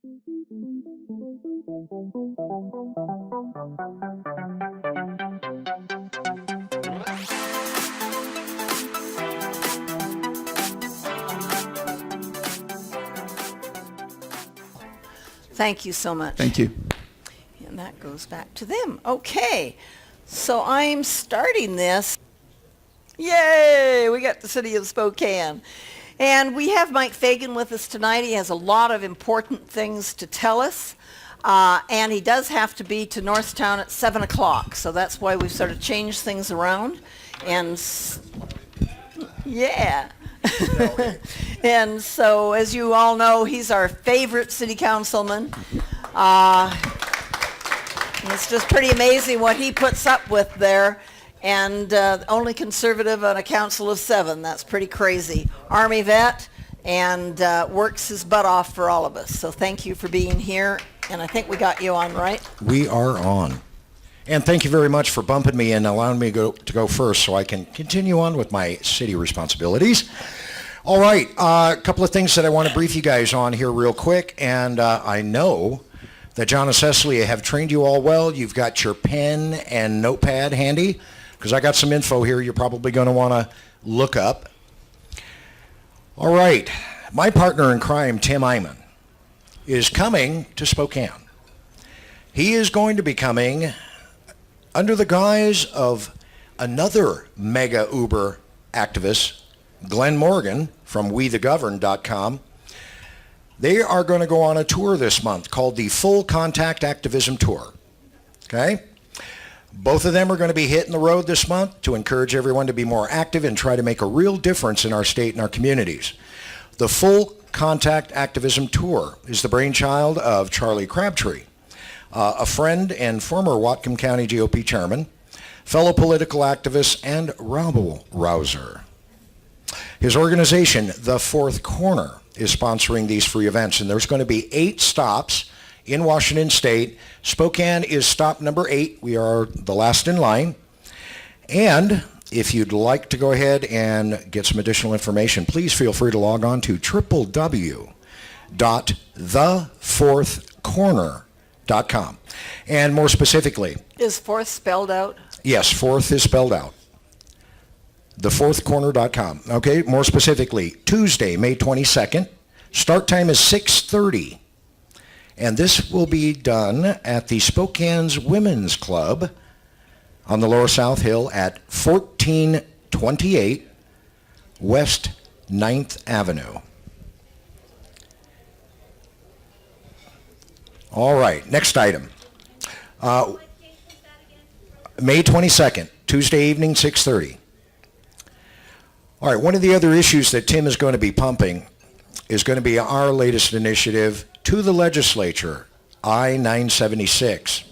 Thank you so much. Thank you. And that goes back to them. Okay, so I'm starting this. Yay, we got the city of Spokane. And we have Mike Fagan with us tonight. He has a lot of important things to tell us. And he does have to be to Northtown at 7 o'clock. So that's why we've sort of changed things around. And yeah. And so, as you all know, he's our favorite city councilman. It's just pretty amazing what he puts up with there. And only conservative on a council of 7. That's pretty crazy. Army vet, and works his butt off for all of us. So thank you for being here. And I think we got you on, right? We are on. And thank you very much for bumping me and allowing me to go first so I can continue on with my city responsibilities. All right, a couple of things that I want to brief you guys on here real quick. And I know that John and Cecily have trained you all well. You've got your pen and notepad handy, because I got some info here you're probably going to want to look up. All right, my partner in crime, Tim Iman, is coming to Spokane. He is going to be coming under the guise of another mega Uber activist, Glenn Morgan from WeTheGovern.com. They are going to go on a tour this month called the Full Contact Activism Tour. Okay? Both of them are going to be hitting the road this month to encourage everyone to be more active and try to make a real difference in our state and our communities. The Full Contact Activism Tour is the brainchild of Charlie Crabtree, a friend and former Whatcom County GOP chairman, fellow political activist, and rabble-rouser. His organization, The Fourth Corner, is sponsoring these free events, and there's going to be 8 stops in Washington State. Spokane is stop number 8. We are the last in line. And if you'd like to go ahead and get some additional information, please feel free to log on to www.thefourthcorner.com. And more specifically... Is fourth spelled out? Yes, fourth is spelled out. Thefourthcorner.com. Okay, more specifically, Tuesday, May 22nd. Start time is 6:30. And this will be done at the Spokane's Women's Club on the Lower South Hill at 1428 West 9th Avenue. All right, next item. May 22nd, Tuesday evening, 6:30. All right, one of the other issues that Tim is going to be pumping is going to be our latest initiative to the legislature, I-976.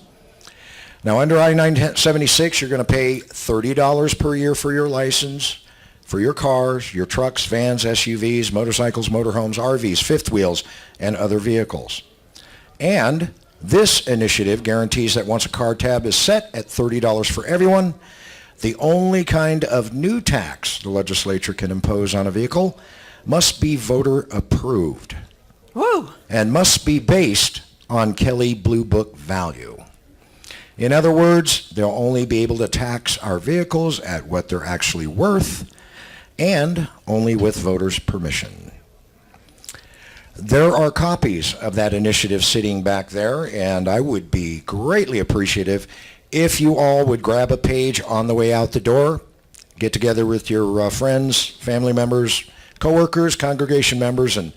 Now, under I-976, you're going to pay $30 per year for your license, for your cars, your trucks, vans, SUVs, motorcycles, motorhomes, RVs, fifth wheels, and other vehicles. And this initiative guarantees that once a car tab is set at $30 for everyone, the only kind of new tax the legislature can impose on a vehicle must be voter approved. Woo! And must be based on Kelley Blue Book value. In other words, they'll only be able to tax our vehicles at what they're actually worth, and only with voters' permission. There are copies of that initiative sitting back there, and I would be greatly appreciative if you all would grab a page on the way out the door, get together with your friends, family members, coworkers, congregation members, and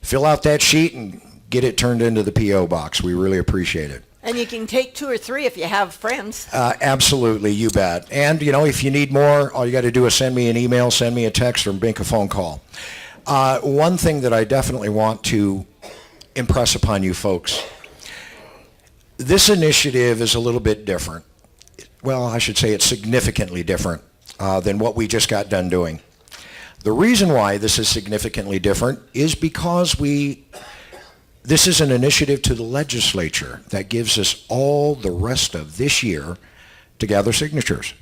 fill out that sheet and get it turned into the P.O. box. We really appreciate it. And you can take 2 or 3 if you have friends. Absolutely, you bet. And, you know, if you need more, all you got to do is send me an email, send me a text, or make a phone call. One thing that I definitely want to impress upon you folks, this initiative is a little bit different. Well, I should say it's significantly different than what we just got done doing. The reason why this is significantly different is because this is an initiative to the legislature that gives us all the rest of this year to gather signatures.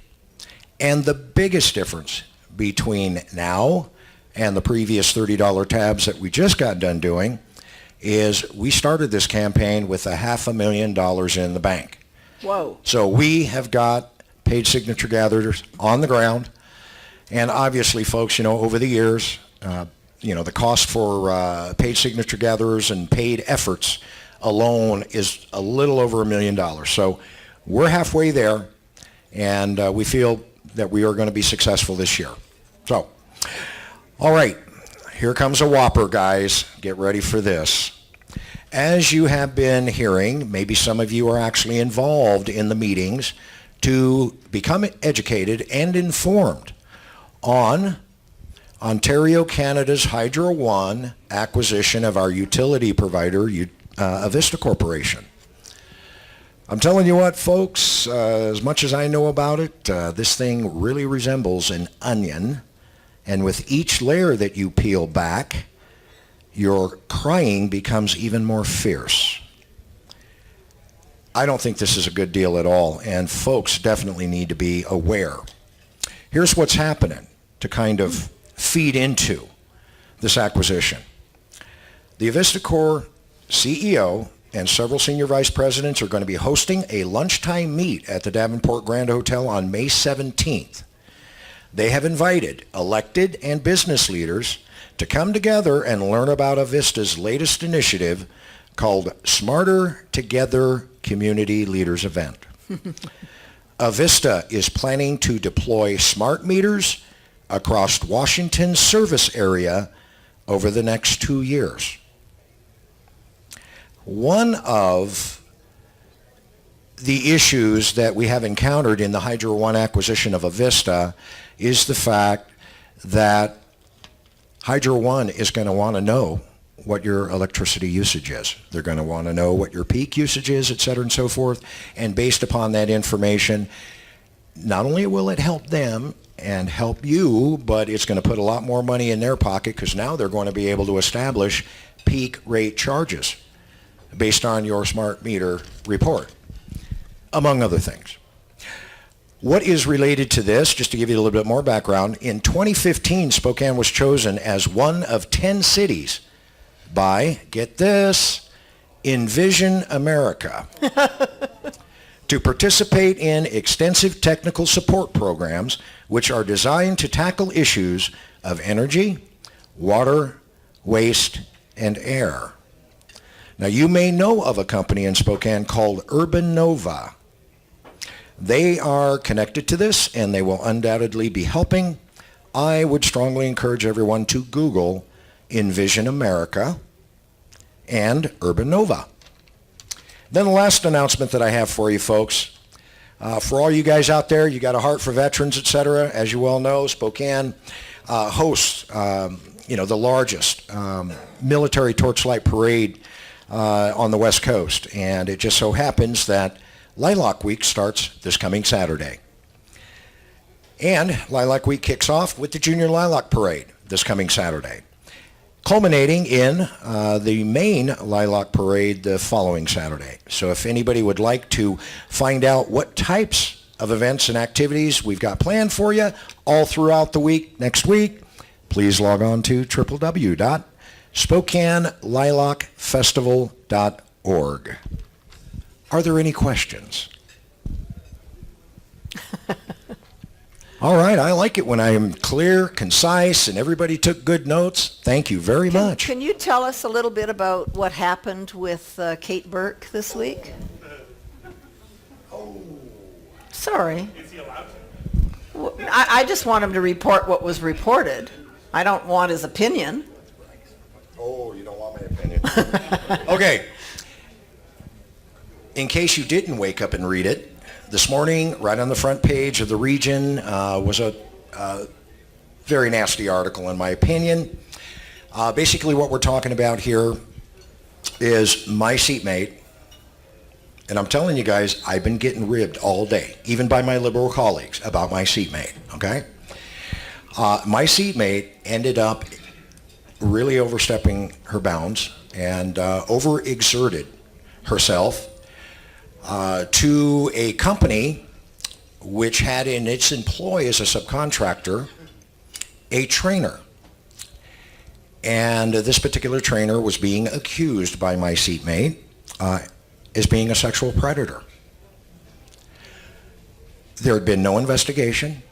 And the biggest difference between now and the previous $30 tabs that we just got done doing is we started this campaign with $500,000 in the bank. Whoa. So we have got paid signature gatherers on the ground. And obviously, folks, over the years, the cost for paid signature gatherers and paid efforts alone is a little over $1 million. So we're halfway there, and we feel that we are going to be successful this year. So, all right, here comes a whopper, guys. Get ready for this. As you have been hearing, maybe some of you are actually involved in the meetings to become educated and informed on Ontario, Canada's Hydro One acquisition of our utility provider, Avista Corporation. I'm telling you what, folks, as much as I know about it, this thing really resembles an onion. And with each layer that you peel back, your crying becomes even more fierce. I don't think this is a good deal at all, and folks definitely need to be aware. Here's what's happening to kind of feed into this acquisition. The Avista Corp CEO and several senior vice presidents are going to be hosting a lunchtime meet at the Davenport Grand Hotel on May 17th. They have invited elected and business leaders to come together and learn about Avista's latest initiative called Smarter Together Community Leaders Event. Avista is planning to deploy smart meters across Washington's service area over the next 2 years. One of the issues that we have encountered in the Hydro One acquisition of Avista is the fact that Hydro One is going to want to know what your electricity usage is. They're going to want to know what your peak usage is, et cetera, and so forth. And based upon that information, not only will it help them and help you, but it's going to put a lot more money in their pocket because now they're going to be able to establish peak rate charges based on your smart meter report, among other things. What is related to this, just to give you a little bit more background, in 2015, Spokane was chosen as one of 10 cities by, get this, Envision America to participate in extensive technical support programs which are designed to tackle issues of energy, water, waste, and air. Now, you may know of a company in Spokane called Urban Nova. They are connected to this, and they will undoubtedly be helping. I would strongly encourage everyone to Google Envision America and Urban Nova. Then the last announcement that I have for you folks, for all you guys out there, you got a heart for veterans, etc. As you well know, Spokane hosts, the largest military torchlight parade on the West Coast, and it just so happens that Lilac Week starts this coming Saturday. And Lilac Week kicks off with the Junior Lilac Parade this coming Saturday, culminating in the main Lilac Parade the following Saturday. So if anybody would like to find out what types of events and activities we've got planned for you all throughout the week, next week, please log on to www.SpokaneLilacFestival.org. Are there any questions? All right, I like it when I am clear, concise, and everybody took good notes. Thank you very much. Can you tell us a little bit about what happened with Kate Burke this week? Oh. Sorry. Is he allowed to? I just want him to report what was reported. I don't want his opinion. Oh, you don't want my opinion. Okay. In case you didn't wake up and read it, this morning, right on the front page of the Region, was a very nasty article, in my opinion. Basically, what we're talking about here is my seatmate, and I'm telling you guys, I've been getting ribbed all day, even by my liberal colleagues, about my seatmate, okay? My seatmate ended up really overstepping her bounds and overexerted herself to a company which had in its employ as a subcontractor a trainer. And this particular trainer was being accused by my seatmate as being a sexual predator. There had been no investigation,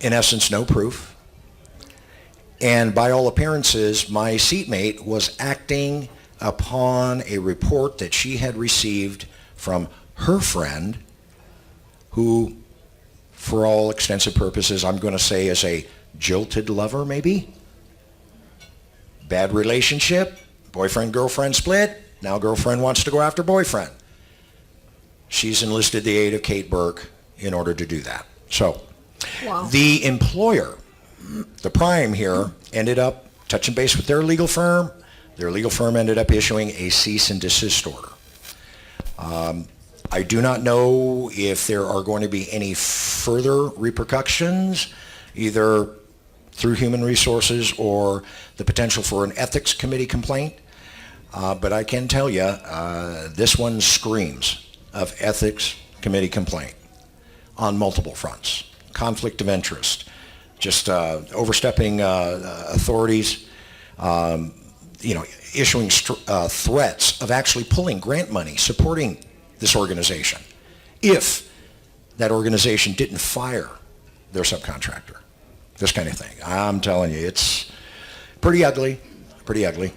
in essence, no proof. And by all appearances, my seatmate was acting upon a report that she had received from her friend, who, for all extensive purposes, I'm going to say is a jilted lover, maybe? Bad relationship, boyfriend-girlfriend split, now girlfriend wants to go after boyfriend. She's enlisted the aid of Kate Burke in order to do that. So Wow. the employer, the prime here, ended up touching base with their legal firm. Their legal firm ended up issuing a cease and desist order. I do not know if there are going to be any further repercussions, either through human resources or the potential for an ethics committee complaint. But I can tell you, this one screams of ethics committee complaint on multiple fronts. Conflict of interest, just overstepping authorities, issuing threats of actually pulling grant money, supporting this organization, if that organization didn't fire their subcontractor. This kind of thing. I'm telling you, it's pretty ugly, pretty ugly.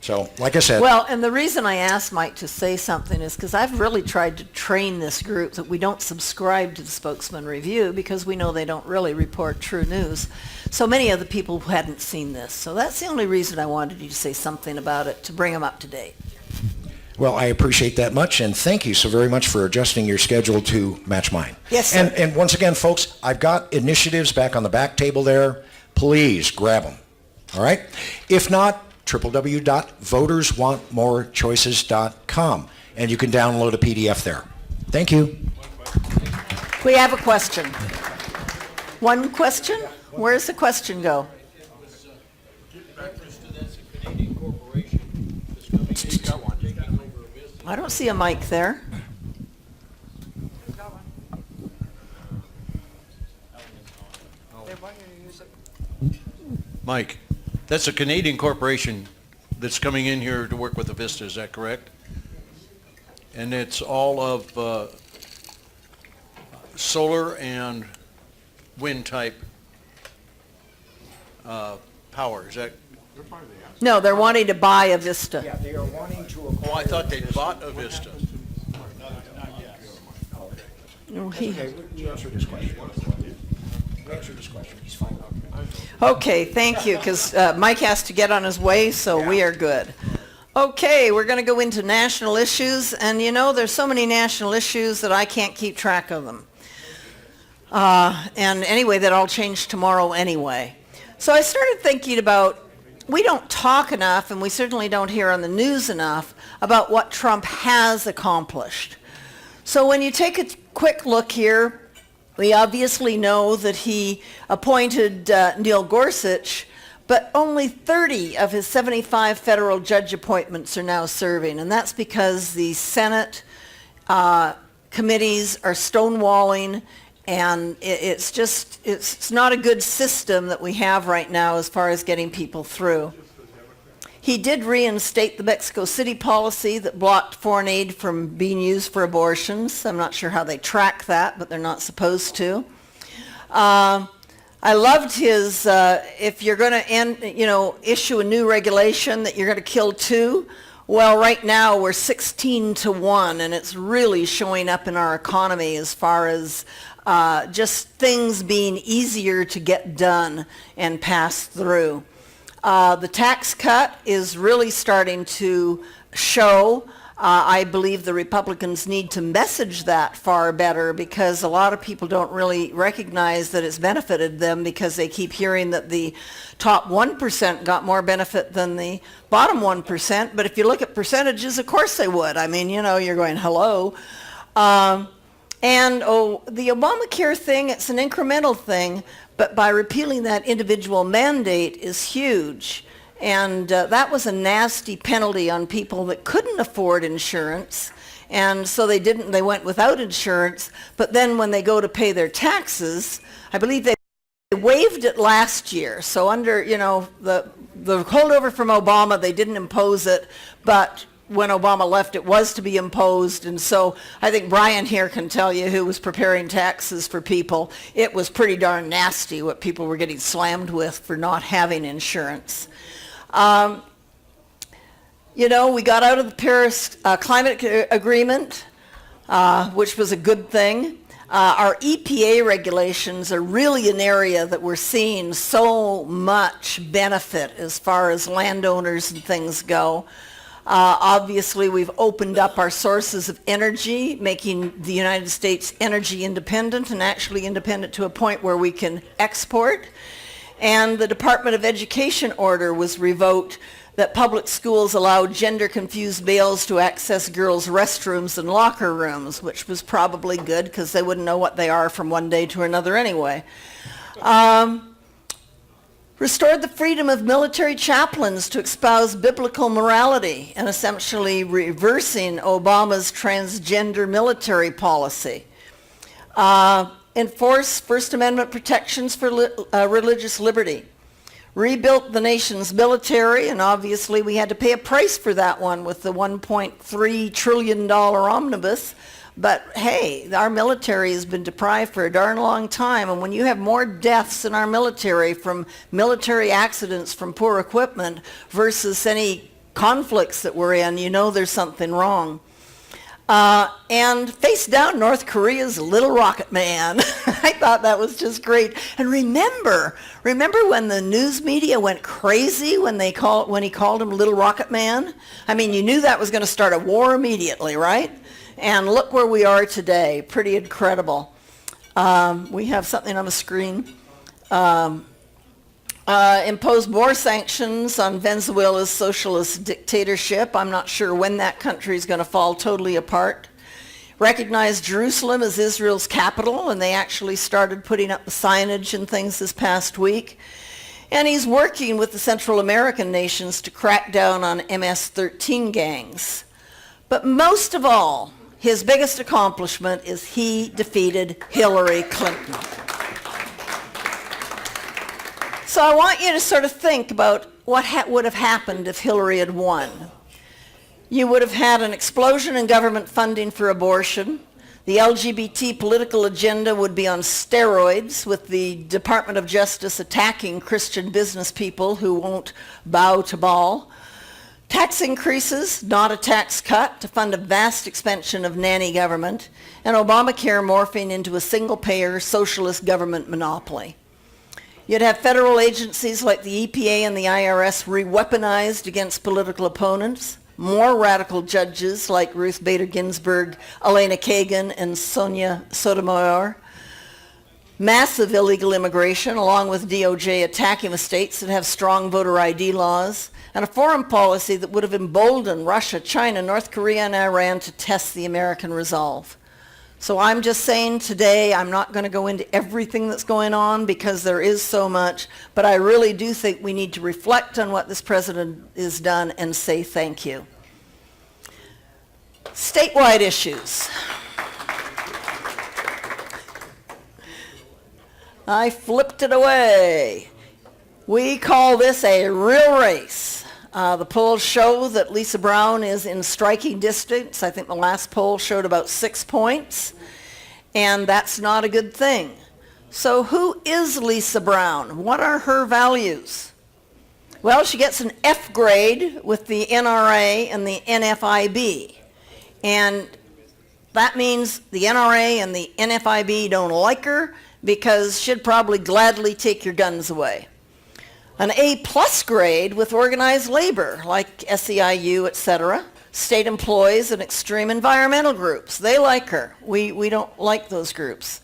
So, like I said. Well, and the reason I asked Mike to say something is because I've really tried to train this group that we don't subscribe to the Spokesman Review because we know they don't really report true news. So many of the people who hadn't seen this. So that's the only reason I wanted you to say something about it, to bring them up to date. Well, I appreciate that much, and thank you so very much for adjusting your schedule to match mine. Yes, sir. And once again, folks, I've got initiatives back on the back table there. Please grab them. All right? If not, www.voterswantmorechoices.com, and you can download a PDF there. Thank you. We have a question. One question? Where's the question go? I don't see a mic there. Mike, that's a Canadian corporation that's coming in here to work with the Vista, is that correct? And it's all of solar and wind type power, is that? No, they're wanting to buy a Vista. Yeah, they are wanting to Oh, I thought they bought a Vista. No, We answered this question. We answered this question. He's fine. Okay, thank you, because Mike has to get on his way, so we are good. Okay, we're going to go into national issues, and there's so many national issues that I can't keep track of them. And anyway, that all change tomorrow anyway. So I started thinking about, we don't talk enough, and we certainly don't hear on the news enough about what Trump has accomplished. So when you take a quick look here, we obviously know that he appointed Neil Gorsuch, but only 30 of his 75 federal judge appointments are now serving, and that's because the Senate committees are stonewalling, and it's not a good system that we have right now as far as getting people through. He did reinstate the Mexico City policy that blocked foreign aid from being used for abortions. I'm not sure how they track that, but they're not supposed to. I loved his, if you're going to issue a new regulation that you're going to kill two, well, right now we're 16-1, and it's really showing up in our economy as far as just things being easier to get done and pass through. The tax cut is really starting to show. I believe the Republicans need to message that far better because a lot of people don't really recognize that it's benefited them because they keep hearing that the top 1% got more benefit than the bottom 1%. But if you look at percentages, of course they would. I mean, you're going, hello. The Obamacare thing, it's an incremental thing, but by repealing that individual mandate is huge. And that was a nasty penalty on people that couldn't afford insurance. And so they went without insurance. But then when they go to pay their taxes, I believe they waived it last year. So under, the holdover from Obama, they didn't impose it, but when Obama left, it was to be imposed. And so I think Brian here can tell you, who was preparing taxes for people, it was pretty darn nasty what people were getting slammed with for not having insurance. We got out of the Paris Climate Agreement, which was a good thing. Our EPA regulations are really an area that we're seeing so much benefit as far as landowners and things go. Obviously, we've opened up our sources of energy, making the United States energy independent, and actually independent to a point where we can export. And the Department of Education order was revoked that public schools allowed gender-confused males to access girls' restrooms and locker rooms, which was probably good because they wouldn't know what they are from one day to another anyway. Restored the freedom of military chaplains to espouse biblical morality and essentially reversing Obama's transgender military policy. Enforced First Amendment protections for religious liberty. Rebuilt the nation's military, and obviously we had to pay a price for that one with the $1.3 trillion omnibus. But hey, our military has been deprived for a darn long time, and when you have more deaths in our military from military accidents from poor equipment versus any conflicts that we're in, there's something wrong. And face down North Korea's little rocket man. I thought that was just great. And remember when the news media went crazy when he called him little rocket man? I mean, you knew that was going to start a war immediately, right? And look where we are today. Pretty incredible. We have something on the screen. Impose more sanctions on Venezuela's socialist dictatorship. I'm not sure when that country is going to fall totally apart. Recognize Jerusalem as Israel's capital, and they actually started putting up the signage and things this past week. And he's working with the Central American nations to crack down on MS-13 gangs. But most of all, his biggest accomplishment is he defeated Hillary Clinton. So I want you to sort of think about what would have happened if Hillary had won. You would have had an explosion in government funding for abortion. The LGBT political agenda would be on steroids, with the Department of Justice attacking Christian business people who won't bow to Baal. Tax increases, not a tax cut, to fund a vast expansion of nanny government, and Obamacare morphing into a single-payer socialist government monopoly. You'd have federal agencies like the EPA and the IRS re-weaponized against political opponents, more radical judges like Ruth Bader Ginsburg, Elena Kagan, and Sonia Sotomayor, massive illegal immigration along with DOJ attacking the states that have strong voter ID laws, and a foreign policy that would have emboldened Russia, China, North Korea, and Iran to test the American resolve. So I'm just saying today, I'm not going to go into everything that's going on because there is so much, but I really do think we need to reflect on what this president has done and say thank you. Statewide issues. I flipped it away. We call this a real race. The polls show that Lisa Brown is in striking distance. I think the last poll showed about 6 points, and that's not a good thing. So who is Lisa Brown? What are her values? Well, she gets an F grade with the NRA and the NFIB, and that means the NRA and the NFIB don't like her because she'd probably gladly take your guns away. An A+ grade with organized labor, like SEIU, etc., state employees, and extreme environmental groups. They like her. We don't like those groups.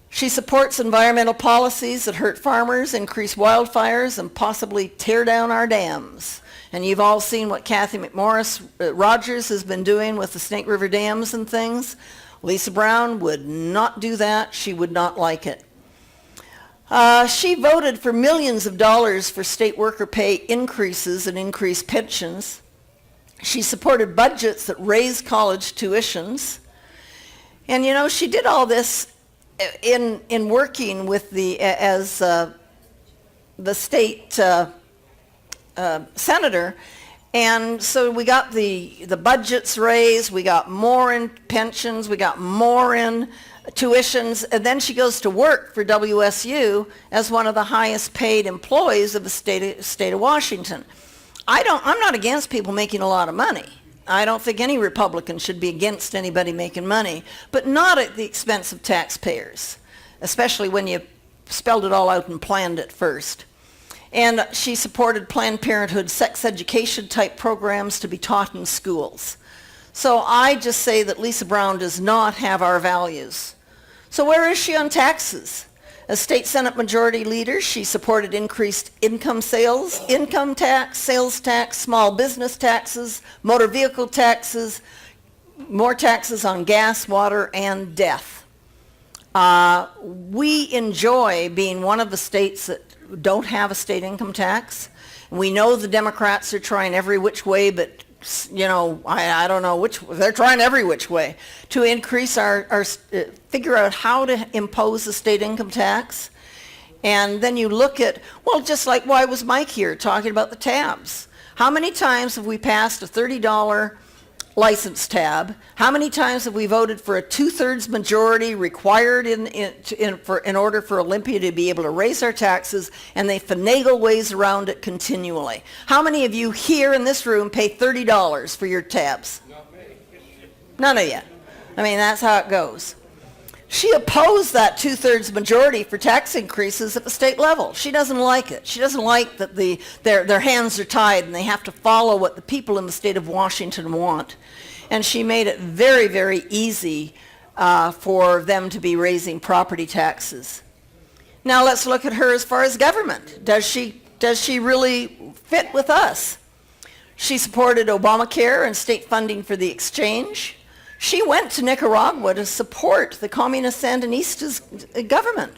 She supports environmental policies that hurt farmers, increase wildfires, and possibly tear down our dams. And you've all seen what Kathy McMorris Rogers has been doing with the Snake River dams and things. Lisa Brown would not do that. She would not like it. She voted for millions of dollars for state worker pay increases and increased pensions. She supported budgets that raised college tuitions. And she did all this in working with the state senator, and so we got the budgets raised, we got more in pensions, we got more in tuitions, and then she goes to work for WSU as one of the highest paid employees of the state of Washington. I'm not against people making a lot of money. I don't think any Republican should be against anybody making money, but not at the expense of taxpayers, especially when you spelled it all out and planned it first. And she supported Planned Parenthood sex education type programs to be taught in schools. So I just say that Lisa Brown does not have our values. So where is she on taxes? As State Senate Majority Leader, she supported increased income tax, sales tax, small business taxes, motor vehicle taxes, more taxes on gas, water, and death. We enjoy being one of the states that don't have a state income tax. We know the Democrats are trying every which way, but I don't know they're trying every which way to increase figure out how to impose a state income tax. And then you look at, just like why was Mike here talking about the tabs? How many times have we passed a $30 license tab? How many times have we voted for a 2/3 majority required in order for Olympia to be able to raise our taxes, and they finagle ways around it continually? How many of you here in this room pay $30 for your tabs? Not me. None of you. I mean, that's how it goes. She opposed that 2/3 majority for tax increases at the state level. She doesn't like it. She doesn't like that their hands are tied and they have to follow what the people in the state of Washington want. And she made it very, very easy for them to be raising property taxes. Now let's look at her as far as government. Does she really fit with us? She supported Obamacare and state funding for the exchange. She went to Nicaragua to support the communist Sandinistas government.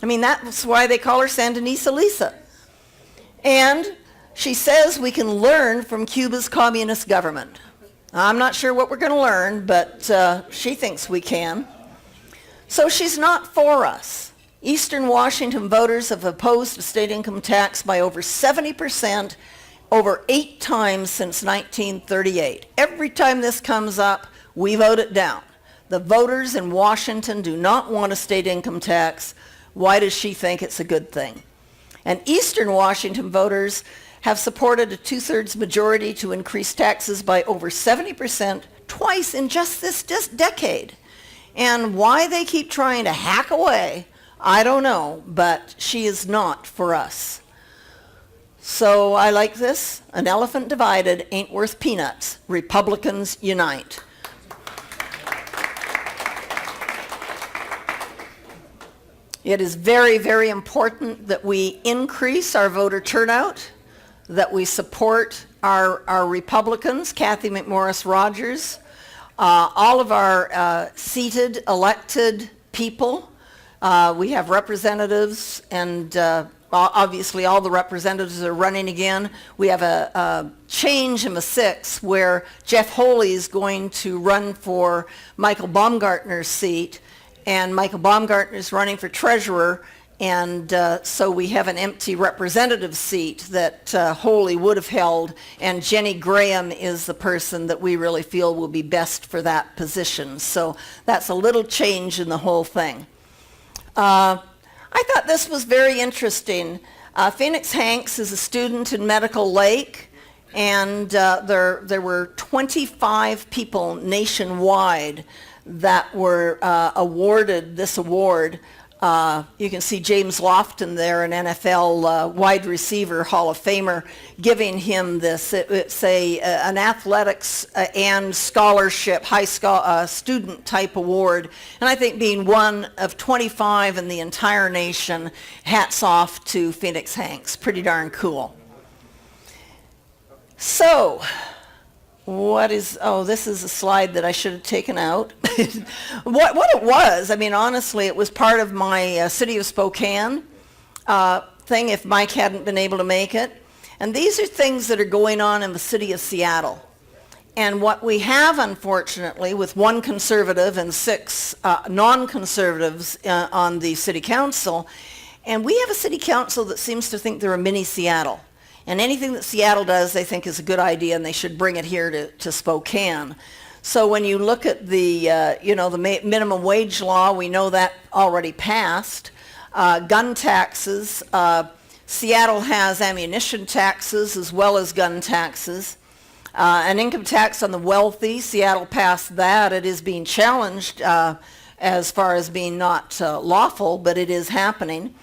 I mean, that's why they call her Sandinista Lisa. And she says we can learn from Cuba's communist government. I'm not sure what we're going to learn, but she thinks we can. So she's not for us. Eastern Washington voters have opposed a state income tax by over 70%, over 8 times since 1938. Every time this comes up, we vote it down. The voters in Washington do not want a state income tax. Why does she think it's a good thing? And Eastern Washington voters have supported a 2/3 majority to increase taxes by over 70% twice in just this decade. And why they keep trying to hack away, I don't know, but she is not for us. So I like this. An elephant divided ain't worth peanuts. Republicans unite. It is very, very important that we increase our voter turnout, that we support our Republicans, Kathy McMorris Rogers, all of our seated, elected people. We have representatives, and obviously all the representatives are running again. We have a change in the 6th where Jeff Holy is going to run for Michael Baumgartner's seat, and Michael Baumgartner is running for treasurer, and so we have an empty representative seat that Holy would have held, and Jenny Graham is the person that we really feel will be best for that position. So that's a little change in the whole thing. I thought this was very interesting. Phoenix Hanks is a student in Medical Lake, and there were 25 people nationwide that were awarded this award. You can see James Lofton there, an NFL wide receiver, Hall of Famer, giving him this. It's an athletics and scholarship, student type award. And I think being one of 25 in the entire nation, hats off to Phoenix Hanks. Pretty darn cool. So, this is a slide that I should have taken out. What it was, I mean, honestly, it was part of my City of Spokane thing if Mike hadn't been able to make it. And these are things that are going on in the city of Seattle. And what we have, unfortunately, with one conservative and 6 non-conservatives on the city council, and we have a city council that seems to think they're a mini Seattle. And anything that Seattle does, they think is a good idea, and they should bring it here to Spokane. So when you look at the, the minimum wage law, we know that already passed. Gun taxes, Seattle has ammunition taxes as well as gun taxes. An income tax on the wealthy, Seattle passed that. It is being challenged as far as being not lawful, but it is happening.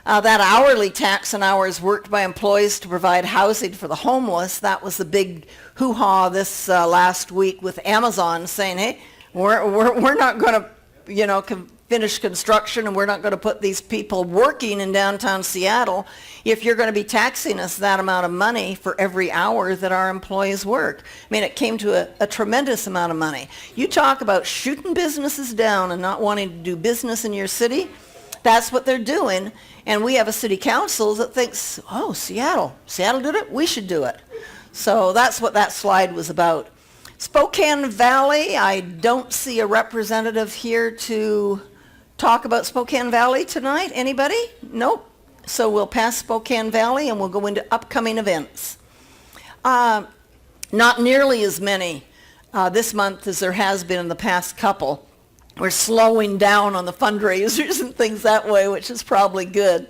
That hourly tax on hours worked by employees to provide housing for the homeless, that was the big hoo-ha this last week with Amazon saying, hey, we're not going to, finish construction, and we're not going to put these people working in downtown Seattle if you're going to be taxing us that amount of money for every hour that our employees work. I mean, it came to a tremendous amount of money. You talk about shooting businesses down and not wanting to do business in your city, that's what they're doing. And we have a city council that thinks, oh, Seattle did it, we should do it. So that's what that slide was about. Spokane Valley, I don't see a representative here to talk about Spokane Valley tonight. Anybody? Nope. So we'll pass Spokane Valley and we'll go into upcoming events. Not nearly as many this month as there has been in the past couple. We're slowing down on the fundraisers and things that way, which is probably good.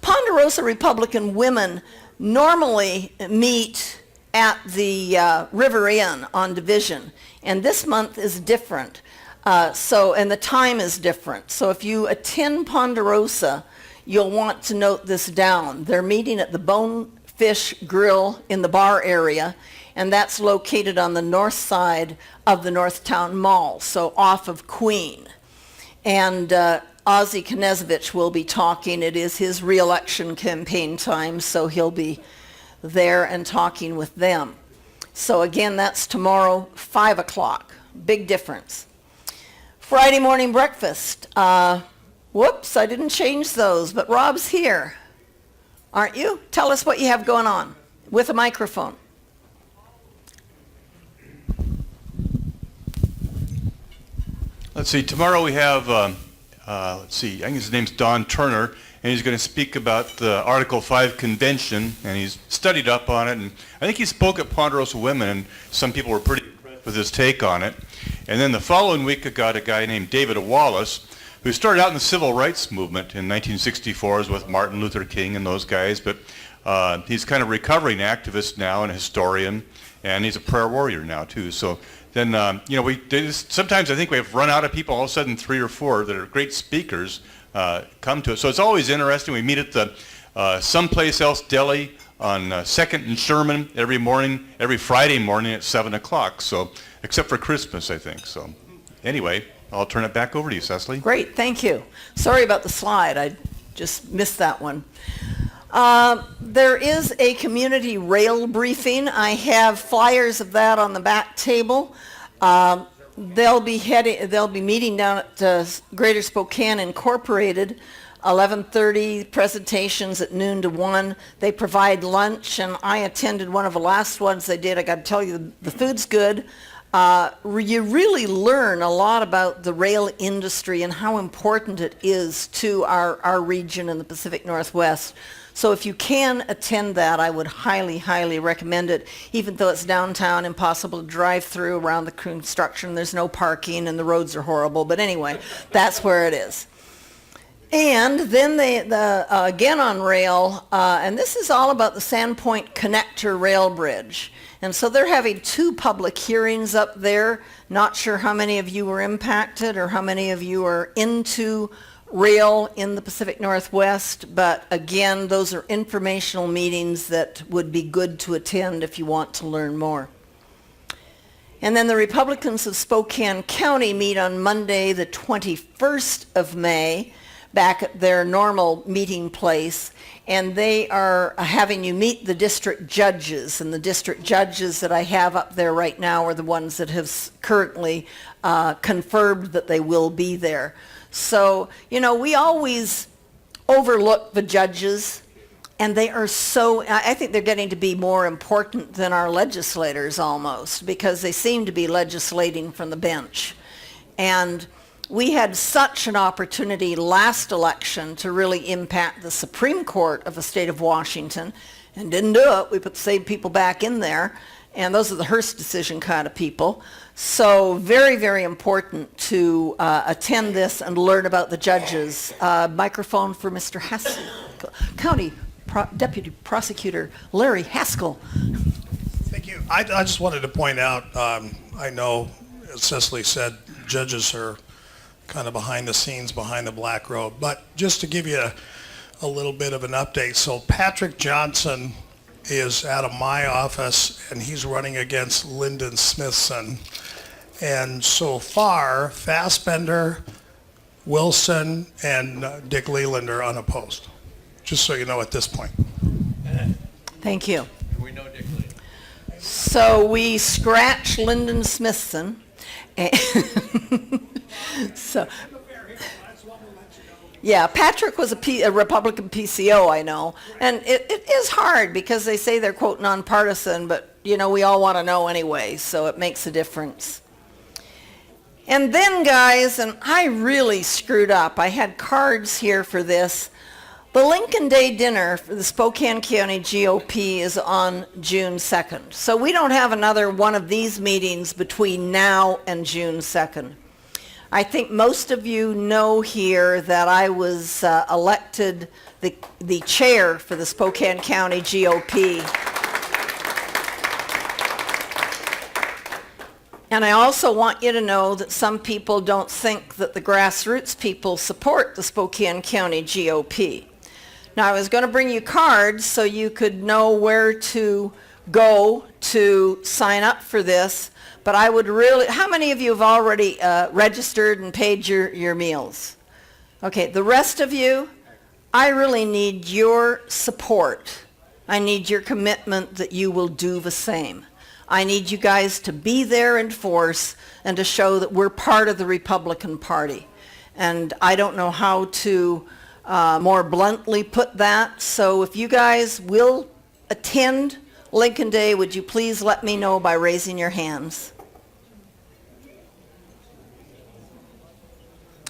Ponderosa Republican women normally meet at the River Inn on Division, and this month is different. And the time is different. So if you attend Ponderosa, you'll want to note this down. They're meeting at the Bonefish Grill in the bar area, and that's located on the north side of the Northtown Mall, so off of Queen. And Ozzie Knezovich will be talking. It is his re-election campaign time, so he'll be there and talking with them. So again, that's tomorrow, 5 o'clock. Big difference. Friday morning breakfast. Whoops, I didn't change those, but Rob's here. Aren't you? Tell us what you have going on with a microphone. Let's see, tomorrow we have, I think his name's Don Turner, and he's going to speak about the Article 5 convention, and he's studied up on it, and I think he spoke at Ponderosa Women, and some people were pretty impressed with his take on it. And then the following week I got a guy named David Wallace, who started out in the civil rights movement in 1964 with Martin Luther King and those guys, but he's kind of a recovering activist now and a historian, and he's a prayer warrior now too. So then, sometimes I think we have run out of people. All of a sudden, 3 or 4 that are great speakers come to us. So it's always interesting. We meet at the Someplace Else Deli on 2nd and Sherman every Friday morning at 7 o'clock. So, except for Christmas, I think. So, anyway, I'll turn it back over to you, Cecily. Great, thank you. Sorry about the slide. I just missed that one. There is a community rail briefing. I have flyers of that on the back table. They'll be meeting down at Greater Spokane Incorporated, 11:30, presentations at noon to 1. They provide lunch, and I attended one of the last ones they did. I got to tell you, the food's good. You really learn a lot about the rail industry and how important it is to our region in the Pacific Northwest. So if you can attend that, I would highly, highly recommend it, even though it's downtown, impossible to drive through around the construction. There's no parking and the roads are horrible. But anyway, that's where it is. And then again on rail, and this is all about the Sandpoint Connector Rail Bridge. And so they're having 2 public hearings up there. Not sure how many of you were impacted or how many of you are into rail in the Pacific Northwest, but again, those are informational meetings that would be good to attend if you want to learn more. And then the Republicans of Spokane County meet on Monday, the 21st of May, back at their normal meeting place, and they are having you meet the district judges, and the district judges that I have up there right now are the ones that have currently confirmed that they will be there. So, we always overlook the judges. And they are so, I think they're getting to be more important than our legislators almost, because they seem to be legislating from the bench. And we had such an opportunity last election to really impact the Supreme Court of the state of Washington, and didn't do it. We put the same people back in there, and those are the Hearst decision kind of people. So very, very important to attend this and learn about the judges. Microphone for Mr. Haskell, County Deputy Prosecutor Larry Haskell. Thank you. I just wanted to point out, I know, as Cecily said, judges are kind of behind the scenes, behind the black robe, but just to give you a little bit of an update. So Patrick Johnson is out of my office, and he's running against Lyndon Smithson. And so far, Fassbender, Wilson, and Dick Leland are unopposed. Just so you know at this point. Thank you. We know Dick Lee. So we scratch Lyndon Smithson. So, yeah, Patrick was a Republican PCO, I know. And it is hard because they say they're, quote, nonpartisan, but, you know, we all want to know anyway, so it makes a difference. And then, guys, and I really screwed up. I had cards here for this. The Lincoln Day dinner for the Spokane County GOP is on June 2nd. So we don't have another one of these meetings between now and June 2nd. I think most of you know here that I was elected the chair for the Spokane County GOP. And I also want you to know that some people don't think that the Grassroots people support the Spokane County GOP. Now, I was going to bring you cards so you could know where to go to sign up for this, but I would really, how many of you have already registered and paid your meals? Okay, the rest of you, I really need your support. I need your commitment that you will do the same. I need you guys to be there in force and to show that we're part of the Republican Party. And I don't know how to more bluntly put that. So if you guys will attend Lincoln Day, would you please let me know by raising your hands?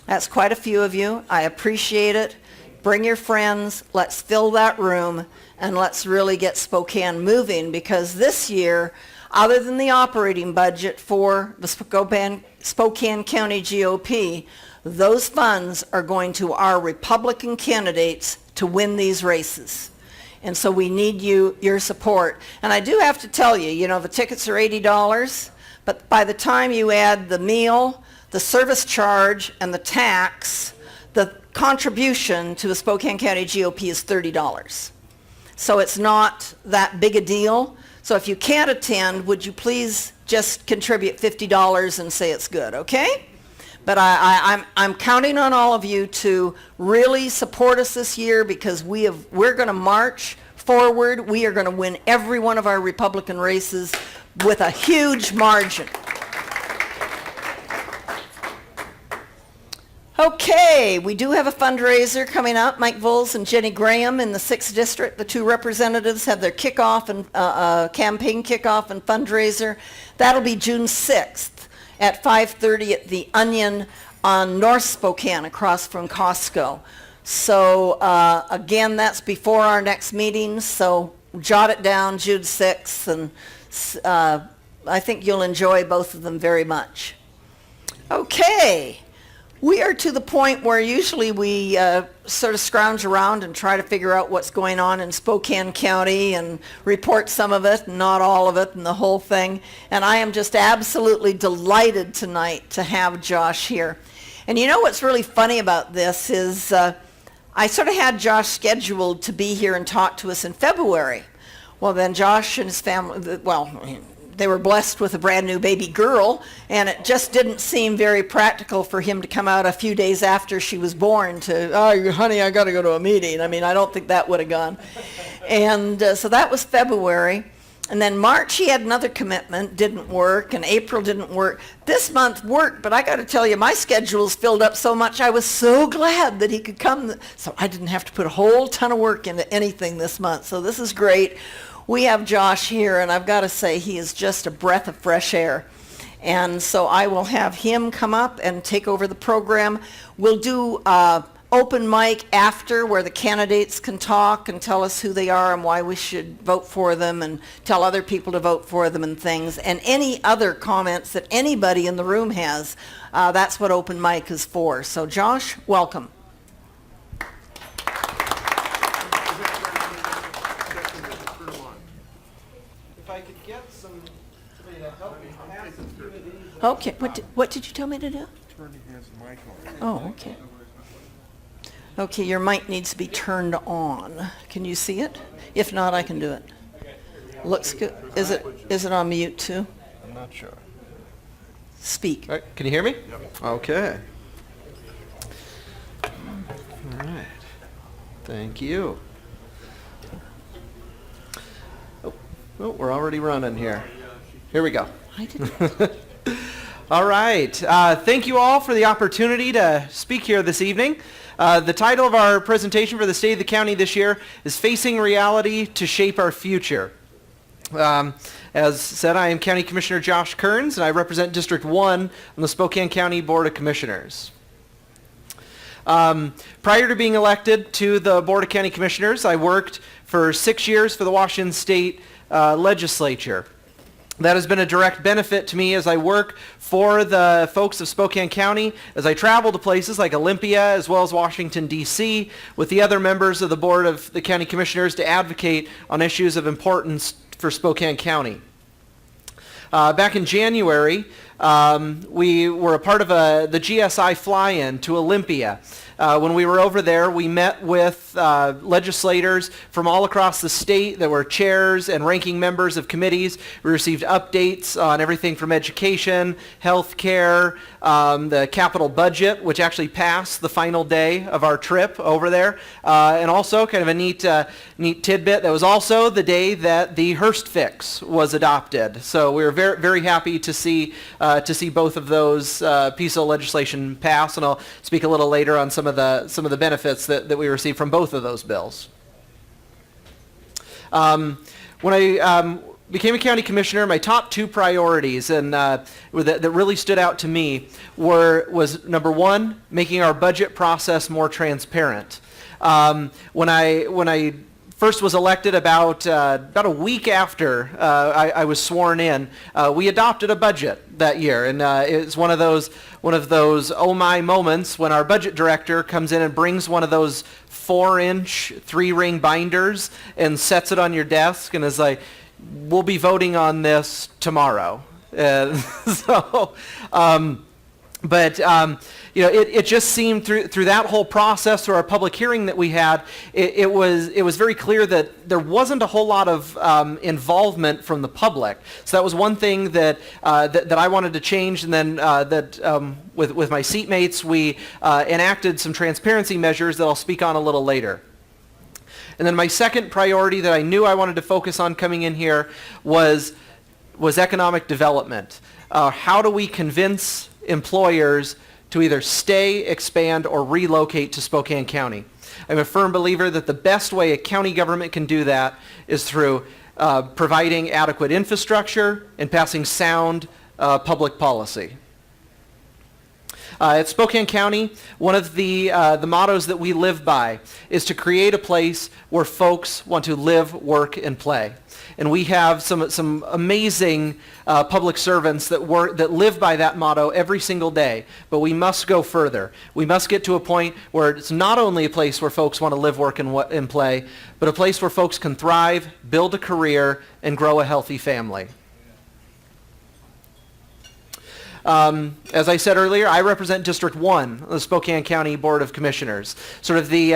That's quite a few of you. I appreciate it. Bring your friends. Let's fill that room, and let's really get Spokane moving, because this year, other than the operating budget for the Spokane County GOP, those funds are going to our Republican candidates to win these races. And so we need your support. And I do have to tell you, you know, the tickets are $80, but by the time you add the meal, the service charge, and the tax, the contribution to the Spokane County GOP is $30. So it's not that big a deal. So if you can't attend, would you please just contribute $50 and say it's good, okay? But I'm counting on all of you to really support us this year, because we're going to march forward. We are going to win every one of our Republican races with a huge margin. Okay, we do have a fundraiser coming up. Mike Voles and Jenny Graham in the 6th District, the two representatives, have their kickoff and campaign kickoff and fundraiser. That'll be June 6th. At 5:30 at the Onion on North Spokane across from Costco. So again, that's before our next meeting, so jot it down, June 6th, and I think you'll enjoy both of them very much. Okay, we are to the point where usually we sort of scrounge around and try to figure out what's going on in Spokane County and report some of it, not all of it, and the whole thing. And I am just absolutely delighted tonight to have Josh here. And you know what's really funny about this is I sort of had Josh scheduled to be here and talk to us in February. Well, then Josh and his family, well, they were blessed with a brand new baby girl, and it just didn't seem very practical for him to come out a few days after she was born to, oh, honey, I got to go to a meeting. I mean, I don't think that would have gone. And so that was February. And then March, he had another commitment, didn't work, and April didn't work. This month worked, but I got to tell you, my schedule's filled up so much, I was so glad that he could come, so I didn't have to put a whole ton of work into anything this month. So this is great. We have Josh here, and I've got to say, he is just a breath of fresh air. And so I will have him come up and take over the program. We'll do open mic after, where the candidates can talk and tell us who they are and why we should vote for them, and tell other people to vote for them and things. And any other comments that anybody in the room has, that's what open mic is for. So Josh, welcome. If I could get somebody to help me pass a few of these. Okay, what did you tell me to do? Turn his mic on. Oh, okay. Okay, your mic needs to be turned on. Can you see it? If not, I can do it. Looks good. Is it on mute too? I'm not sure. Speak. All right, can you hear me? Yep. Okay. All right. Thank you. Oh, we're already running here. Here we go. I didn't. All right. Thank you all for the opportunity to speak here this evening. The title of our presentation for the State of the County this year is Facing Reality to Shape Our Future. As said, I am County Commissioner Josh Kerns, and I represent District 1 on the Spokane County Board of Commissioners. Prior to being elected to the Board of County Commissioners, I worked for 6 years for the Washington State Legislature. That has been a direct benefit to me as I work for the folks of Spokane County, as I travel to places like Olympia as well as Washington, D.C., with the other members of the Board of the County Commissioners to advocate on issues of importance for Spokane County. Back in January, we were a part of the GSI fly-in to Olympia. When we were over there, we met with legislators from all across the state that were chairs and ranking members of committees. We received updates on everything from education, health care, the capital budget, which actually passed the final day of our trip over there, and also kind of a neat tidbit, that was also the day that the Hearst fix was adopted. So we were very, very happy to see both of those pieces of legislation pass, and I'll speak a little later on some of the benefits that we received from both of those bills. When I became a county commissioner, my top two priorities and that really stood out to me was number one, making our budget process more transparent. When I first was elected, about a week after I was sworn in, we adopted a budget that year, and it's one of those oh my moments when our budget director comes in and brings one of those 4-inch 3-ring binders and sets it on your desk and is like, "We'll be voting on this tomorrow." It just seemed through that whole process, through our public hearing that we had, it was very clear that there wasn't a whole lot of involvement from the public. So that was one thing that I wanted to change, and then with my seatmates, we enacted some transparency measures that I'll speak on a little later. And then my second priority that I knew I wanted to focus on coming in here was economic development. How do we convince employers to either stay, expand, or relocate to Spokane County? I'm a firm believer that the best way a county government can do that is through providing adequate infrastructure and passing sound public policy. At Spokane County, one of the mottos that we live by is to create a place where folks want to live, work, and play. And we have some amazing public servants that live by that motto every single day. But we must go further. We must get to a point where it's not only a place where folks want to live, work, and play, but a place where folks can thrive, build a career, and grow a healthy family. As I said earlier, I represent District 1, the Spokane County Board of Commissioners. Sort of the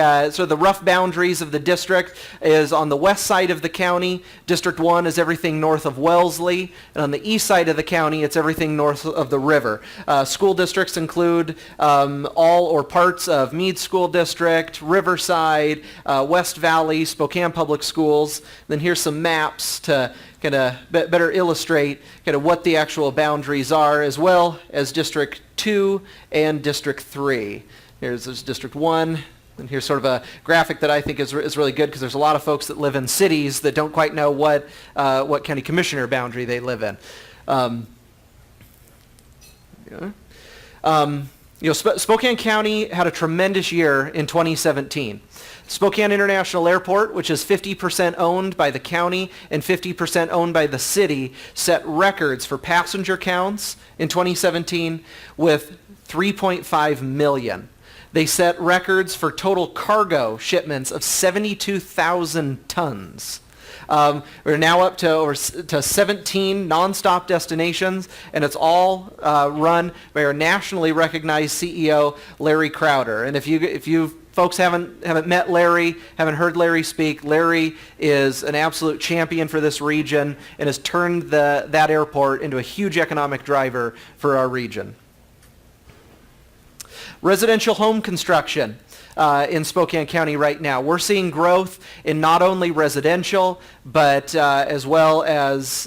rough boundaries of the district is on the west side of the county. District 1 is everything north of Wellesley, and on the east side of the county, it's everything north of the river. School districts include all or parts of Meade School District, Riverside, West Valley, Spokane Public Schools. Then here's some maps to kind of better illustrate kind of what the actual boundaries are, as well as District 2 and District 3. Here's District 1, and here's sort of a graphic that I think is really good, because there's a lot of folks that live in cities that don't quite know what county commissioner boundary they live in. Spokane County had a tremendous year in 2017. Spokane International Airport, which is 50% owned by the county and 50% owned by the city, set records for passenger counts in 2017 with 3.5 million. They set records for total cargo shipments of 72,000 tons. We're now up to 17 nonstop destinations, and it's all run by our nationally recognized CEO, Larry Crowder. And if you folks haven't met Larry, haven't heard Larry speak, Larry is an absolute champion for this region and has turned that airport into a huge economic driver for our region. Residential home construction in Spokane County right now. We're seeing growth in not only residential, but as well as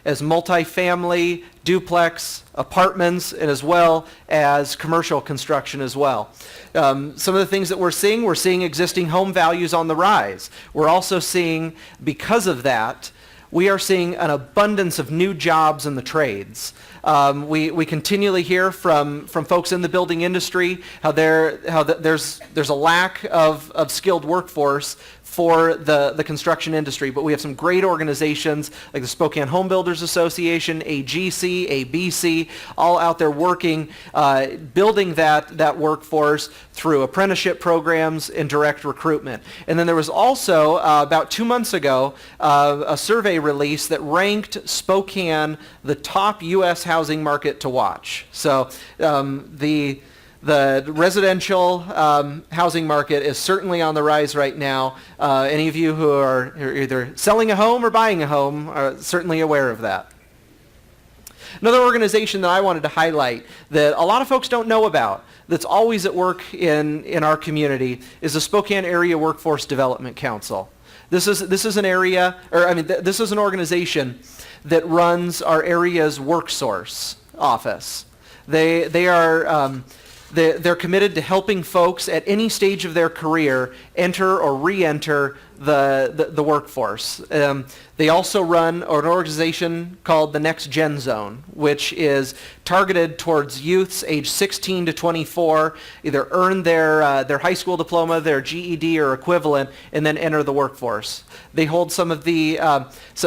multifamily, duplex, apartments, and as well as commercial construction as well. Some of the things that we're seeing existing home values on the rise. We're also seeing, because of that, we are seeing an abundance of new jobs in the trades. We continually hear from folks in the building industry how there's a lack of skilled workforce for the construction industry, but we have some great organizations like the Spokane Home Builders Association, AGC, ABC, all out there working, building that workforce through apprenticeship programs and direct recruitment. And then there was also, about 2 months ago, a survey release that ranked Spokane the top U.S. housing market to watch. So the residential housing market is certainly on the rise right now. Any of you who are either selling a home or buying a home are certainly aware of that. Another organization that I wanted to highlight that a lot of folks don't know about, that's always at work in our community, is the Spokane Area Workforce Development Council. This is an area, this is an organization that runs our area's WorkSource office. They're committed to helping folks at any stage of their career enter or re-enter the workforce. They also run an organization called the Next Gen Zone, which is targeted towards youths age 16 to 24, either earn their high school diploma, their GED or equivalent, and then enter the workforce. They hold some of the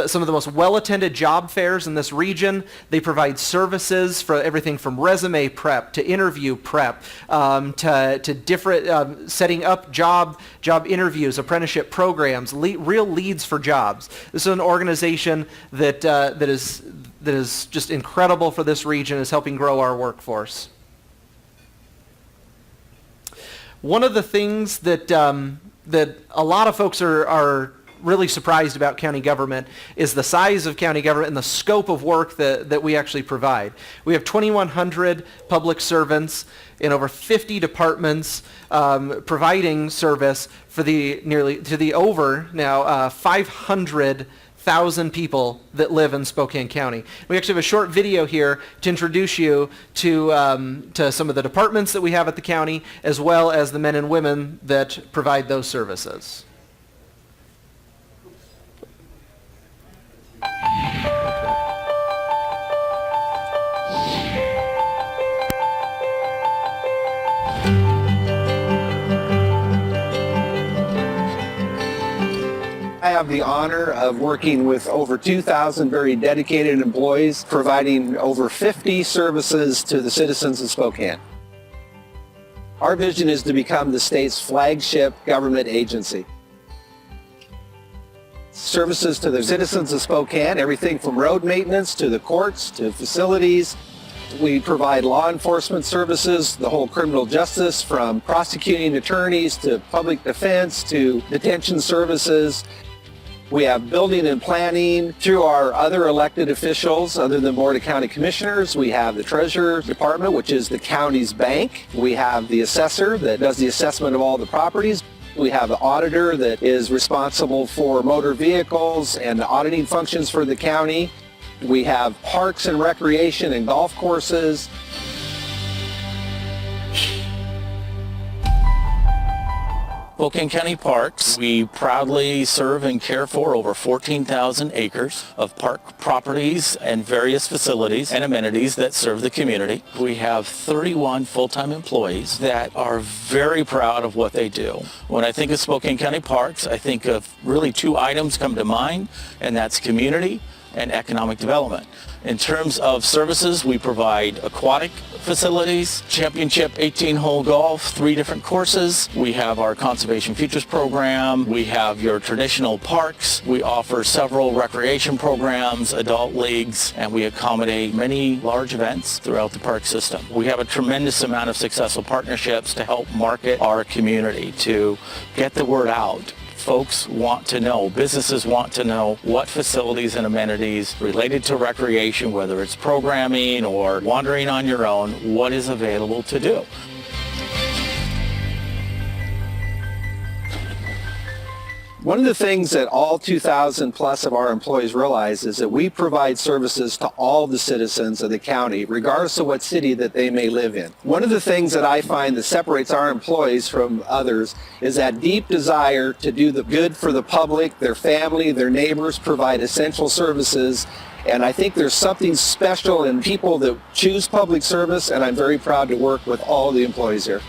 most well-attended job fairs in this region. They provide services for everything from resume prep to interview prep to different setting up job interviews, apprenticeship programs, real leads for jobs. This is an organization that is just incredible for this region, is helping grow our workforce. One of the things that a lot of folks are really surprised about county government is the size of county government and the scope of work that we actually provide. We have 2,100 public servants in over 50 departments providing service for the over now 500,000 people that live in Spokane County. We actually have a short video here to introduce you to some of the departments that we have at the county, as well as the men and women that provide those services. I have the honor of working with over 2,000 very dedicated employees, providing over 50 services to the citizens of Spokane. Our vision is to become the state's flagship government agency. Services to the citizens of Spokane, everything from road maintenance to the courts to facilities. We provide law enforcement services, the whole criminal justice, from prosecuting attorneys to public defense to detention services. We have building and planning through our other elected officials other than Board of County Commissioners. We have the Treasurer Department, which is the county's bank. We have the assessor that does the assessment of all the properties. We have an auditor that is responsible for motor vehicles and the auditing functions for the county. We have parks and recreation and golf courses. Spokane County Parks, we proudly serve and care for over 14,000 acres of park properties and various facilities and amenities that serve the community. We have 31 full-time employees that are very proud of what they do. When I think of Spokane County Parks, I think of really two items come to mind, and that's community and economic development. In terms of services, we provide aquatic facilities, championship 18-hole golf, 3 different courses. We have our Conservation Futures program. We have your traditional parks. We offer several recreation programs, adult leagues, and we accommodate many large events throughout the park system. We have a tremendous amount of successful partnerships to help market our community, to get the word out. Folks want to know, businesses want to know what facilities and amenities related to recreation, whether it's programming or wandering on your own, what is available to do. One of the things that all 2,000 plus of our employees realize is that we provide services to all the citizens of the county, regardless of what city that they may live in. One of the things that I find that separates our employees from others is that deep desire to do the good for the public, their family, their neighbors, provide essential services. And I think there's something special in people that choose public service, and I'm very proud to work with all the employees here.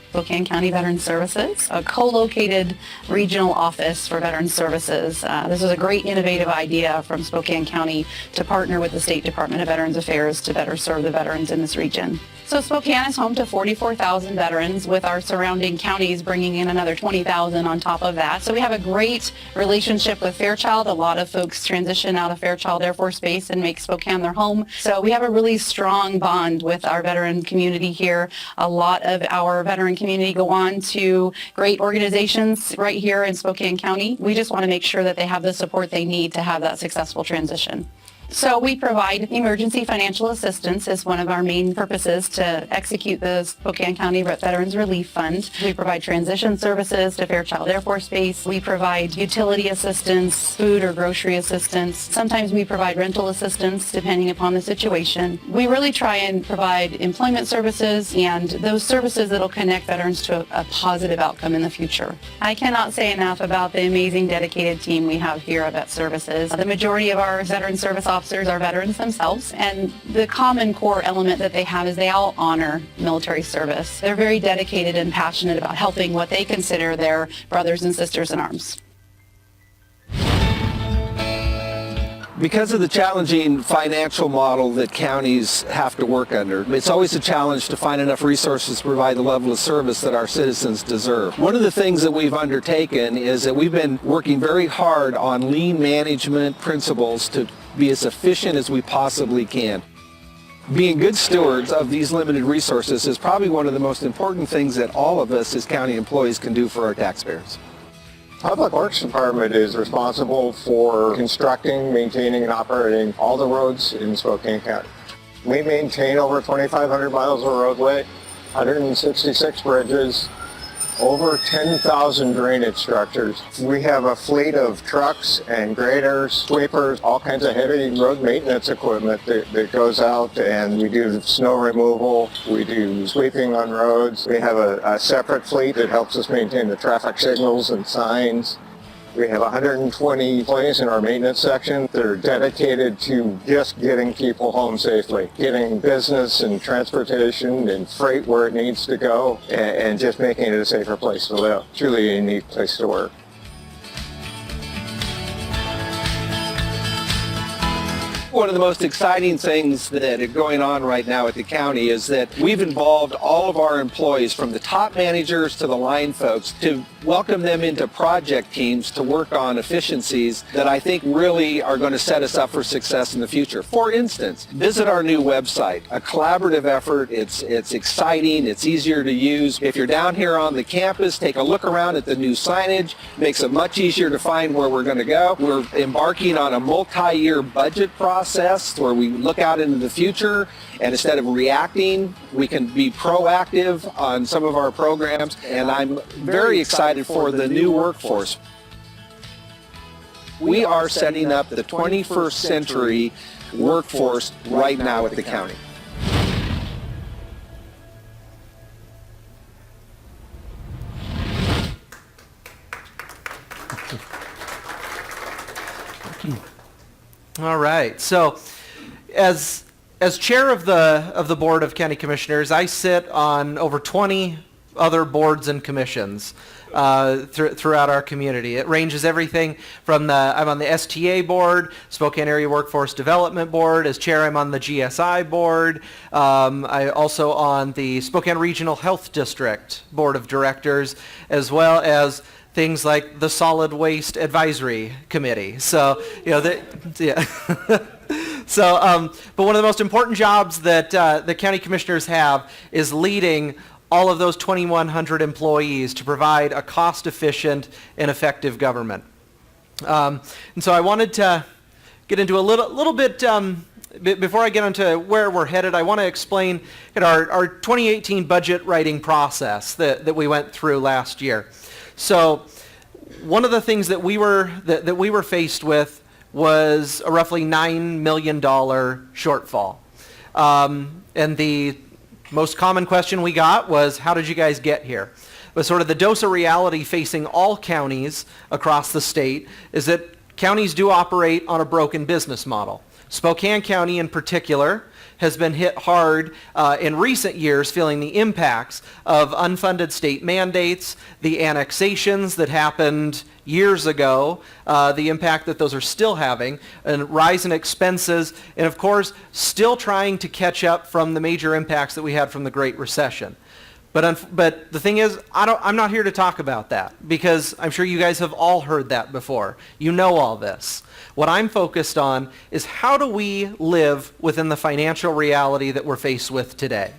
Spokane County Veterans Services, a co-located regional office for Veterans Services. This was a great innovative idea from Spokane County to partner with the State Department of Veterans Affairs to better serve the veterans in this region. So Spokane is home to 44,000 veterans, with our surrounding counties bringing in another 20,000 on top of that. So we have a great relationship with Fairchild. A lot of folks transition out of Fairchild Air Force Base and make Spokane their home. So we have a really strong bond with our veteran community here. A lot of our veteran community go on to great organizations right here in Spokane County. We just want to make sure that they have the support they need to have that successful transition. So we provide emergency financial assistance as one of our main purposes to execute the Spokane County Veterans Relief Fund. We provide transition services to Fairchild Air Force Base. We provide utility assistance, food or grocery assistance. Sometimes we provide rental assistance depending upon the situation. We really try and provide employment services and those services that will connect veterans to a positive outcome in the future. I cannot say enough about the amazing dedicated team we have here at Vet Services. The majority of our veteran service officers are veterans themselves, and the common core element that they have is they all honor military service. They're very dedicated and passionate about helping what they consider their brothers and sisters in arms. Because of the challenging financial model that counties have to work under, it's always a challenge to find enough resources to provide the level of service that our citizens deserve. One of the things that we've undertaken is that we've been working very hard on lean management principles to be as efficient as we possibly can. Being good stewards of these limited resources is probably one of the most important things that all of us as county employees can do for our taxpayers. Public Works Department is responsible for constructing, maintaining, and operating all the roads in Spokane County. We maintain over 2,500 miles of roadway, 166 bridges, over 10,000 drainage structures. We have a fleet of trucks and graders, sweepers, all kinds of heavy road maintenance equipment that goes out, and we do snow removal, we do sweeping on roads. We have a separate fleet that helps us maintain the traffic signals and signs. We have 120 employees in our maintenance section that are dedicated to just getting people home safely, getting business and transportation and freight where it needs to go, and just making it a safer place to live. Truly a unique place to work. One of the most exciting things that are going on right now at the county is that we've involved all of our employees, from the top managers to the line folks, to welcome them into project teams to work on efficiencies that I think really are going to set us up for success in the future. For instance, visit our new website, a collaborative effort. It's exciting, it's easier to use. If you're down here on the campus, take a look around at the new signage. Makes it much easier to find where we're going to go. We're embarking on a multi-year budget process process where we look out into the future, and instead of reacting, we can be proactive on some of our programs, and I'm very excited for the new workforce. We are setting up the 21st century workforce right now at the county. All right. So, as chair of the board of county commissioners, I sit on over 20 other boards and commissions throughout our community. It ranges everything from I'm on the STA board, Spokane Area Workforce Development Board. As chair, I'm on the GSI board. I also on the Spokane Regional Health District Board of Directors, as well as things like the Solid Waste Advisory Committee. So, yeah. So, but one of the most important jobs that the county commissioners have is leading all of those 2,100 employees to provide a cost-efficient and effective government. And so I wanted to get into a little bit, before I get into where we're headed, I want to explain our 2018 budget writing process that we went through last year. So one of the things that we were faced with was a roughly $9 million shortfall. And the most common question we got was, how did you guys get here? But sort of the dose of reality facing all counties across the state is that counties do operate on a broken business model. Spokane County in particular has been hit hard in recent years, feeling the impacts of unfunded state mandates, the annexations that happened years ago, the impact that those are still having, and rise in expenses, and of course, still trying to catch up from the major impacts that we had from the Great Recession. But the thing is, I'm not here to talk about that, because I'm sure you guys have all heard that before. You know all this. What I'm focused on is, how do we live within the financial reality that we're faced with today?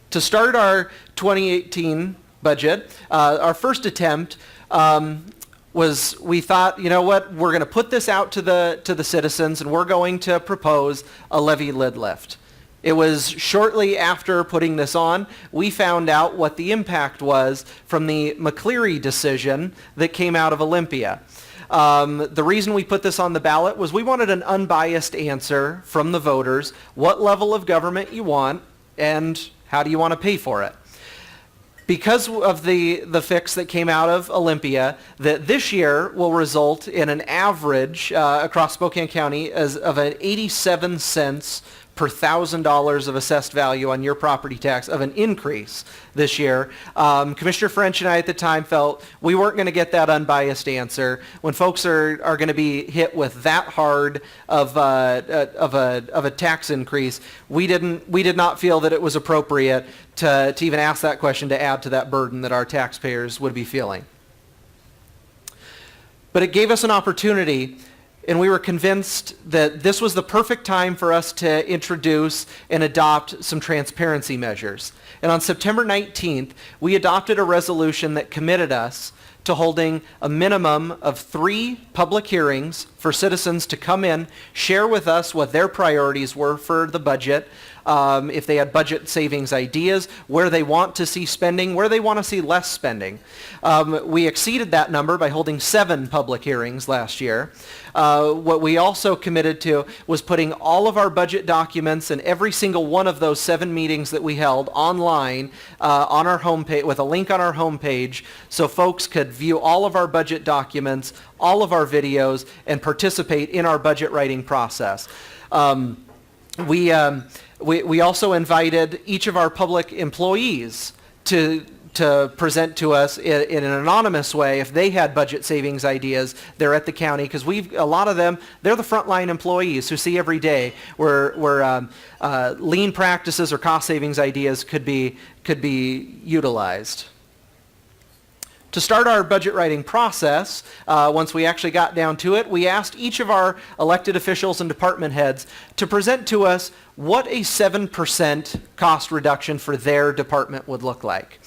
To start our 2018 budget, our first attempt was, we thought, you know what, we're going to put this out to the citizens, and we're going to propose a levy lid lift. It was shortly after putting this on, we found out what the impact was from the McCleary decision that came out of Olympia. The reason we put this on the ballot was we wanted an unbiased answer from the voters, what level of government you want, and how do you want to pay for it. Because of the fix that came out of Olympia, that this year will result in an average across Spokane County of an 87 cents per $1,000 of assessed value on your property tax of an increase this year. Commissioner French and I at the time felt we weren't going to get that unbiased answer. When folks are going to be hit with that hard of a tax increase, we did not feel that it was appropriate to even ask that question, to add to that burden that our taxpayers would be feeling. But it gave us an opportunity, and we were convinced that this was the perfect time for us to introduce and adopt some transparency measures. And on September 19th, we adopted a resolution that committed us to holding a minimum of 3 public hearings for citizens to come in, share with us what their priorities were for the budget, if they had budget savings ideas, where they want to see spending, where they want to see less spending. We exceeded that number by holding 7 public hearings last year. What we also committed to was putting all of our budget documents and every single one of those 7 meetings that we held online on our homepage, with a link on our homepage, so folks could view all of our budget documents, all of our videos, and participate in our budget writing process. We also invited each of our public employees to present to us in an anonymous way if they had budget savings ideas there at the county, because a lot of them, they're the frontline employees who see every day where lean practices or cost savings ideas could be utilized. To start our budget writing process, once we actually got down to it, we asked each of our elected officials and department heads to present to us what a 7% cost reduction for their department would look like.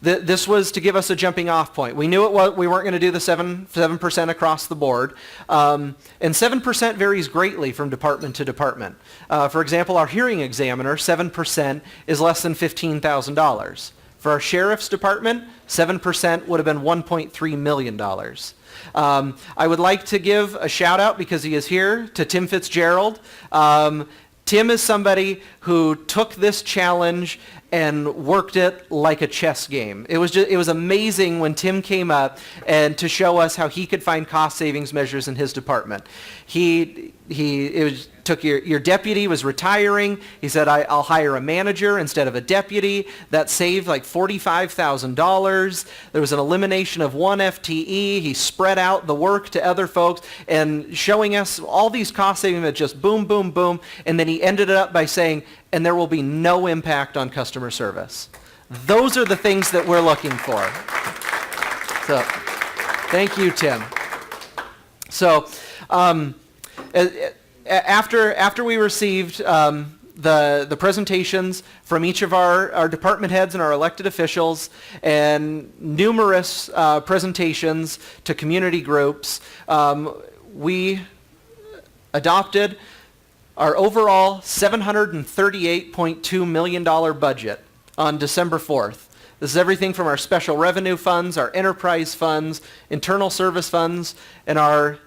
This was to give us a jumping off point. We knew we weren't going to do the 7% across the board. And 7% varies greatly from department to department. For example, our hearing examiner, 7% is less than $15,000. For our sheriff's department, 7% would have been $1.3 million. I would like to give a shout out, because he is here, to Tim Fitzgerald. Tim is somebody who took this challenge and worked it like a chess game. It was amazing when Tim came up and to show us how he could find cost savings measures in his department. Took your deputy was retiring. He said, I'll hire a manager instead of a deputy. That saved like $45,000. There was an elimination of one FTE. He spread out the work to other folks and showing us all these cost savings that just boom, boom, boom. And then he ended it up by saying, and there will be no impact on customer service. Those are the things that we're looking for. So, thank you, Tim. So, after we received the presentations from each of our department heads and our elected officials and numerous presentations to community groups, we adopted our overall $738.2 million budget on December 4th. This is everything from our special revenue funds, our enterprise funds, internal service funds, and our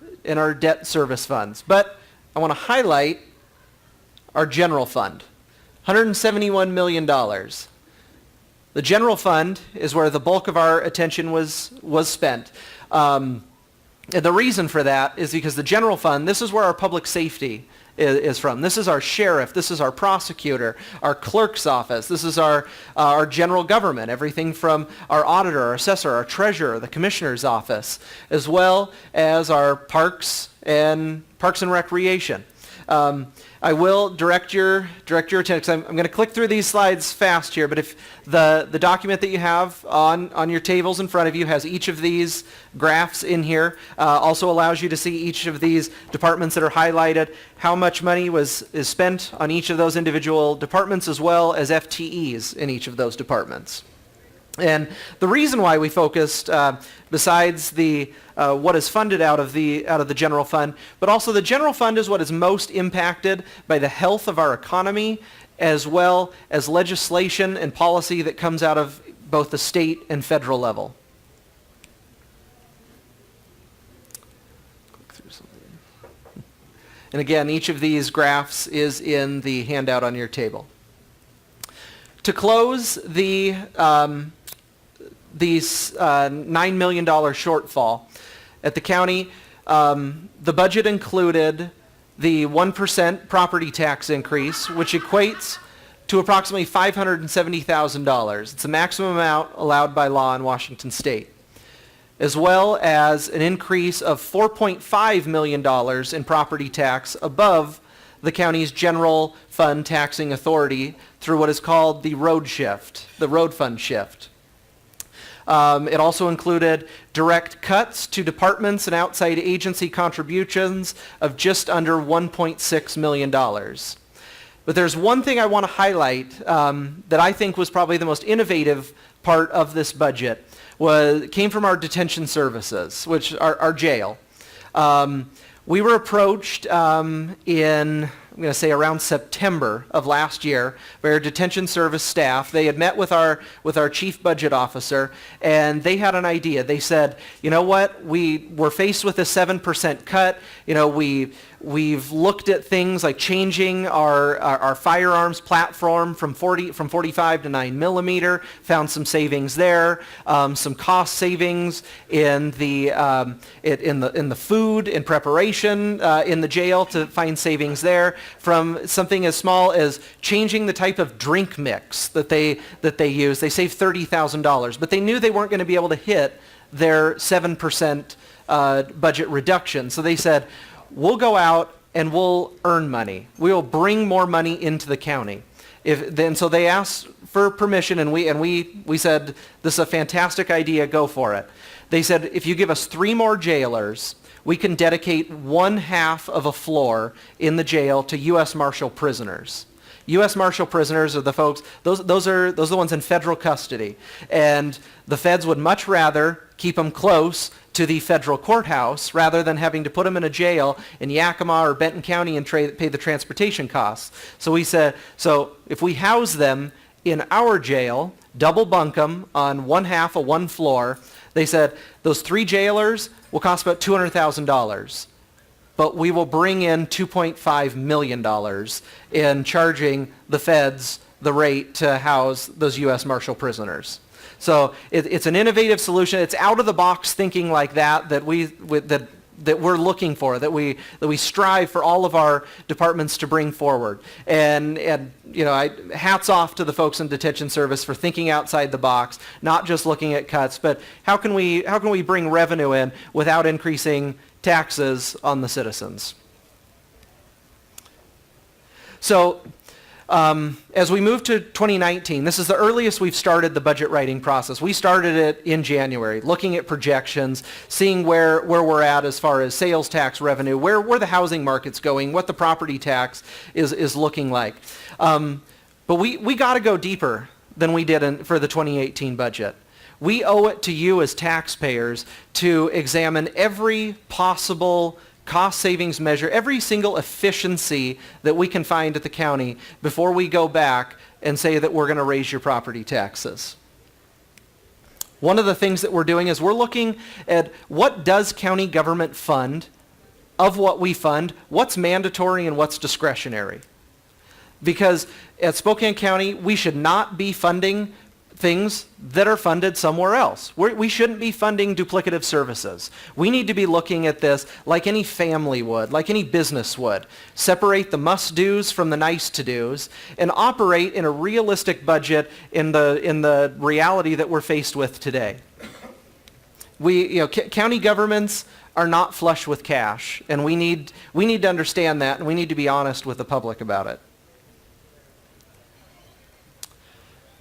debt service funds. But I want to highlight our general fund, $171 million. The general fund is where the bulk of our attention was spent. And the reason for that is because the general fund, this is where our public safety is from. This is our sheriff, this is our prosecutor, our clerk's office, this is our general government, everything from our auditor, our assessor, our treasurer, the commissioner's office, as well as our parks and recreation. I will direct your attention, because I'm going to click through these slides fast here, but if the document that you have on your tables in front of you has each of these graphs in here, also allows you to see each of these departments that are highlighted, how much money is spent on each of those individual departments, as well as FTEs in each of those departments. And the reason why we focused, besides the what is funded out of the general fund, but also the general fund is what is most impacted by the health of our economy, as well as legislation and policy that comes out of both the state and federal level. And again, each of these graphs is in the handout on your table. To close these $9 million shortfall at the county, the budget included the 1% property tax increase, which equates to approximately $570,000. It's the maximum amount allowed by law in Washington state, as well as an increase of $4.5 million in property tax above the county's general fund taxing authority through what is called the road fund shift. It also included direct cuts to departments and outside agency contributions of just under $1.6 million. But there's one thing I want to highlight that I think was probably the most innovative part of this budget. Came from our detention services, which are our jail. We were approached I'm going to say around September of last year by our detention service staff. They had met with our chief budget officer, and they had an idea. They said, you know what, we were faced with a 7% cut. You know, we've looked at things like changing our firearms platform from 45 to 9 millimeter, found some savings there, some cost savings in the food and preparation in the jail, to find savings there, from something as small as changing the type of drink mix that they use. They saved $30,000, but they knew they weren't going to be able to hit their 7% budget reduction. So they said, we'll go out and we'll earn money. We'll bring more money into the county. So they asked for permission, and we said, this is a fantastic idea, go for it. They said, if you give us 3 more jailers, we can dedicate 1/2 of a floor in the jail to U.S. Marshal prisoners. U.S. Marshal prisoners are the folks, those are the ones in federal custody. And the feds would much rather keep them close to the federal courthouse rather than having to put them in a jail in Yakima or Benton County and pay the transportation costs. So we said, so if we house them in our jail, double bunk them on 1/2 of one floor, they said those 3 jailers will cost about $200,000. But we will bring in $2.5 million in charging the feds the rate to house those U.S. Marshal prisoners. So it's an innovative solution. It's out-of-the-box thinking like that we're looking for, that we strive for all of our departments to bring forward. And hats off to the folks in detention service for thinking outside the box, not just looking at cuts, but how can we bring revenue in without increasing taxes on the citizens? So as we move to 2019, this is the earliest we've started the budget writing process. We started it in January, looking at projections, seeing where we're at as far as sales tax revenue, where the housing market's going, what the property tax is looking like. But we got to go deeper than we did for the 2018 budget. We owe it to you as taxpayers to examine every possible cost savings measure, every single efficiency that we can find at the county before we go back and say that we're going to raise your property taxes. One of the things that we're doing is we're looking at what does county government fund, of what we fund, what's mandatory and what's discretionary. Because at Spokane County, we should not be funding things that are funded somewhere else. We shouldn't be funding duplicative services. We need to be looking at this like any family would, like any business would. Separate the must-dos from the nice-to-dos and operate in a realistic budget in the reality that we're faced with today. County governments are not flush with cash, and we need to understand that, and we need to be honest with the public about it.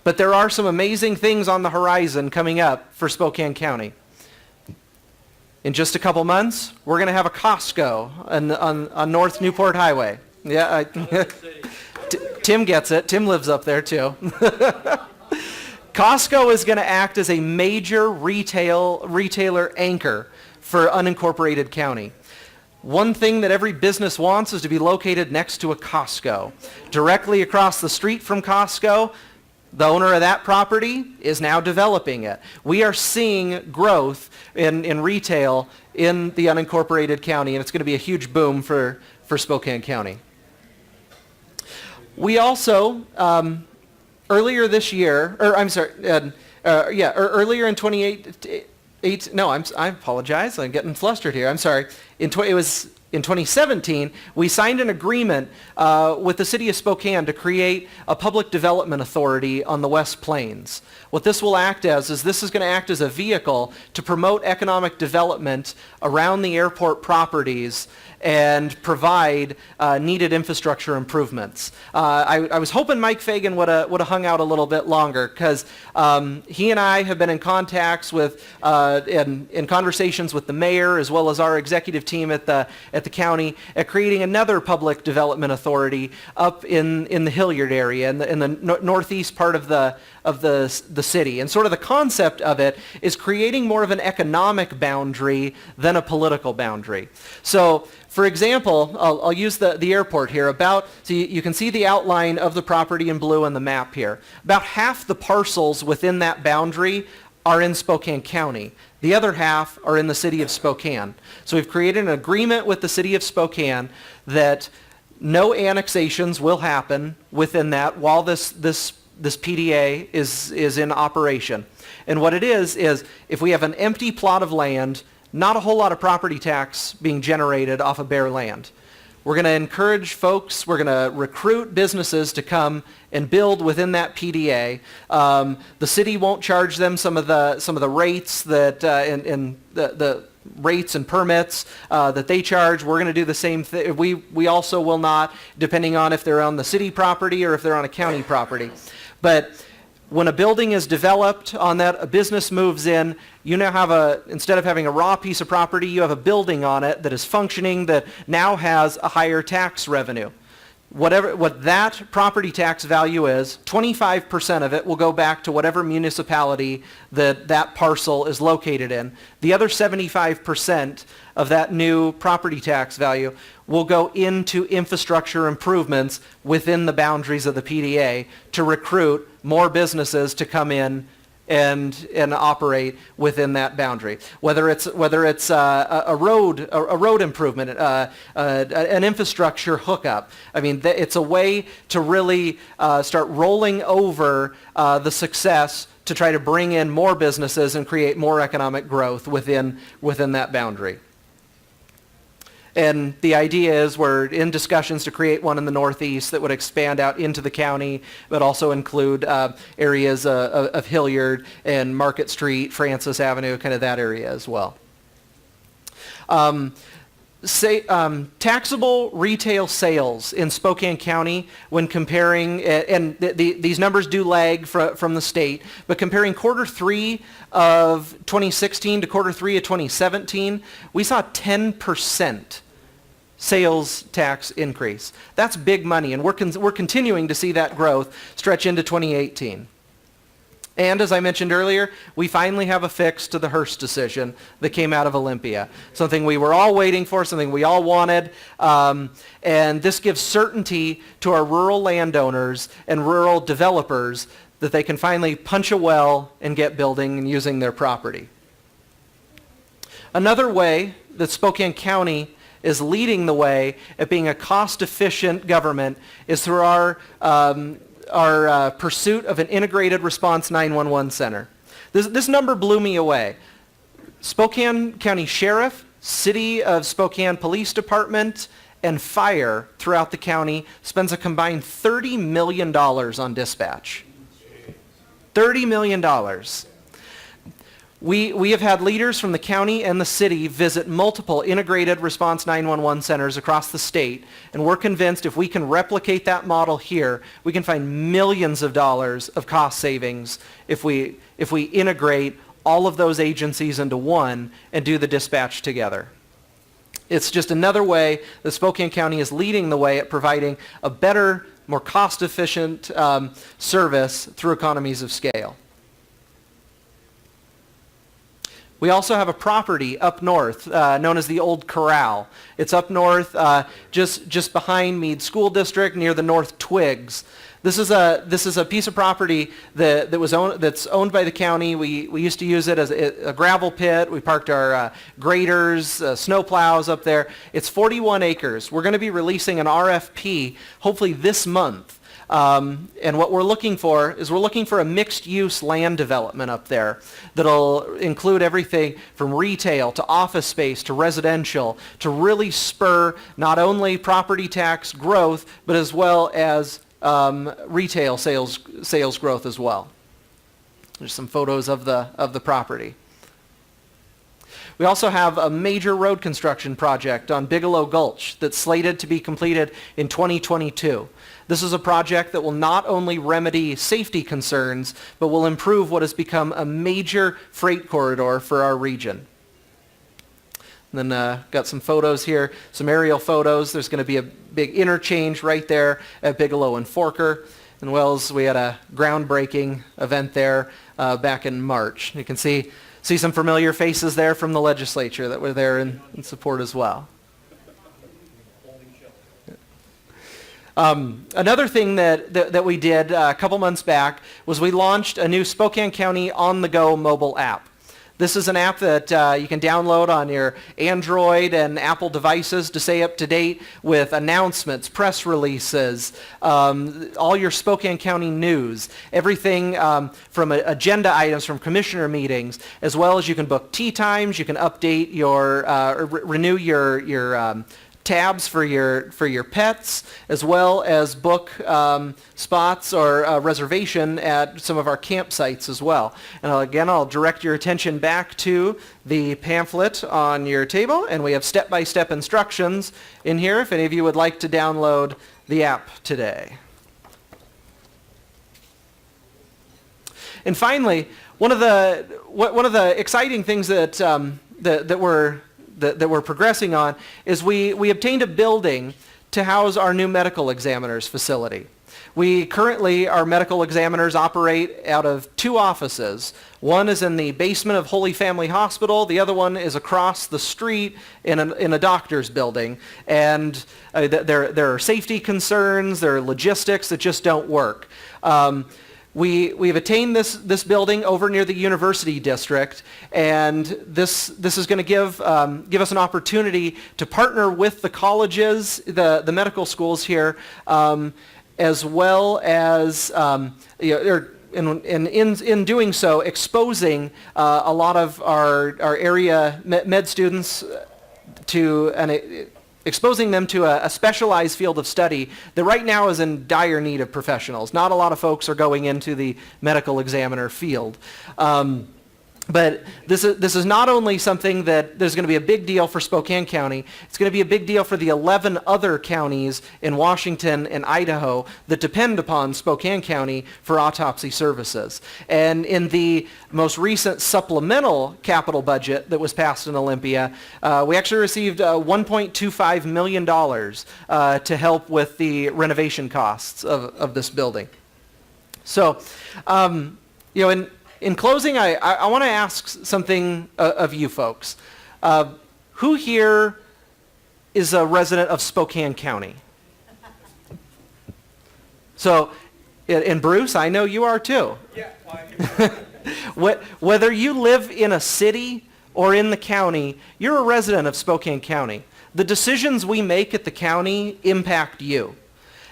But there are some amazing things on the horizon coming up for Spokane County. In just a couple months, we're going to have a Costco on North Newport Highway. Yeah, Tim gets it. Tim lives up there too. Costco is going to act as a major retailer anchor for unincorporated county. One thing that every business wants is to be located next to a Costco. Directly across the street from Costco, the owner of that property is now developing it. We are seeing growth in retail in the unincorporated county, and it's going to be a huge boom for Spokane County. We also, earlier this year, earlier in 2018, I apologize, I'm getting flustered here, I'm sorry. In 2017, we signed an agreement with the city of Spokane to create a public development authority on the West Plains. What this will act as is this is going to act as a vehicle to promote economic development around the airport properties and provide needed infrastructure improvements. I was hoping Mike Fagan would have hung out a little bit longer, because he and I have been in contacts with, in conversations with the mayor as well as our executive team at the county at creating another public development authority up in the Hilliard area, in the northeast part of the city. And sort of the concept of it is creating more of an economic boundary than a political boundary. So, for example, I'll use the airport here. So you can see the outline of the property in blue on the map here. About half the parcels within that boundary are in Spokane County. The other half are in the city of Spokane. So we've created an agreement with the city of Spokane that no annexations will happen within that while this PDA is in operation. And what it is if we have an empty plot of land, not a whole lot of property tax being generated off of bare land. We're going to encourage folks, we're going to recruit businesses to come and build within that PDA. The city won't charge them some of the rates that rates and permits that they charge. We're going to do the same thing. We also will not, depending on if they're on the city property or if they're on a county property. But when a building is developed on that, a business moves in, you now have instead of having a raw piece of property, you have a building on it that is functioning that now has a higher tax revenue. What that property tax value is, 25% of it will go back to whatever municipality that parcel is located in. The other 75% of that new property tax value will go into infrastructure improvements within the boundaries of the PDA to recruit more businesses to come in and operate within that boundary. Whether it's a road improvement, an infrastructure hookup. I mean, it's a way to really start rolling over the success to try to bring in more businesses and create more economic growth within that boundary. And the idea is we're in discussions to create one in the Northeast that would expand out into the county, but also include areas of Hilliard and Market Street, Francis Avenue, kind of that area as well. Taxable retail sales in Spokane County, when comparing, and these numbers do lag from the state, but comparing quarter 3 of 2016 to quarter 3 of 2017, we saw 10% sales tax increase. That's big money, and we're continuing to see that growth stretch into 2018. And as I mentioned earlier, we finally have a fix to the Hearst decision that came out of Olympia. Something we were all waiting for, something we all wanted. And this gives certainty to our rural landowners and rural developers that they can finally punch a well and get building and using their property. Another way that Spokane County is leading the way at being a cost-efficient government is through our pursuit of an integrated response 911 center. This number blew me away. Spokane County Sheriff, City of Spokane Police Department, and fire throughout the county spends a combined $30 million on dispatch. $30 million. We have had leaders from the county and the city visit multiple integrated response 911 centers across the state, and we're convinced if we can replicate that model here, we can find millions of dollars of cost savings if we integrate all of those agencies into one and do the dispatch together. It's just another way that Spokane County is leading the way at providing a better, more cost-efficient service through economies of scale. We also have a property up north known as the Old Corral. It's up north, just behind Meade School District, near the North Twigs. This is a piece of property that's owned by the county. We used to use it as a gravel pit. We parked our graders, snow plows up there. It's 41 acres. We're going to be releasing an RFP hopefully this month. And what we're looking for is a mixed-use land development up there that'll include everything from retail to office space to residential to really spur not only property tax growth, but as well as retail sales growth as well. There's some photos of the property. We also have a major road construction project on Bigelow Gulch that's slated to be completed in 2022. This is a project that will not only remedy safety concerns, but will improve what has become a major freight corridor for our region. And then got some photos here, some aerial photos. There's going to be a big interchange right there at Bigelow and Forker. And Wells, we had a groundbreaking event there back in March. You can see some familiar faces there from the legislature that were there in support as well. Another thing that we did a couple months back was we launched a new Spokane County on-the-go mobile app. This is an app that you can download on your Android and Apple devices to stay up to date with announcements, press releases, all your Spokane County news, everything from agenda items from commissioner meetings, as well as you can book tea times, you can update your, renew your tabs for your pets, as well as book spots or reservation at some of our campsites as well. And I'll direct your attention back to the pamphlet on your table, and we have step-by-step instructions in here if any of you would like to download the app today. And finally, one of the exciting things that we're progressing on is we obtained a building to house our new medical examiner's facility. We currently, our medical examiners operate out of 2 offices. One is in the basement of Holy Family Hospital. The other one is across the street in a doctor's building. And there are safety concerns, there are logistics that just don't work. We've attained this building over near the University District, and this is going to give us an opportunity to partner with the colleges, the medical schools here, as well as in doing so, exposing a lot of our area med students to exposing them to a specialized field of study that right now is in dire need of professionals. Not a lot of folks are going into the medical examiner field. But this is not only something that there's going to be a big deal for Spokane County, it's going to be a big deal for the 11 other counties in Washington and Idaho that depend upon Spokane County for autopsy services. And in the most recent supplemental capital budget that was passed in Olympia, we actually received $1.25 million to help with the renovation costs of this building. So, in closing, I want to ask something of you folks. Who here is a resident of Spokane County? So, and Bruce, I know you are too. Yeah. Whether you live in a city or in the county, you're a resident of Spokane County. The decisions we make at the county impact you.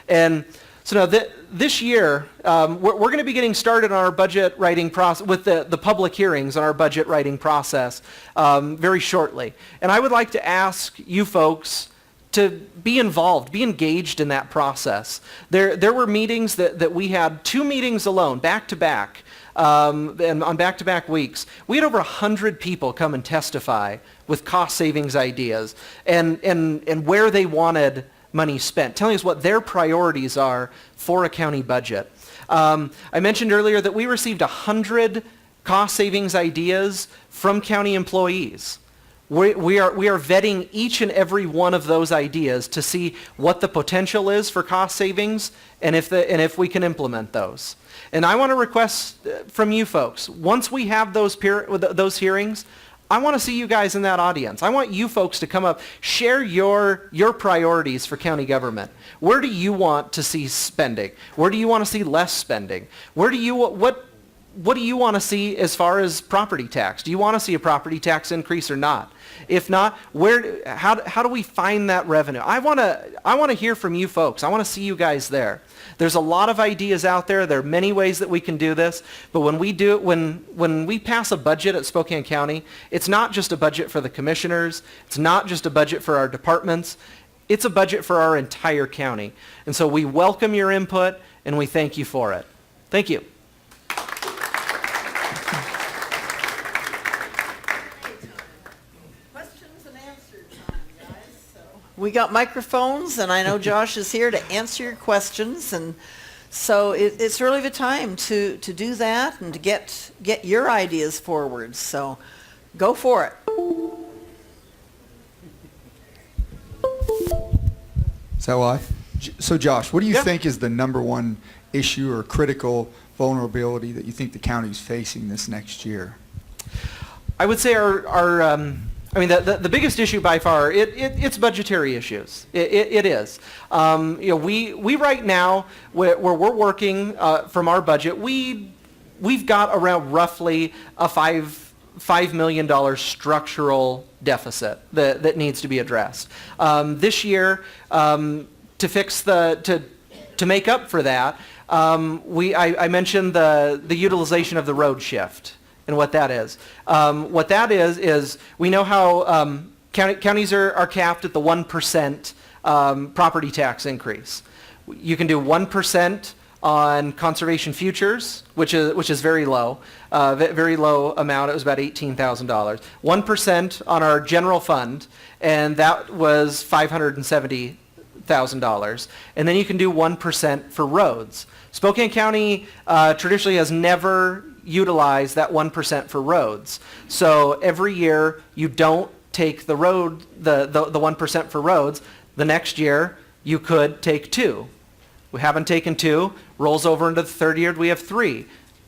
And so now this year, we're going to be getting started on our budget writing process with the public hearings on our budget writing process very shortly. And I would like to ask you folks to be involved, be engaged in that process. There were meetings that we had, 2 meetings alone, back to back, and on back-to-back weeks. We had over 100 people come and testify with cost savings ideas and where they wanted money spent, telling us what their priorities are for a county budget. I mentioned earlier that we received 100 cost savings ideas from county employees. We are vetting each and every one of those ideas to see what the potential is for cost savings and if we can implement those. And I want to request from you folks, once we have those hearings, I want to see you guys in that audience. I want you folks to come up, share your priorities for county government. Where do you want to see spending? Where do you want to see less spending? What do you want to see as far as property tax? Do you want to see a property tax increase or not? If not, how do we find that revenue? I want to hear from you folks. I want to see you guys there. There's a lot of ideas out there. There are many ways that we can do this. But when we pass a budget at Spokane County, it's not just a budget for the commissioners. It's not just a budget for our departments. It's a budget for our entire county. And so we welcome your input and we thank you for it. Thank you. We got microphones, and I know Josh is here to answer your questions, and so it's really the time to do that and to get your ideas forward. So go for it. Is that live? So Josh, what do you think is the number one issue or critical vulnerability that you think the county is facing this next year? I would say the biggest issue by far, it's budgetary issues. It is. We right now, where we're working from our budget, we've got around roughly a $5 million structural deficit that needs to be addressed. This year, to make up for that, I mentioned the utilization of the road shift. And what that is. What that is we know how counties are capped at the 1% property tax increase. You can do 1% on conservation futures, which is very low, very low amount. It was about $18,000. 1% on our general fund, and that was $570,000. And then you can do 1% for roads. Spokane County traditionally has never utilized that 1% for roads. So every year you don't take the 1% for roads. The next year you could take 2. We haven't taken 2, rolls over into the third year, we have 3.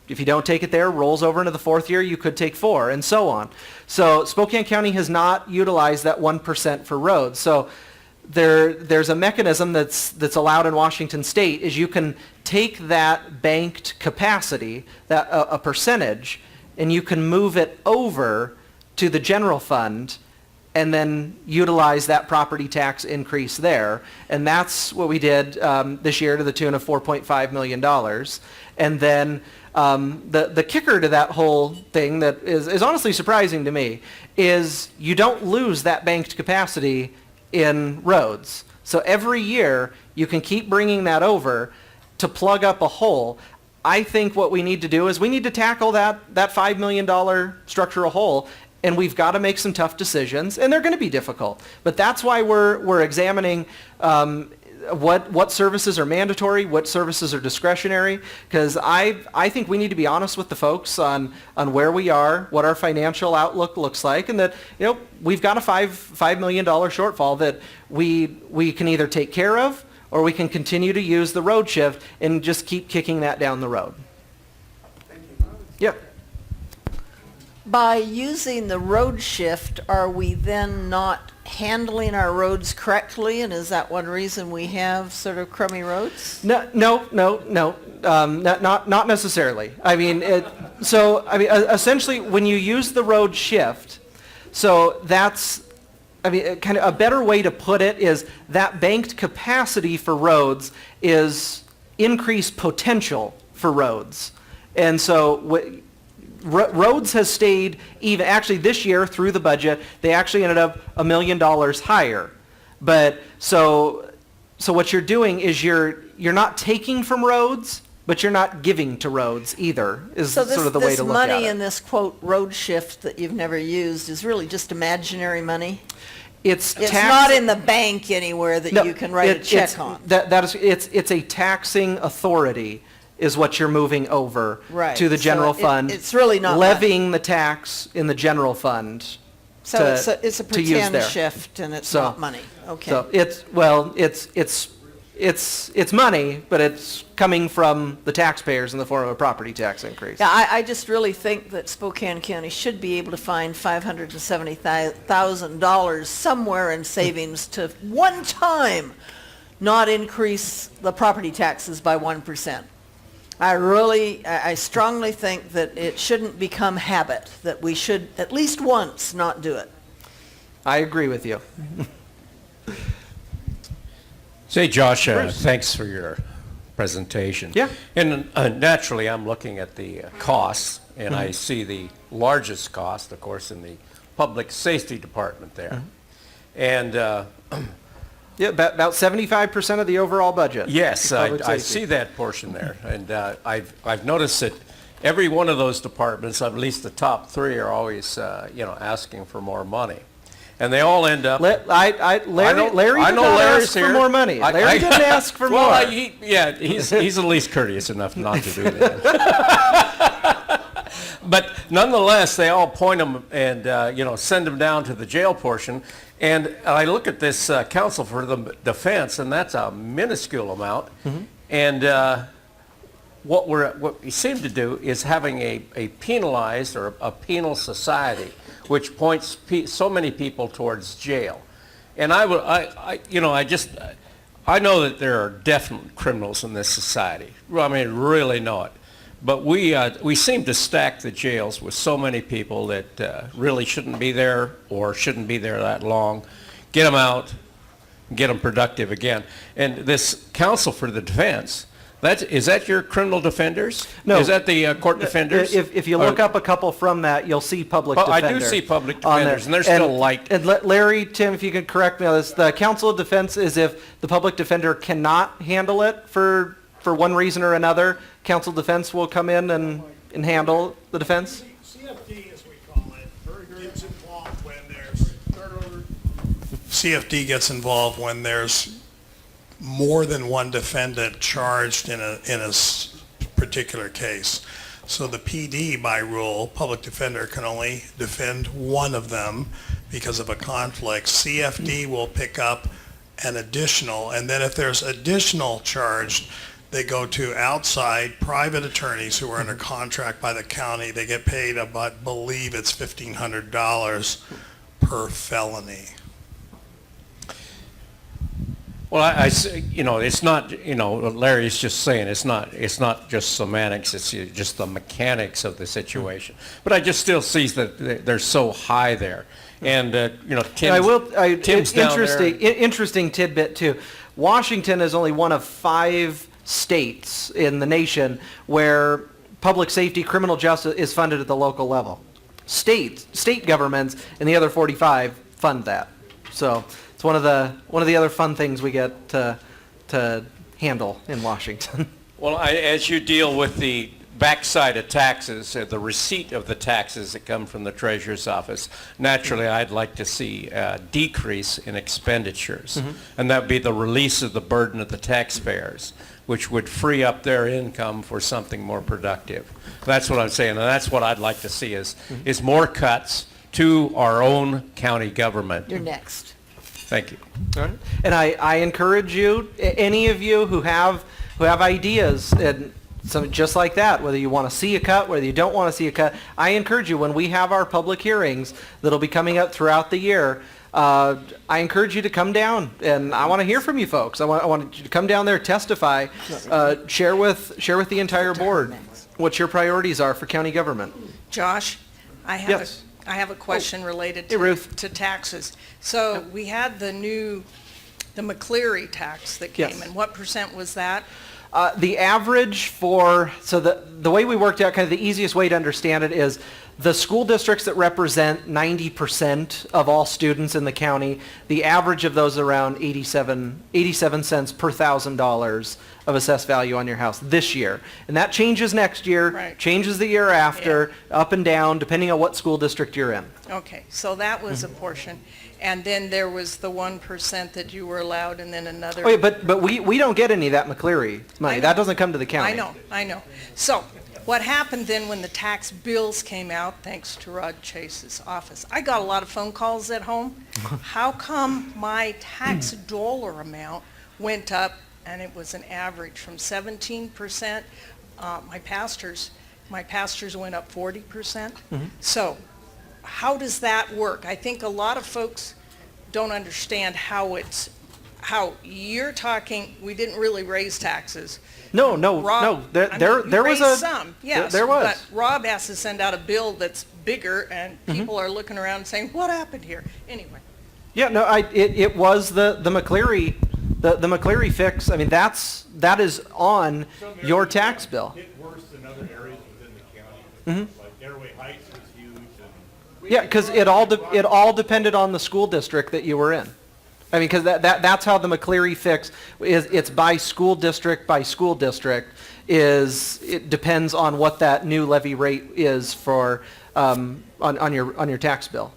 If you don't take it there, rolls over into the fourth year, you could take 4, and so on. So Spokane County has not utilized that 1% for roads. So there's a mechanism that's allowed in Washington State, is you can take that banked capacity, that a percentage, and you can move it over to the general fund and then utilize that property tax increase there. And that's what we did this year to the tune of $4.5 million. And then the kicker to that whole thing that is honestly surprising to me is you don't lose that banked capacity in roads. So every year you can keep bringing that over to plug up a hole. I think what we need to do is we need to tackle that $5 million structural hole, and we've got to make some tough decisions, and they're going to be difficult. But that's why we're examining what services are mandatory, what services are discretionary, because I think we need to be honest with the folks on where we are, what our financial outlook looks like, and that we've got a $5 million shortfall that we can either take care of or we can continue to use the road shift and just keep kicking that down the road. Thank you. Yeah. By using the road shift, are we then not handling our roads correctly, and is that one reason we have sort of crummy roads? No, not necessarily. I mean, essentially, when you use the road shift, so that's, kind of a better way to put it is that banked capacity for roads is increased potential for roads, and so roads has stayed even. Actually, this year through the budget, they actually ended up $1 million higher. But so what you're doing is you're not taking from roads, but you're not giving to roads either. Is So sort of the way to look at it. this money in this quote road shift that you've never used is really just imaginary money. It's not in the bank anywhere that you can write a check on. It's a taxing authority is what you're moving over Right. to the general So fund. it's really not levying the tax in the general fund. So it's a to use pretend there. shift, and it's So- not money. Okay. So it's money, but it's coming from the taxpayers in the form of a property tax increase. Yeah, I just really think that Spokane County should be able to find $570,000 somewhere in savings to one time not increase the property taxes by 1%. I strongly think that it shouldn't become habit, that we should at least once not do it. I agree with you. Say, Josh, thanks for your presentation. Yeah. And naturally, I'm looking at the costs, and I see the largest cost, of course, in the Public Safety Department there. And Yeah, about 75% of the overall budget. yes, Public I safety. see that portion there. And I've noticed that every one of those departments, at least the top 3, are always, asking for more money. And they all end up... Larry I did know not Larry's ask for here. more money. Larry didn't ask for more. Well, he's at least courteous enough not to do that. But nonetheless, they all point them and send them down to the jail portion. And I look at this counsel for the defense, and that's a minuscule amount. And what we seem to do is having a penalized or a penal society, which points so many people towards jail. And I know that there are definite criminals in this society. I mean, really know it. But we seem to stack the jails with so many people that really shouldn't be there or shouldn't be there that long. Get them out, get them productive again. And this counsel for the defense Is that your criminal defenders? No. Is that the court defenders? If you look up a couple from that, you'll see public Oh, defender. I do see public on there. defenders, and they're still light. And Larry, Tim, if you could correct me on this, the counsel of defense is if the public defender cannot handle it for one reason or another, counsel of defense will come in and handle the defense? CFD, as we call it, gets involved when there's CFD gets involved when there's more than one defendant charged in a particular case. So the PD, by rule, public defender can only defend one of them because of a conflict. CFD will pick up an additional, and then if there's additional charged, they go to outside private attorneys who are under contract by the county. They get paid, I believe it's $1,500 per felony. Well, it's not, Larry's just saying, it's not just semantics, it's just the mechanics of the situation. But I just still see that they're so high there. And, Tim's down there. Interesting tidbit too. Washington is only one of 5 states in the nation where public safety, criminal justice is funded at the local level. State governments in the other 45 fund that. So it's one of the other fun things we get to handle in Washington. Well, as you deal with the backside of taxes, the receipt of the taxes that come from the Treasurer's office, naturally I'd like to see a decrease in expenditures. Mm-hmm. And that would be the release of the burden of the taxpayers, which would free up their income for something more productive. That's what I'm saying, and that's what I'd like to see is more cuts to our own county government. You're next. Thank you. All right. And I encourage you, any of you who have ideas, and some just like that, whether you want to see a cut, whether you don't want to see a cut, I encourage you, when we have our public hearings that'll be coming up throughout the year, I encourage you to come down, and I want to hear from you folks. I want you to come down there, testify, share with the entire board what your priorities are for county government. Josh, I have a question related to taxes. So we had the McCleary tax that came in. What percent was that? The average the way we worked out, kind of the easiest way to understand it is the school districts that represent 90% of all students in the county, the average of those around 87 cents per $1,000 of assessed value on your house this year. And that changes next year, changes the year after, up and down, depending on what school district you're in. Okay, so that was a portion. And then there was the 1% that you were allowed, and then another. Oh, yeah, but we don't get any of that McCleary money. That doesn't come to the county. I know. So what happened then when the tax bills came out, thanks to Rod Chase's office? I got a lot of phone calls at home. How come my tax dollar amount went up, and it was an average from 17%? My pastors went up 40%. So how does that work? I think a lot of folks don't understand how you're talking. We didn't really raise taxes. No. There was some, yes. There was. But Rob has to send out a bill that's bigger, and people are looking around saying, "What happened here?" Anyway. Yeah, no. It was the McCleary, the McCleary fix. I mean, that is on your tax bill. It worse than other areas within the county. Like Airway Heights was huge. Yeah, because it all depended on the school district that you were in. I mean, because that's how the McCleary fix is. It's by school district by school district. It depends on what that new levy rate is for on your tax bill.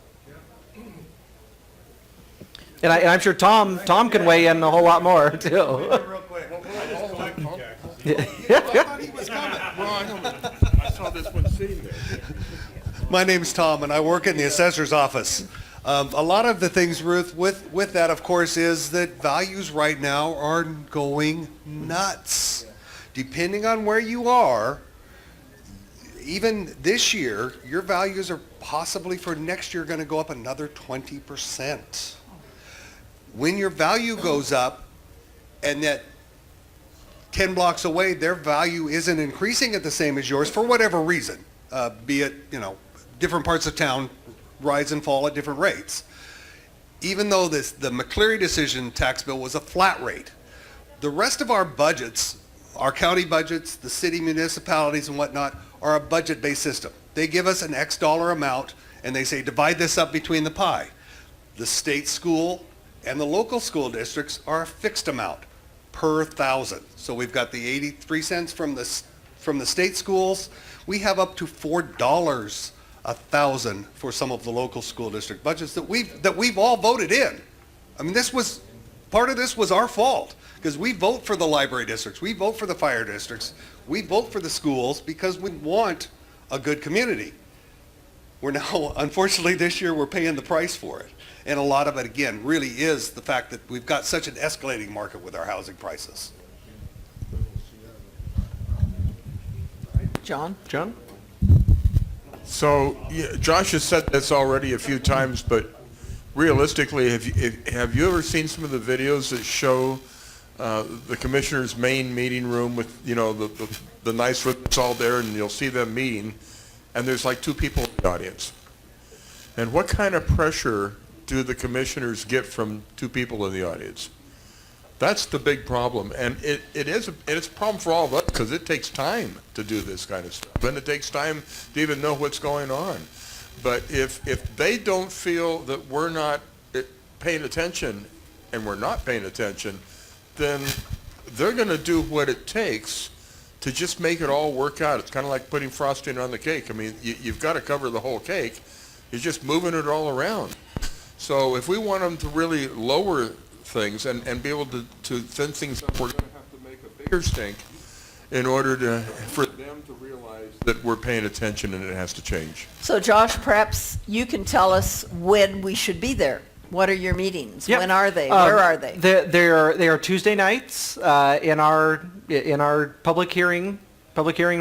And I'm sure Tom can weigh in a whole lot more too. Real quick. I thought he was coming. I saw this one sitting there. My name's Tom, and I work in the assessor's office. A lot of the things, Ruth, with that, of course, is that values right now are going nuts. Depending on where you are, even this year, your values are possibly for next year going to go up another 20%. When your value goes up, and that 10 blocks away, their value isn't increasing at the same as yours for whatever reason, be it, different parts of town rise and fall at different rates. Even though the McCleary decision tax bill was a flat rate, the rest of our budgets our county budgets, the city municipalities and whatnot are a budget-based system. They give us an X dollar amount and they say divide this up between the pie. The state school and the local school districts are a fixed amount per thousand. So we've got the 83 cents from the state schools. We have up to $4 a thousand for some of the local school district budgets that we've all voted in. I mean, part of this was our fault because we vote for the library districts, we vote for the fire districts, we vote for the schools because we want a good community. We're now, unfortunately this year, we're paying the price for it. And a lot of it, again, really is the fact that we've got such an escalating market with our housing prices. John? John? So, yeah, Josh has said this already a few times, but realistically, have you ever seen some of the videos that show the commissioner's main meeting room with, you know, the nice room that's all there, and you'll see them meeting, and there's like 2 people in the audience? And what kind of pressure do the commissioners get from 2 people in the audience? That's the big problem, and it's a problem for all of us because it takes time to do this kind of stuff, and it takes time to even know what's going on. But if they don't feel that we're not paying attention, and we're not paying attention, then they're going to do what it takes to just make it all work out. It's kind of like putting frosting on the cake. I mean, you've got to cover the whole cake. You're just moving it all around. So if we want them to really lower things and be able to thin things up, we're going to have to make a bigger stink in order for them to realize that we're paying attention and it has to change. So Josh, perhaps you can tell us when we should be there. What are your meetings? Yep. When are they? Where are they? They are Tuesday nights in our public hearing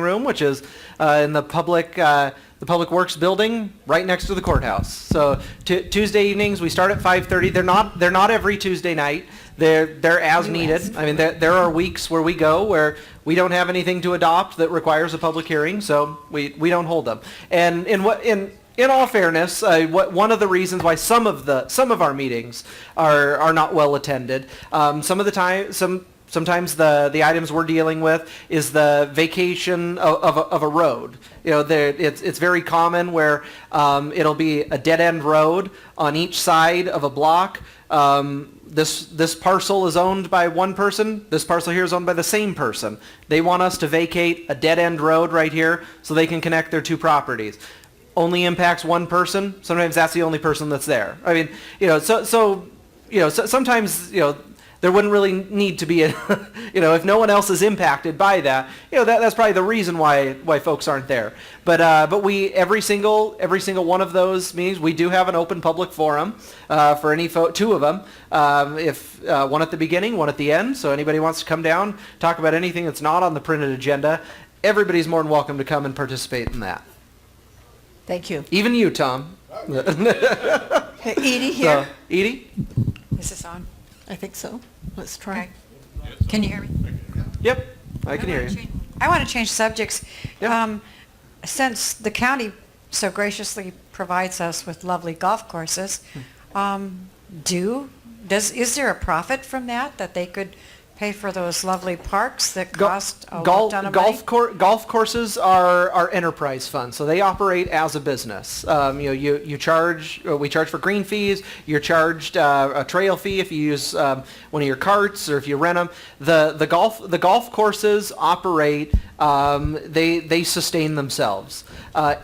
room, which is in the Public Works building right next to the courthouse. So Tuesday evenings we start at 5:30. They're not every Tuesday night. They're as needed. I mean, there are weeks where we go where we don't have anything to adopt that requires a public hearing, so we don't hold them. And in all fairness, one of the reasons why some of our meetings are not well attended, sometimes the items we're dealing with is the vacation of a road. You know, it's very common where it'll be a dead end road on each side of a block. This parcel is owned by one person. This parcel here is owned by the same person. They want us to vacate a dead end road right here so they can connect their 2 properties. Only impacts one person. Sometimes that's the only person that's there. I mean, you know, so sometimes, you know, there wouldn't really need to be you know, if no one else is impacted by that, you know, that's probably the reason why folks aren't there. But we every single one of those meetings, we do have an open public forum for any 2 of them. If one at the beginning, one at the end. So anybody wants to come down, talk about anything that's not on the printed agenda, everybody's more than welcome to come and participate in that. Thank you. Even you, Tom. Hey, Edie here. So, Edie? Is this on? I think so. Let's try. Okay. Can you hear me? Yep, I can hear you. I want to change subjects. Yep. Since the county so graciously provides us with lovely golf courses, is there a profit from that they could pay for those lovely parks that cost a ton of money? Golf courses are enterprise funds, so they operate as a business. You charge. We charge for green fees. You're charged a trail fee if you use one of your carts or if you rent them. The golf courses operate. They sustain themselves.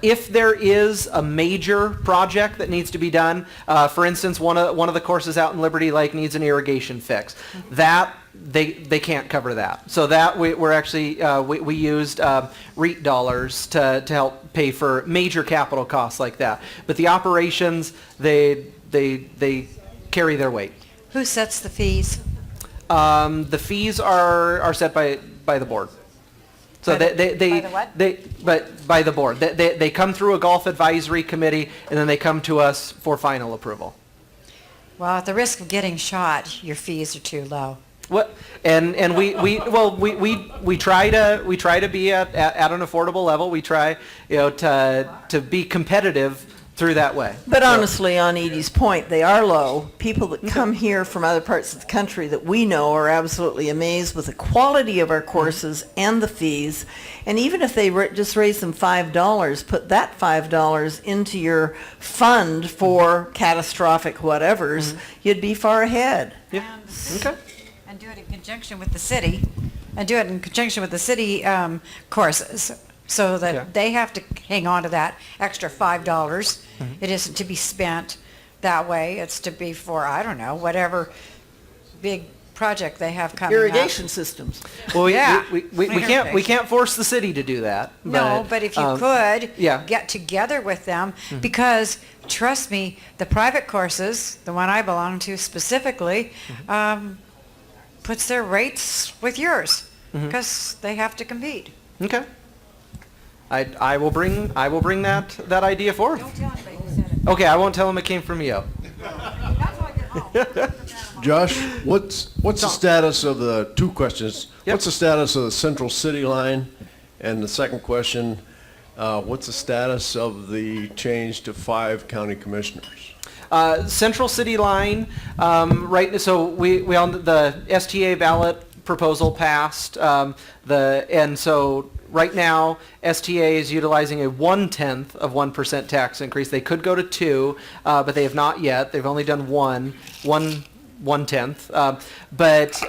If there is a major project that needs to be done, for instance, one of the courses out in Liberty Lake needs an irrigation fix. That they can't cover that. So that we're actually we used REIT dollars to help pay for major capital costs like that. But the operations they carry their weight. Who sets the fees? The fees are set by the board. So by the what? By the board. They come through a golf advisory committee and then they come to us for final approval. Well, at the risk of getting shot, your fees are too low. What? And we try to be at an affordable level. We try, you know, to be competitive through that way. But honestly, on Edie's point, they are low. People that come here from other parts of the country that we know are absolutely amazed with the quality of our courses and the fees. And even if they just raise them $5, put that $5 into your fund for catastrophic whatevers, you'd be far ahead. Okay. And do it in conjunction with the city, courses, so that they have to hang on to that extra $5. It isn't to be spent that way. It's to be for, I don't know, whatever big project they have coming Irrigation up. systems. Well, we can't force the city to do that. No, but if you could yeah. get together with them, because trust me, the private courses, the one I belong to specifically, puts their rates with yours because they have to compete. Okay. I will bring that idea forth. Don't tell anybody who said it. Okay, I won't tell them it came from you. Josh, what's the status of the two questions? What's the status of the Central City line? And the second question, what's the status of the change to 5 county commissioners? Central City line, right? So we on the STA ballot proposal passed. And so right now STA is utilizing a 1/10 of 1% tax increase. They could go to 2, but they have not yet. They've only done 1/10. But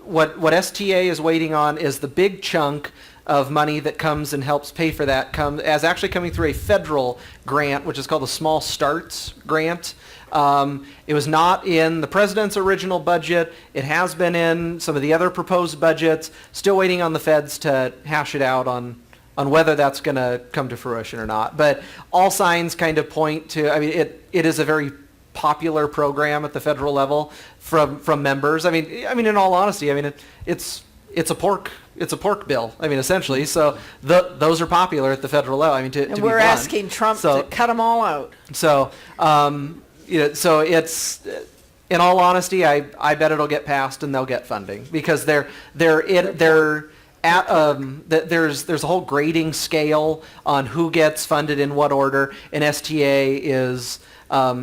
what STA is waiting on is the big chunk of money that comes and helps pay for that as actually coming through a federal grant, which is called the Small Starts Grant. It was not in the president's original budget. It has been in some of the other proposed budgets. Still waiting on the feds to hash it out on whether that's going to come to fruition or not. But all signs kind of point to, I mean, it is a very popular program at the federal level from members. I mean, in all honesty, I mean, it's a pork bill. I mean, essentially. So those are popular at the federal level. I mean, to be we're blunt. asking Trump to cut them all out. So, so it's, in all honesty, I bet it'll get passed and they'll get funding because there's a whole grading scale on who gets funded in what order, and STA is at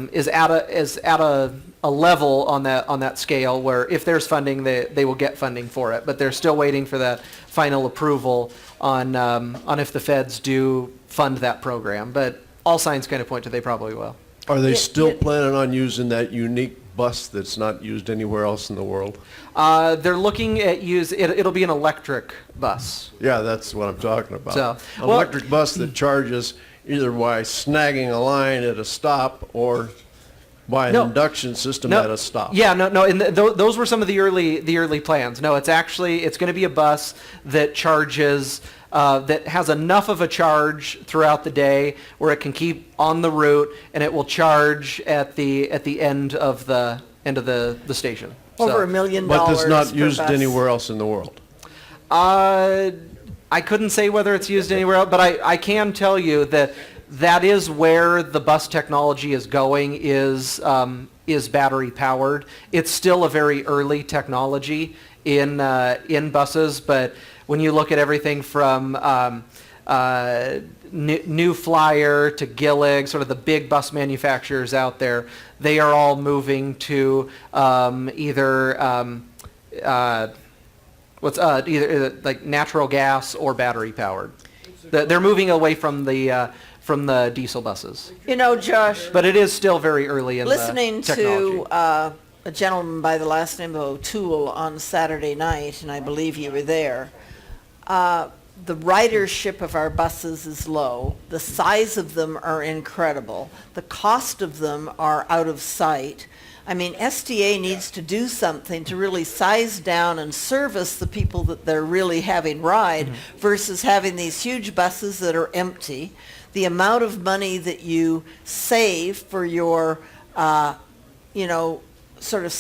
a level on that scale where if there's funding, they will get funding for it. But they're still waiting for that final approval on if the feds do fund that program. But all signs kind of point to they probably will. Are they still planning on using that unique bus that's not used anywhere else in the world? They're looking at it'll be an electric bus. Yeah, that's what I'm talking about. So, an electric bus that charges either by snagging a line at a stop or by an induction system at a stop. Yeah, no, and those were some of the early plans. No, it's going to be a bus that charges, that has enough of a charge throughout the day where it can keep on the route, and it will charge at the end of the station. Over $1 million. But that's not used bus. anywhere else in the world. I couldn't say whether it's used anywhere else, but I can tell you that is where the bus technology is going, is battery powered. It's still a very early technology in buses, but when you look at everything from New Flyer to Gillig, sort of the big bus manufacturers out there, they are all moving to either like natural gas or battery powered. They're moving away from the diesel buses. You know, Josh. But it is still very early in the technology. Listening to a gentleman by the last name of O'Toole on Saturday night, and I believe you were there, the ridership of our buses is low. The size of them are incredible. The cost of them are out of sight. I mean, STA needs to do something to really size down and service the people that they're really having ride versus having these huge buses that are empty. The amount of money that you save for your, sort of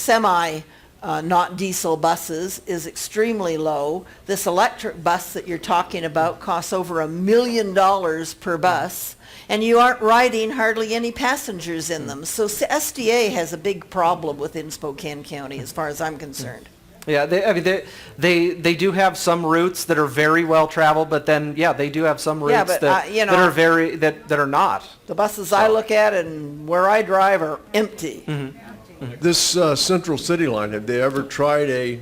not diesel buses is extremely low. This electric bus that you're talking about costs over $1 million per bus, and you aren't riding hardly any passengers in them. So SDA has a big problem within Spokane County as far as I'm concerned. Yeah, they do have some routes that are very well traveled, but then they do have some routes but, that you know, that are very that are not. The buses I look at and where I drive are empty. This Central City Line, have they ever tried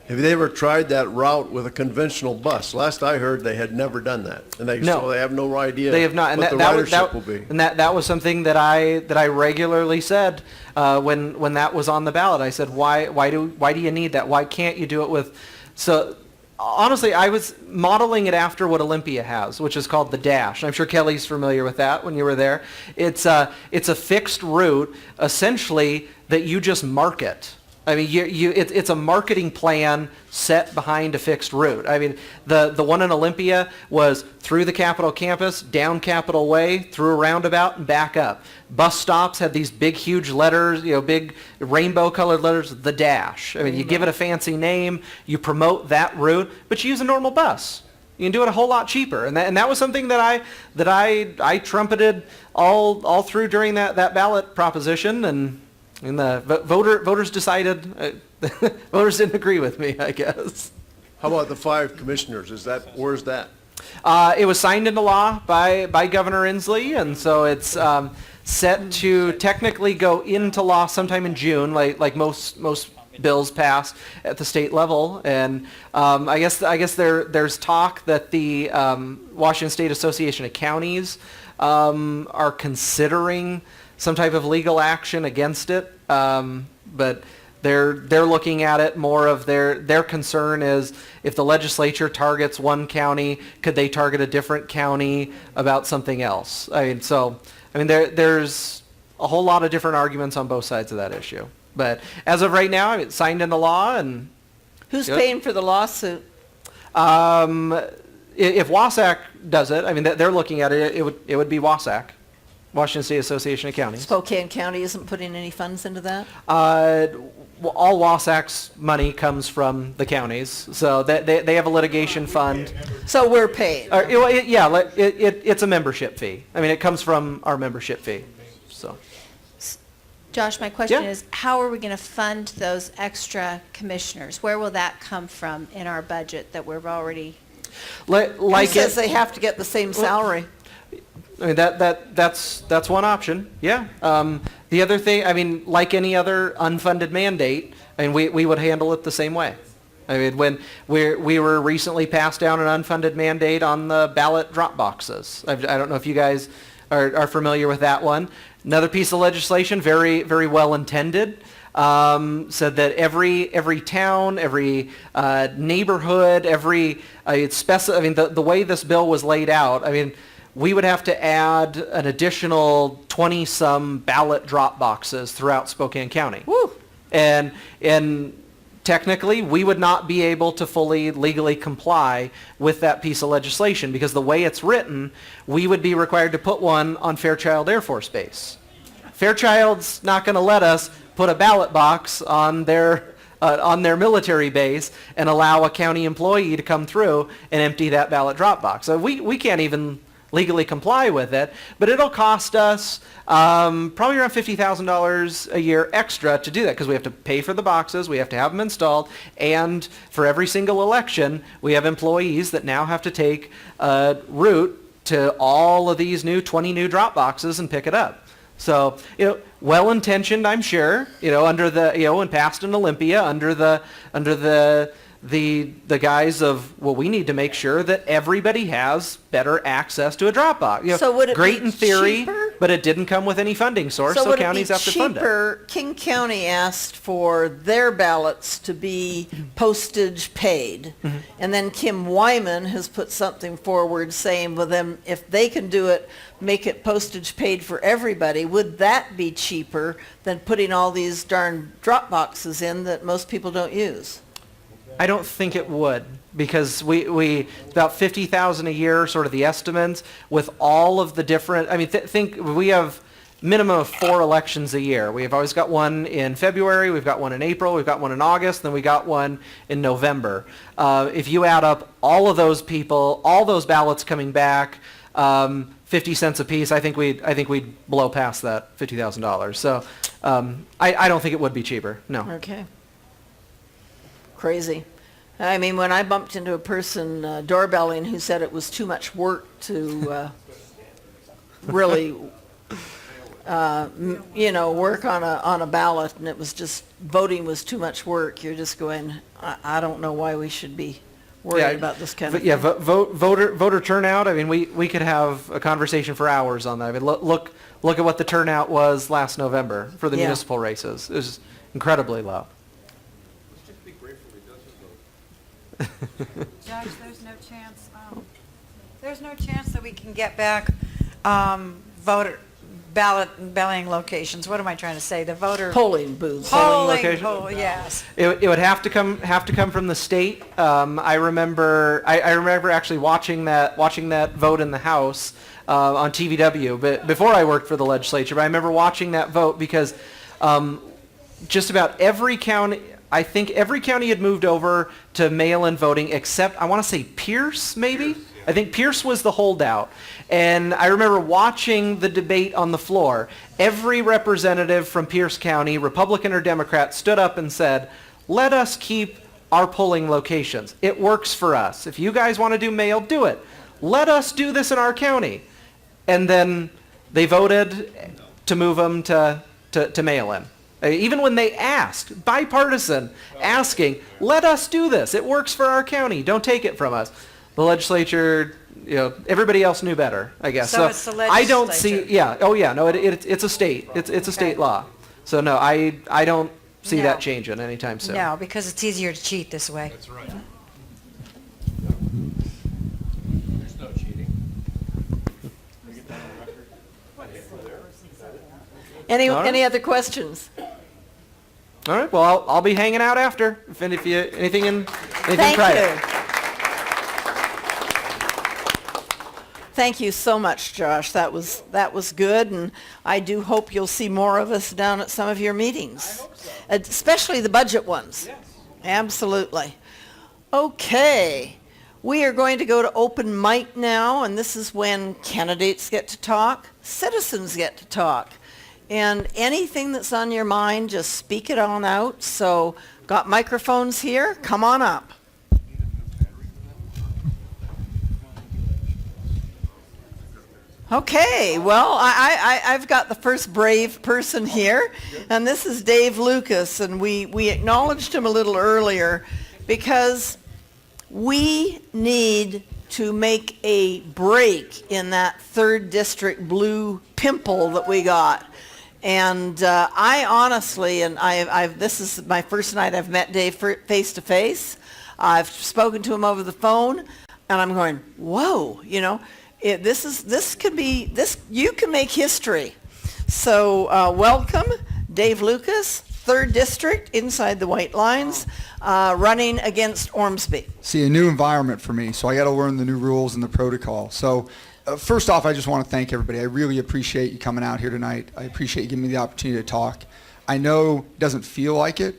have they ever tried that route with a conventional bus? Last I heard, they had never done that, and so they have no idea. They have not, and what the ridership will be. And that was something that I regularly said when that was on the ballot. I said, why do you need that? Why can't you do it with? So honestly, I was modeling it after what Olympia has, which is called the Dash. I'm sure Kelly's familiar with that when you were there. It's a fixed route, essentially, that you just market. I mean, it's a marketing plan set behind a fixed route. I mean, the one in Olympia was through the Capitol campus, down Capitol Way, through a roundabout, and back up. Bus stops had these big, huge letters, big rainbow-colored letters, the Dash. I mean, you give it a fancy name, you promote that route, but you use a normal bus. You can do it a whole lot cheaper, and that was something that I trumpeted all through during that ballot proposition, and the voters decided, voters didn't agree with me, I guess. How about the 5 commissioners? Where's that? It was signed into law by Governor Inslee, and so it's set to technically go into law sometime in June, like most bills passed at the state level. And I guess there's talk that the Washington State Association of Counties are considering some type of legal action against it, but they're looking at it more of their concern is if the legislature targets one county, could they target a different county about something else? There's a whole lot of different arguments on both sides of that issue. But as of right now, it's signed into law, and who's paying for the lawsuit? If WASAC does it, I mean, they're looking at it. It would be WASAC. Washington State Association of Counties. Spokane County isn't putting any funds into that? All WASAC's money comes from the counties, so they have a litigation fund. So we're paid? It's a membership fee. I mean, it comes from our membership fee. So, Josh, my question is, how are we going to fund those extra commissioners? Where will that come from in our budget that we've already... It says they have to get the same salary. I mean, that's one option, yeah. The other thing, I mean, like any other unfunded mandate, I mean, we would handle it the same way. I mean, when we were recently passed down an unfunded mandate on the ballot drop boxes. I don't know if you guys are familiar with that one. Another piece of legislation, very, very well intended, said that every town, every neighborhood, the way this bill was laid out, I mean, we would have to add an additional 20-some ballot drop boxes throughout Spokane County. Woo. And technically, we would not be able to fully legally comply with that piece of legislation because the way it's written, we would be required to put one on Fairchild Air Force Base. Fairchild's not going to let us put a ballot box on their military base and allow a county employee to come through and empty that ballot drop box. So we can't even legally comply with it, but it'll cost us probably around $50,000 a year extra to do that because we have to pay for the boxes, we have to have them installed, and for every single election, we have employees that now have to take a route to all of these 20 new drop boxes and pick it up. So, well-intentioned, I'm sure, under the, when passed in Olympia, under the guise of, well, we need to make sure that everybody has better access to a drop box. So would it great be in theory, cheaper? but it didn't come with any funding source, so counties have to fund it. King County asked for their ballots to be postage paid, and then Kim Wyman has put something forward saying, well, then if they can do it, make it postage paid for everybody. Would that be cheaper than putting all these darn drop boxes in that most people don't use? I don't think it would, because we about 50,000 a year, sort of the estimates, with all of the different, I mean, think we have minimum of 4 elections a year. We've always got one in February, we've got one in April, we've got one in August, then we got one in November. If you add up all of those people, all those ballots coming back, 50 cents a piece, I think we'd blow past that $50,000. So I don't think it would be cheaper, no. Okay. Crazy. I mean, when I bumped into a person doorbelling who said it was too much work to really, work on a ballot, and it was just, voting was too much work, you're just going, I don't know why we should be worried about this kind of thing. Yeah, voter turnout, I mean, we could have a conversation for hours on that. I mean, look at what the turnout was last November for the municipal races. It was incredibly low. Judge, there's no chance that we can get back balloting locations. What am I trying to say? The voter polling booths. Polling locations. yes. It would have to come from the state. I remember actually watching that vote in the House on TVW, but before I worked for the legislature. But I remember watching that vote because just about every county. I think every county had moved over to mail-in voting except, I want to say Pierce, maybe? Pierce, yeah. I think Pierce was the holdout. And I remember watching the debate on the floor. Every representative from Pierce County, Republican or Democrat, stood up and said, let us keep our polling locations. It works for us. If you guys want to do mail, do it. Let us do this in our county. And then they voted to move them to mail-in. Even when they asked, bipartisan, asking, let us do this. It works for our county. Don't take it from us. The legislature, everybody else knew better, I guess. So it's the legislature. I don't see, it's a state. It's a state law. So no, I don't see that changing anytime soon. No, because it's easier to cheat this way. That's right. There's no cheating. Any other questions? All right. Well, I'll be hanging out after. If you anything Thank private. you. Thank you so much, Josh. That was good, and I do hope you'll see more of us down at some of your meetings. I hope so. Especially the budget ones. Yes. Absolutely. Okay. We are going to go to open mic now, and this is when candidates get to talk, citizens get to talk. And anything that's on your mind, just speak it on out. So, got microphones here. Come on up. Okay, well, I've got the first brave person here, and this is Dave Lucas, and we acknowledged him a little earlier because we need to make a break in that 3rd District blue pimple that we got. And I honestly, and this is my first night I've met Dave face to face. I've spoken to him over the phone, and I'm going, whoa, you can make history. So welcome, Dave Lucas, 3rd District, inside the white lines, running against Ormsby. See, a new environment for me, so I got to learn the new rules and the protocol. So first off, I just want to thank everybody. I really appreciate you coming out here tonight. I appreciate you giving me the opportunity to talk. I know it doesn't feel like it,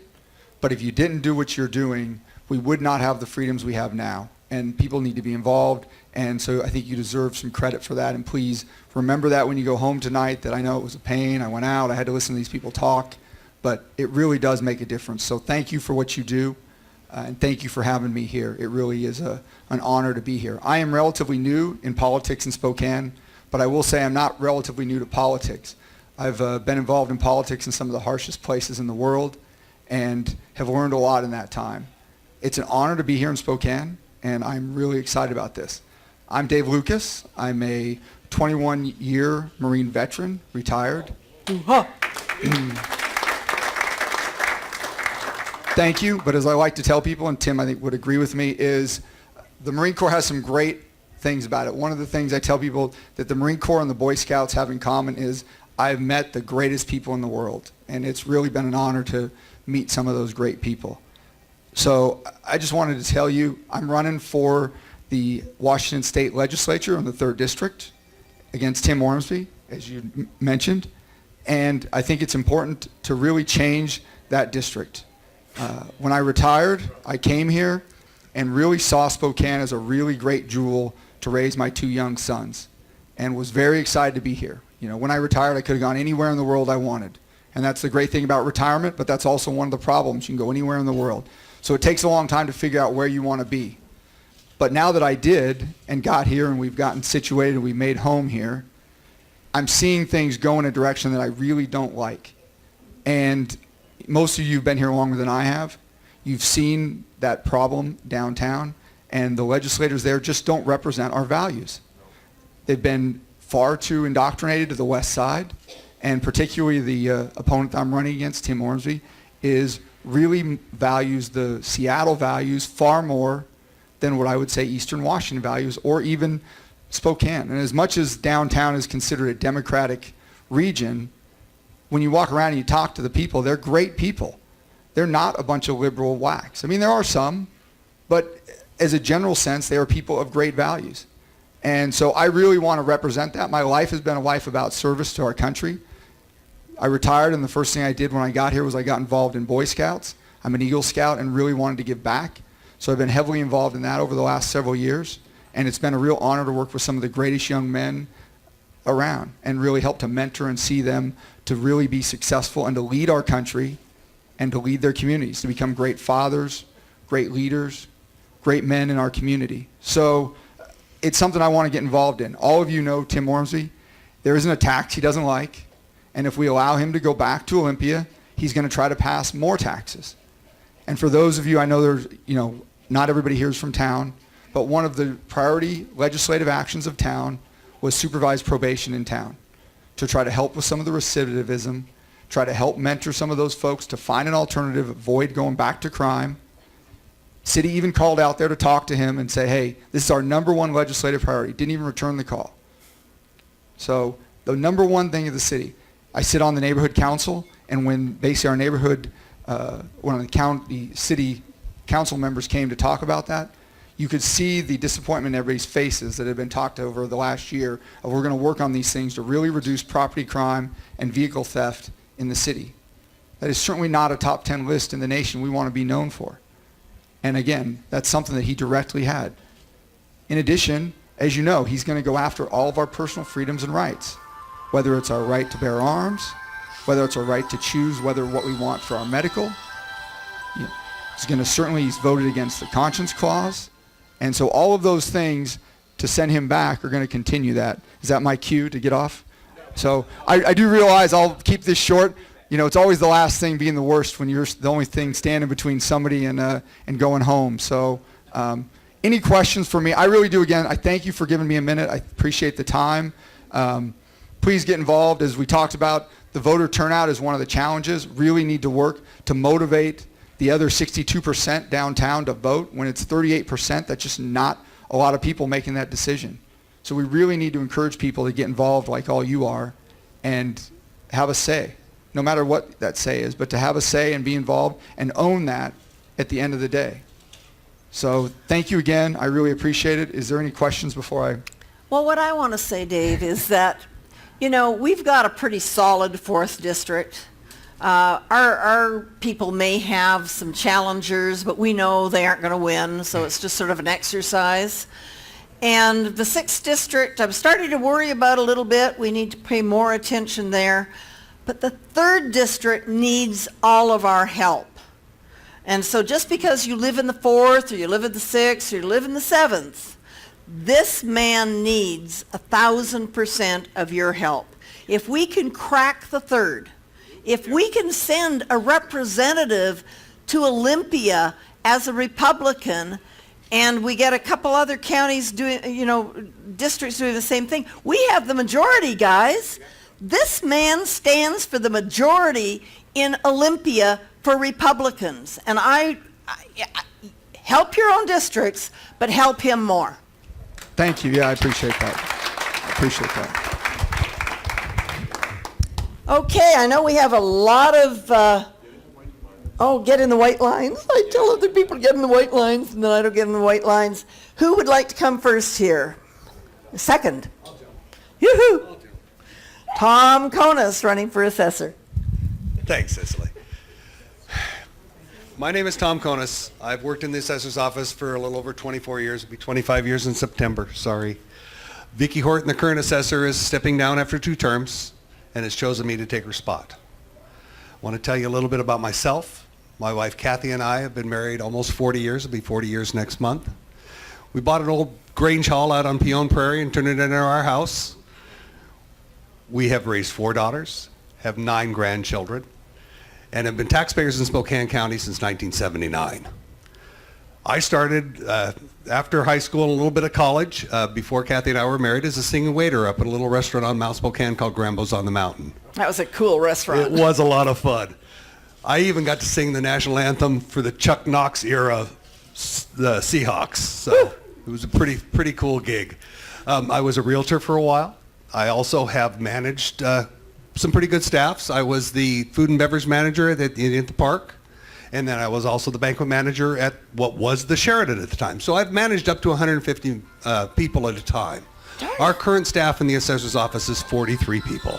but if you didn't do what you're doing, we would not have the freedoms we have now. And people need to be involved, and so I think you deserve some credit for that. And please remember that when you go home tonight, that I know it was a pain. I went out. I had to listen to these people talk, but it really does make a difference. So thank you for what you do, and thank you for having me here. It really is an honor to be here. I am relatively new in politics in Spokane, but I will say I'm not relatively new to politics. I've been involved in politics in some of the harshest places in the world and have learned a lot in that time. It's an honor to be here in Spokane, and I'm really excited about this. I'm Dave Lucas. I'm a 21-year Marine veteran, retired. Thank you, but as I like to tell people, and Tim I think would agree with me, is the Marine Corps has some great things about it. One of the things I tell people that the Marine Corps and the Boy Scouts have in common is I've met the greatest people in the world, and it's really been an honor to meet some of those great people. So I just wanted to tell you, I'm running for the Washington State Legislature in the 3rd District against Tim Ormsby, as you mentioned, and I think it's important to really change that district. When I retired, I came here and really saw Spokane as a really great jewel to raise my 2 young sons, and was very excited to be here. When I retired, I could have gone anywhere in the world I wanted, and that's the great thing about retirement, but that's also one of the problems. You can go anywhere in the world. So it takes a long time to figure out where you want to be. But now that I did and got here and we've gotten situated and we made home here, I'm seeing things go in a direction that I really don't like. And most of you have been here longer than I have. You've seen that problem downtown, and the legislators there just don't represent our values. They've been far too indoctrinated to the west side, and particularly the opponent I'm running against, Tim Ormsby, really values the Seattle values far more than what I would say Eastern Washington values, or even Spokane. And as much as downtown is considered a Democratic region, when you walk around and you talk to the people, they're great people. They're not a bunch of liberal whacks. I mean, there are some, but as a general sense, they are people of great values. And so I really want to represent that. My life has been a life about service to our country. I retired, and the first thing I did when I got here was I got involved in Boy Scouts. I'm an Eagle Scout and really wanted to give back. So I've been heavily involved in that over the last several years. And it's been a real honor to work with some of the greatest young men around and really help to mentor and see them to really be successful and to lead our country and to lead their communities, to become great fathers, great leaders, great men in our community. So it's something I want to get involved in. All of you know Tim Ormsby. There isn't a tax he doesn't like. And if we allow him to go back to Olympia, he's going to try to pass more taxes. And for those of you, I know there's, not everybody here is from town, but one of the priority legislative actions of town was supervised probation in town to try to help with some of the recidivism, try to help mentor some of those folks to find an alternative, avoid going back to crime. City even called out there to talk to him and say, hey, this is our number one legislative priority. Didn't even return the call. So the number one thing of the city, I sit on the neighborhood council, and when basically our neighborhood, when the city council members came to talk about that, you could see the disappointment in everybody's faces that had been talked over the last year of we're going to work on these things to really reduce property crime and vehicle theft in the city. That is certainly not a top 10 list in the nation we want to be known for. And again, that's something that he directly had. In addition, as you know, he's going to go after all of our personal freedoms and rights, whether it's our right to bear arms, whether it's our right to choose what we want for our medical. He's voted against the Conscience Clause. And so all of those things to send him back are going to continue that. Is that my cue to get off? So I do realize I'll keep this short. It's always the last thing being the worst when you're the only thing standing between somebody and going home. So any questions for me? I really do. Again, I thank you for giving me a minute. I appreciate the time. Please get involved. As we talked about, the voter turnout is one of the challenges. Really need to work to motivate the other 62% downtown to vote. When it's 38%, that's just not a lot of people making that decision. So we really need to encourage people to get involved like all you are and have a say, no matter what that say is, but to have a say and be involved and own that at the end of the day. So thank you again. I really appreciate it. Is there any questions before I... Well, what I want to say, Dave, is that, we've got a pretty solid 4th district. Our people may have some challengers, but we know they aren't going to win, so it's just sort of an exercise. And the 6th district, I'm starting to worry about a little bit. We need to pay more attention there. But the 3rd district needs all of our help. And so just because you live in the 4th, or you live in the 6th, or you live in the 7th, this man needs 1,000% of your help. If we can crack the 3rd, if we can send a representative to Olympia as a Republican, and we get a couple other counties doing, districts doing the same thing, we have the majority, guys. This man stands for the majority in Olympia for Republicans. And I help your own districts, but help him more. Thank you. Yeah, I appreciate that. Okay, I know we have a lot of, get in the white lines. I tell other people to get in the white lines, and then I don't get in the white lines. Who would like to come first here? Second. Yoo-hoo! Tom Konas running for assessor. Thanks, Cicely. My name is Tom Konas. I've worked in the assessor's office for a little over 24 years. It'll be 25 years in September, sorry. Vicki Horton, the current assessor, is stepping down after 2 terms and has chosen me to take her spot. I want to tell you a little bit about myself My wife Kathy and I have been married almost 40 years. It'll be 40 years next month. We bought an old Grange Hall out on Peone Prairie and turned it into our house. We have raised 4 daughters, have 9 grandchildren, and have been taxpayers in Spokane County since 1979. I started after high school and a little bit of college, before Kathy and I were married, as a singing waiter up at a little restaurant on Mount Spokane called Grambo's on the Mountain. That was a cool restaurant. It was a lot of fun. I even got to sing the national anthem for the Chuck Knox era, the Seahawks. So it was a pretty cool gig. I was a realtor for a while. I also have managed some pretty good staffs. I was the food and beverage manager at the park, and then I was also the banquet manager at what was the Sheraton at the time. So I've managed up to 150 people at a time. Our current staff in the assessor's office is 43 people.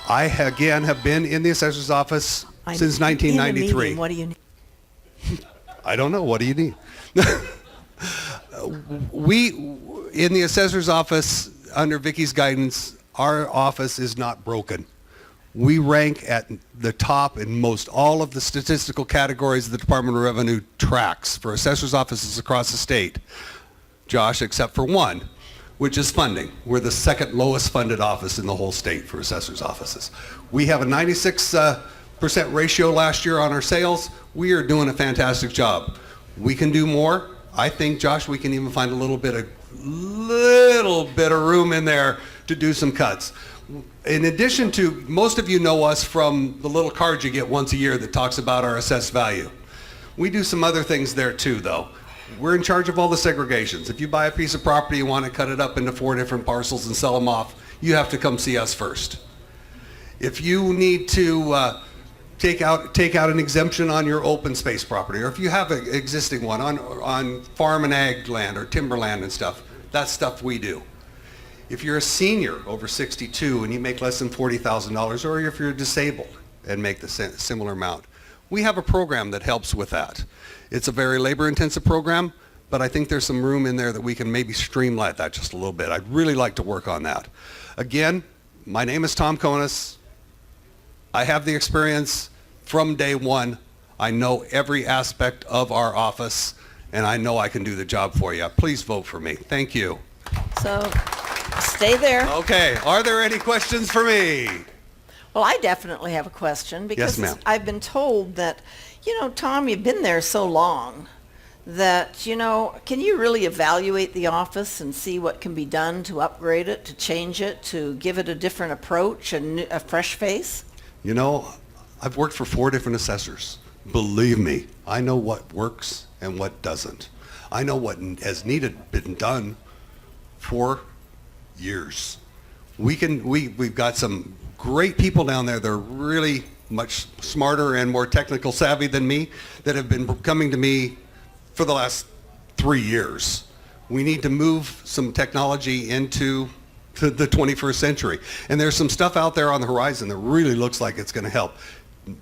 I, again, have been in the assessor's office since 1993. What do you need? I don't know. What do you need? We, in the assessor's office, under Vicky's guidance, our office is not broken. We rank at the top in most all of the statistical categories the Department of Revenue tracks for assessor's offices across the state. Josh, except for one, which is funding. We're the second lowest funded office in the whole state for assessor's offices. We have a 96% ratio last year on our sales. We are doing a fantastic job. We can do more. I think, Josh, we can even find a little bit of room in there to do some cuts. In addition to, most of you know us from the little card you get once a year that talks about our assessed value. We do some other things there too, though. We're in charge of all the segregations. If you buy a piece of property and want to cut it up into 4 different parcels and sell them off, you have to come see us first. If you need to take out an exemption on your open space property, or if you have an existing one on farm and ag land or timberland and stuff, that's stuff we do. If you're a senior over 62 and you make less than $40,000, or if you're disabled and make the similar amount, we have a program that helps with that. It's a very labor-intensive program, but I think there's some room in there that we can maybe streamline that just a little bit. I'd really like to work on that. Again, my name is Tom Konis. I have the experience from day one. I know every aspect of our office, and I know I can do the job for you. Please vote for me. Thank you. So stay there. Okay. Are there any questions for me? Well, I definitely have a question because Yes, ma'am. I've been told that, Tom, you've been there so long that, can you really evaluate the office and see what can be done to upgrade it, to change it, to give it a different approach, a fresh face? I've worked for 4 different assessors. Believe me, I know what works and what doesn't. I know what has been done for years. We've got some great people down there that are really much smarter and more technical savvy than me that have been coming to me for the last 3 years. We need to move some technology into the 21st century. And there's some stuff out there on the horizon that really looks like it's going to help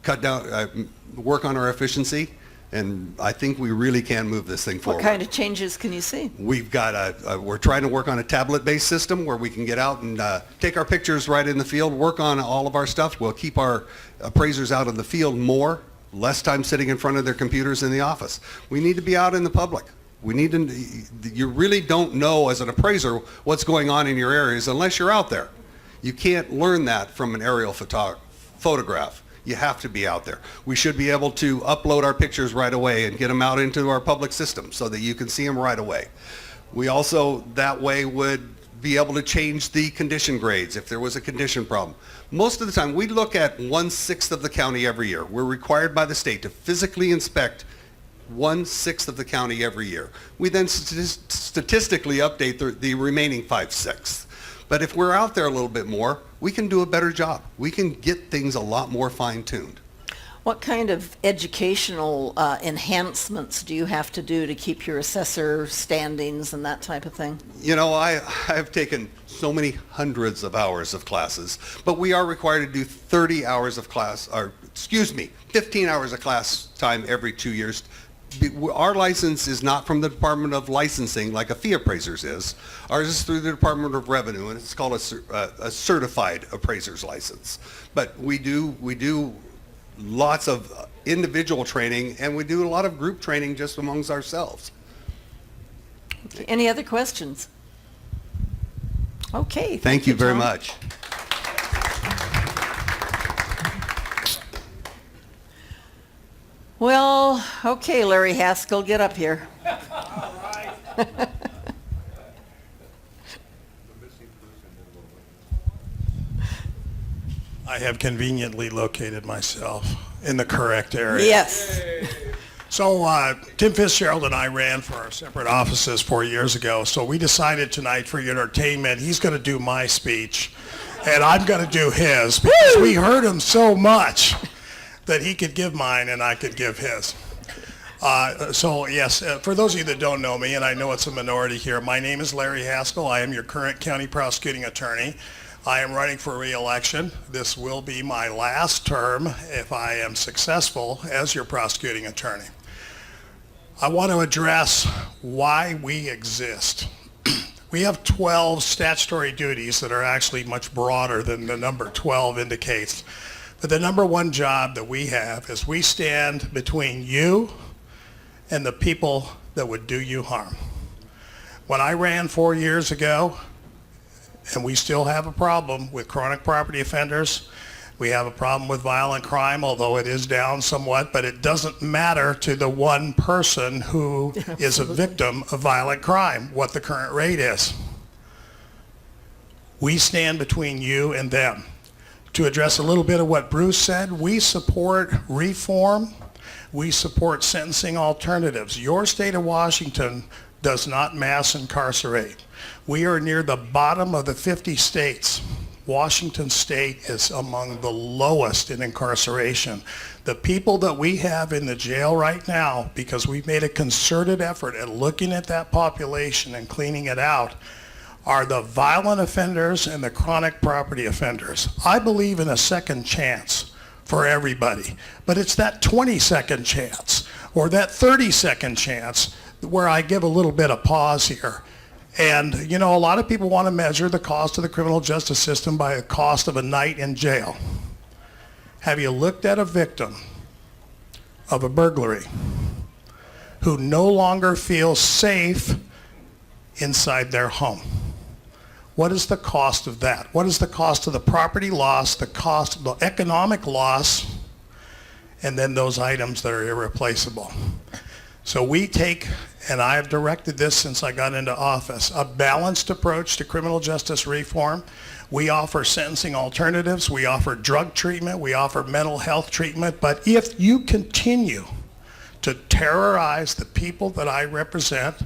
cut down, work on our efficiency, and I think we really can move this thing forward. What kind of changes can you see? We've got we're trying to work on a tablet-based system where we can get out and take our pictures right in the field, work on all of our stuff. We'll keep our appraisers out in the field more, less time sitting in front of their computers in the office. We need to be out in the public. You really don't know as an appraiser what's going on in your areas unless you're out there. You can't learn that from an aerial photograph. You have to be out there. We should be able to upload our pictures right away and get them out into our public system so that you can see them right away. We also, that way, would be able to change the condition grades if there was a condition problem. Most of the time, we look at 1/6 of the county every year. We're required by the state to physically inspect 1/6 of the county every year. We then statistically update the remaining 5/6. But if we're out there a little bit more, we can do a better job. We can get things a lot more fine-tuned. What kind of educational enhancements do you have to do to keep your assessor standings and that type of thing? I've taken so many hundreds of hours of classes, but we are required to do 30 hours of class, 15 hours of class time every 2 years. Our license is not from the Department of Licensing like a fee appraiser's is. Ours is through the Department of Revenue, and it's called a certified appraiser's license. But we do lots of individual training, and we do a lot of group training just amongst ourselves. Any other questions? Okay. Thank you very Tom. much. Well, okay, Larry Haskell, get up here. I have conveniently located myself in the correct area. Yes. So Tim Fitzgerald and I ran for our separate offices 4 years ago. So we decided tonight for your entertainment, he's going to do my speech and I'm going to do his because we heard him so much that he could give mine and I could give his. So yes, for those of you that don't know me, and I know it's a minority here, my name is Larry Haskell. I am your current county prosecuting attorney. I am running for re-election. This will be my last term if I am successful as your prosecuting attorney. I want to address why we exist. We have 12 statutory duties that are actually much broader than the number 12 indicates. But the number one job that we have is we stand between you and the people that would do you harm. When I ran 4 years ago, and we still have a problem with chronic property offenders. We have a problem with violent crime, although it is down somewhat, but it doesn't matter to the one person who is a victim of violent crime, what the current rate is. We stand between you and them. To address a little bit of what Bruce said, we support reform. We support sentencing alternatives. Your state of Washington does not mass incarcerate. We are near the bottom of the 50 states. Washington state is among the lowest in incarceration. The people that we have in the jail right now, because we've made a concerted effort at looking at that population and cleaning it out, are the violent offenders and the chronic property offenders. I believe in a second chance for everybody, but it's that 20-second chance or that 30-second chance where I give a little bit of pause here. And, you know, a lot of people want to measure the cost of the criminal justice system by the cost of a night in jail. Have you looked at a victim of a burglary who no longer feels safe inside their home? What is the cost of that? What is the cost of the property loss, the cost of the economic loss, and then those items that are irreplaceable? So we take, and I have directed this since I got into office, a balanced approach to criminal justice reform. We offer sentencing alternatives. We offer drug treatment. We offer mental health treatment. But if you continue to terrorize the people that I represent,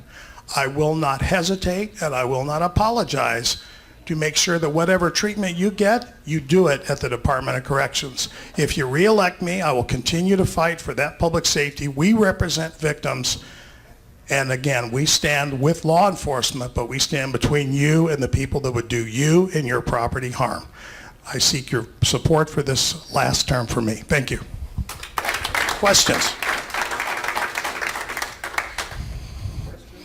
I will not hesitate and I will not apologize to make sure that whatever treatment you get, you do it at the Department of Corrections. If you re-elect me, I will continue to fight for that public safety. We represent victims, and again, we stand with law enforcement, but we stand between you and the people that would do you and your property harm. I seek your support for this last term for me. Thank you. Questions?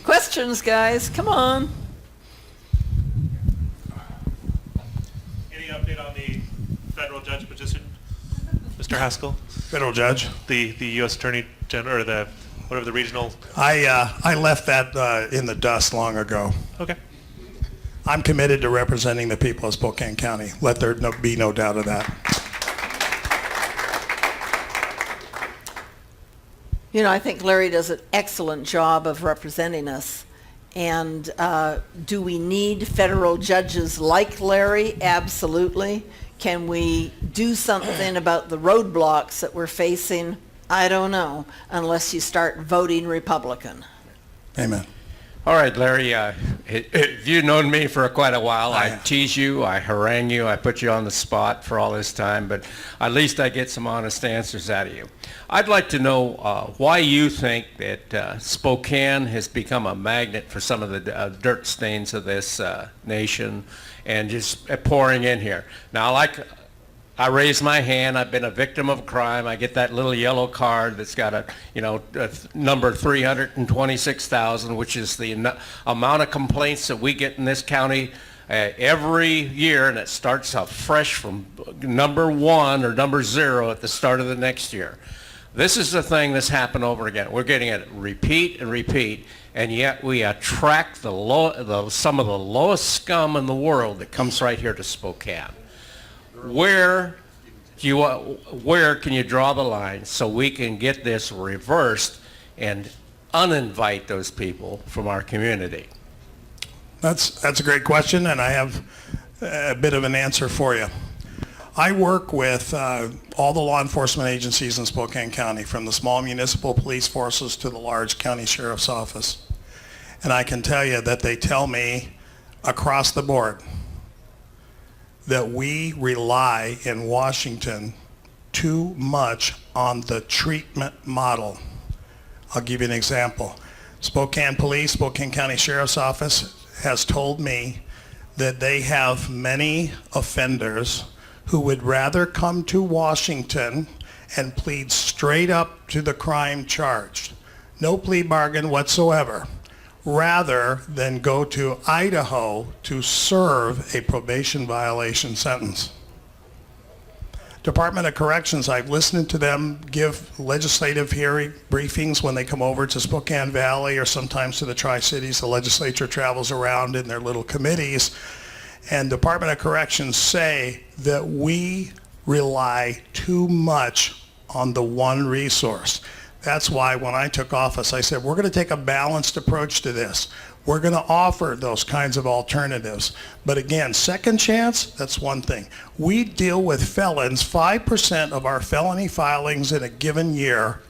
Questions, guys, come on. Any update on the federal judge position, Mr. Haskell? Federal judge? The U.S. Attorney General, or the whatever the regional. I left that in the dust long ago. Okay. I'm committed to representing the people of Spokane County. Let there be no doubt of that. You know, I think Larry does an excellent job of representing us. And do we need federal judges like Larry? Absolutely. Can we do something about the roadblocks that we're facing? I don't know, unless you start voting Republican. Amen. All right, Larry, you've known me for quite a while. I tease you, I harangue you, I put you on the spot for all this time, but at least I get some honest answers out of you. I'd like to know why you think that Spokane has become a magnet for some of the dirt stains of this nation and just pouring in here. Now, I raise my hand. I've been a victim of a crime. I get that little yellow card that's got a number 326,000, which is the amount of complaints that we get in this county every year, and it starts off fresh from number 1 or number 0 at the start of the next year. This is the thing that's happened over again. We're getting it repeat and repeat, and yet we attract some of the lowest scum in the world that comes right here to Spokane. Where can you draw the line so we can get this reversed and uninvite those people from our community? That's a great question, and I have a bit of an answer for you. I work with all the law enforcement agencies in Spokane County, from the small municipal police forces to the large county sheriff's office. And I can tell you that they tell me across the board that we rely in Washington too much on the treatment model. I'll give you an example. Spokane Police, Spokane County Sheriff's Office has told me that they have many offenders who would rather come to Washington and plead straight up to the crime charged, no plea bargain whatsoever, rather than go to Idaho to serve a probation violation sentence. Department of Corrections, I've listened to them give legislative hearing briefings when they come over to Spokane Valley or sometimes to the Tri-Cities. The legislature travels around in their little committees, and Department of Corrections say that we rely too much on the one resource. That's why when I took office, I said, we're going to take a balanced approach to this. We're going to offer those kinds of alternatives. But again, second chance, that's one thing. We deal with felons. 5% of our felony filings in a given year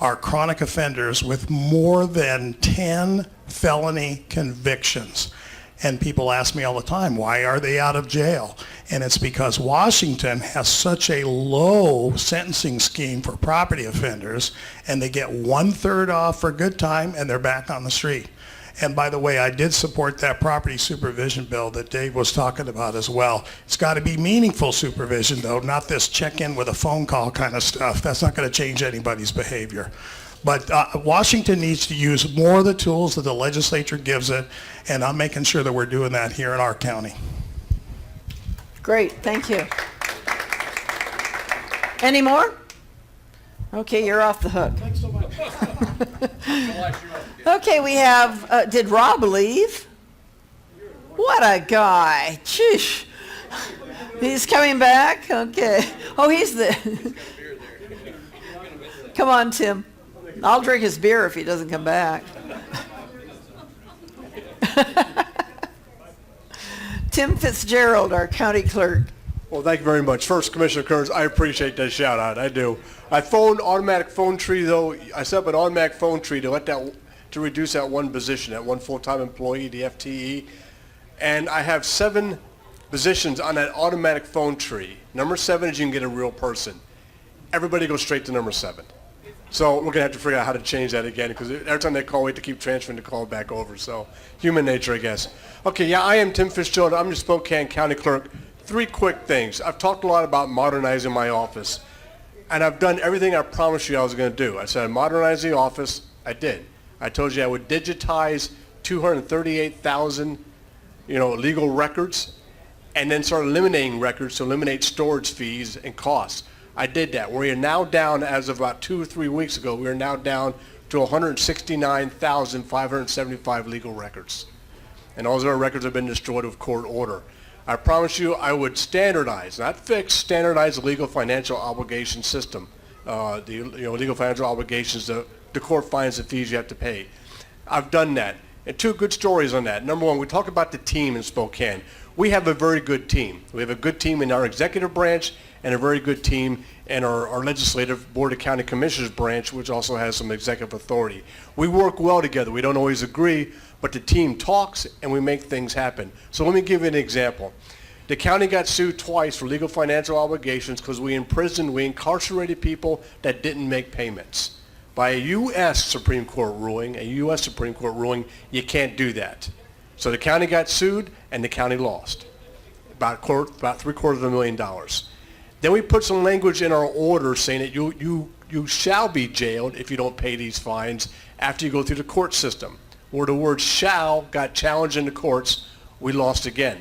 are chronic offenders with more than 10 felony convictions. And people ask me all the time, why are they out of jail? And it's because Washington has such a low sentencing scheme for property offenders, and they get 1/3 off for good time, and they're back on the street. And by the way, I did support that property supervision bill that Dave was talking about as well. It's got to be meaningful supervision, though, not this check-in with a phone call kind of stuff. That's not going to change anybody's behavior. But Washington needs to use more of the tools that the legislature gives it, and I'm making sure that we're doing that here in our county. Great, thank you. Any more? Okay, you're off the hook. Thanks so much. Okay, we have, did Rob leave? What a guy. Sheesh. He's coming back? Okay. Oh, he's the... Come on, Tim. I'll drink his beer if he doesn't come back. Tim Fitzgerald, our county clerk. Well, thank you very much. First, Commissioner Kerns, I appreciate that shout out. I do. I phoned automatic phone tree though. I set up an automatic phone tree to reduce that one position, that one full-time employee, the FTE. And I have 7 positions on that automatic phone tree. Number 7 is you can get a real person. Everybody goes straight to number 7. So we're going to have to figure out how to change that again, because every time they call, we have to keep transferring the call back over. So human nature, I guess. Okay, yeah, I am Tim Fitzgerald. I'm the Spokane County Clerk. 3 quick things. I've talked a lot about modernizing my office, and I've done everything I promised you I was going to do. I said I'd modernize the office. I did. I told you I would digitize 238,000, legal records, and then start eliminating records to eliminate storage fees and costs. I did that. We are now down, as of about 2 or 3 weeks ago, we are now down to 169,575 legal records. And all of our records have been destroyed with court order. I promised you I would standardize, not fix, standardize the legal financial obligation system. Legal financial obligations, the court fines and fees you have to pay. I've done that. And 2 good stories on that. Number 1, we talk about the team in Spokane. We have a very good team. We have a good team in our executive branch and a very good team in our legislative Board of County Commissioners branch, which also has some executive authority. We work well together. We don't always agree, but the team talks and we make things happen. So let me give you an example. The county got sued twice for legal financial obligations because we incarcerated people that didn't make payments. By a U.S. Supreme Court ruling, you can't do that. So the county got sued and the county lost, about $750,000. Then we put some language in our order saying that you shall be jailed if you don't pay these fines after you go through the court system. Where the word shall got challenged in the courts, we lost again.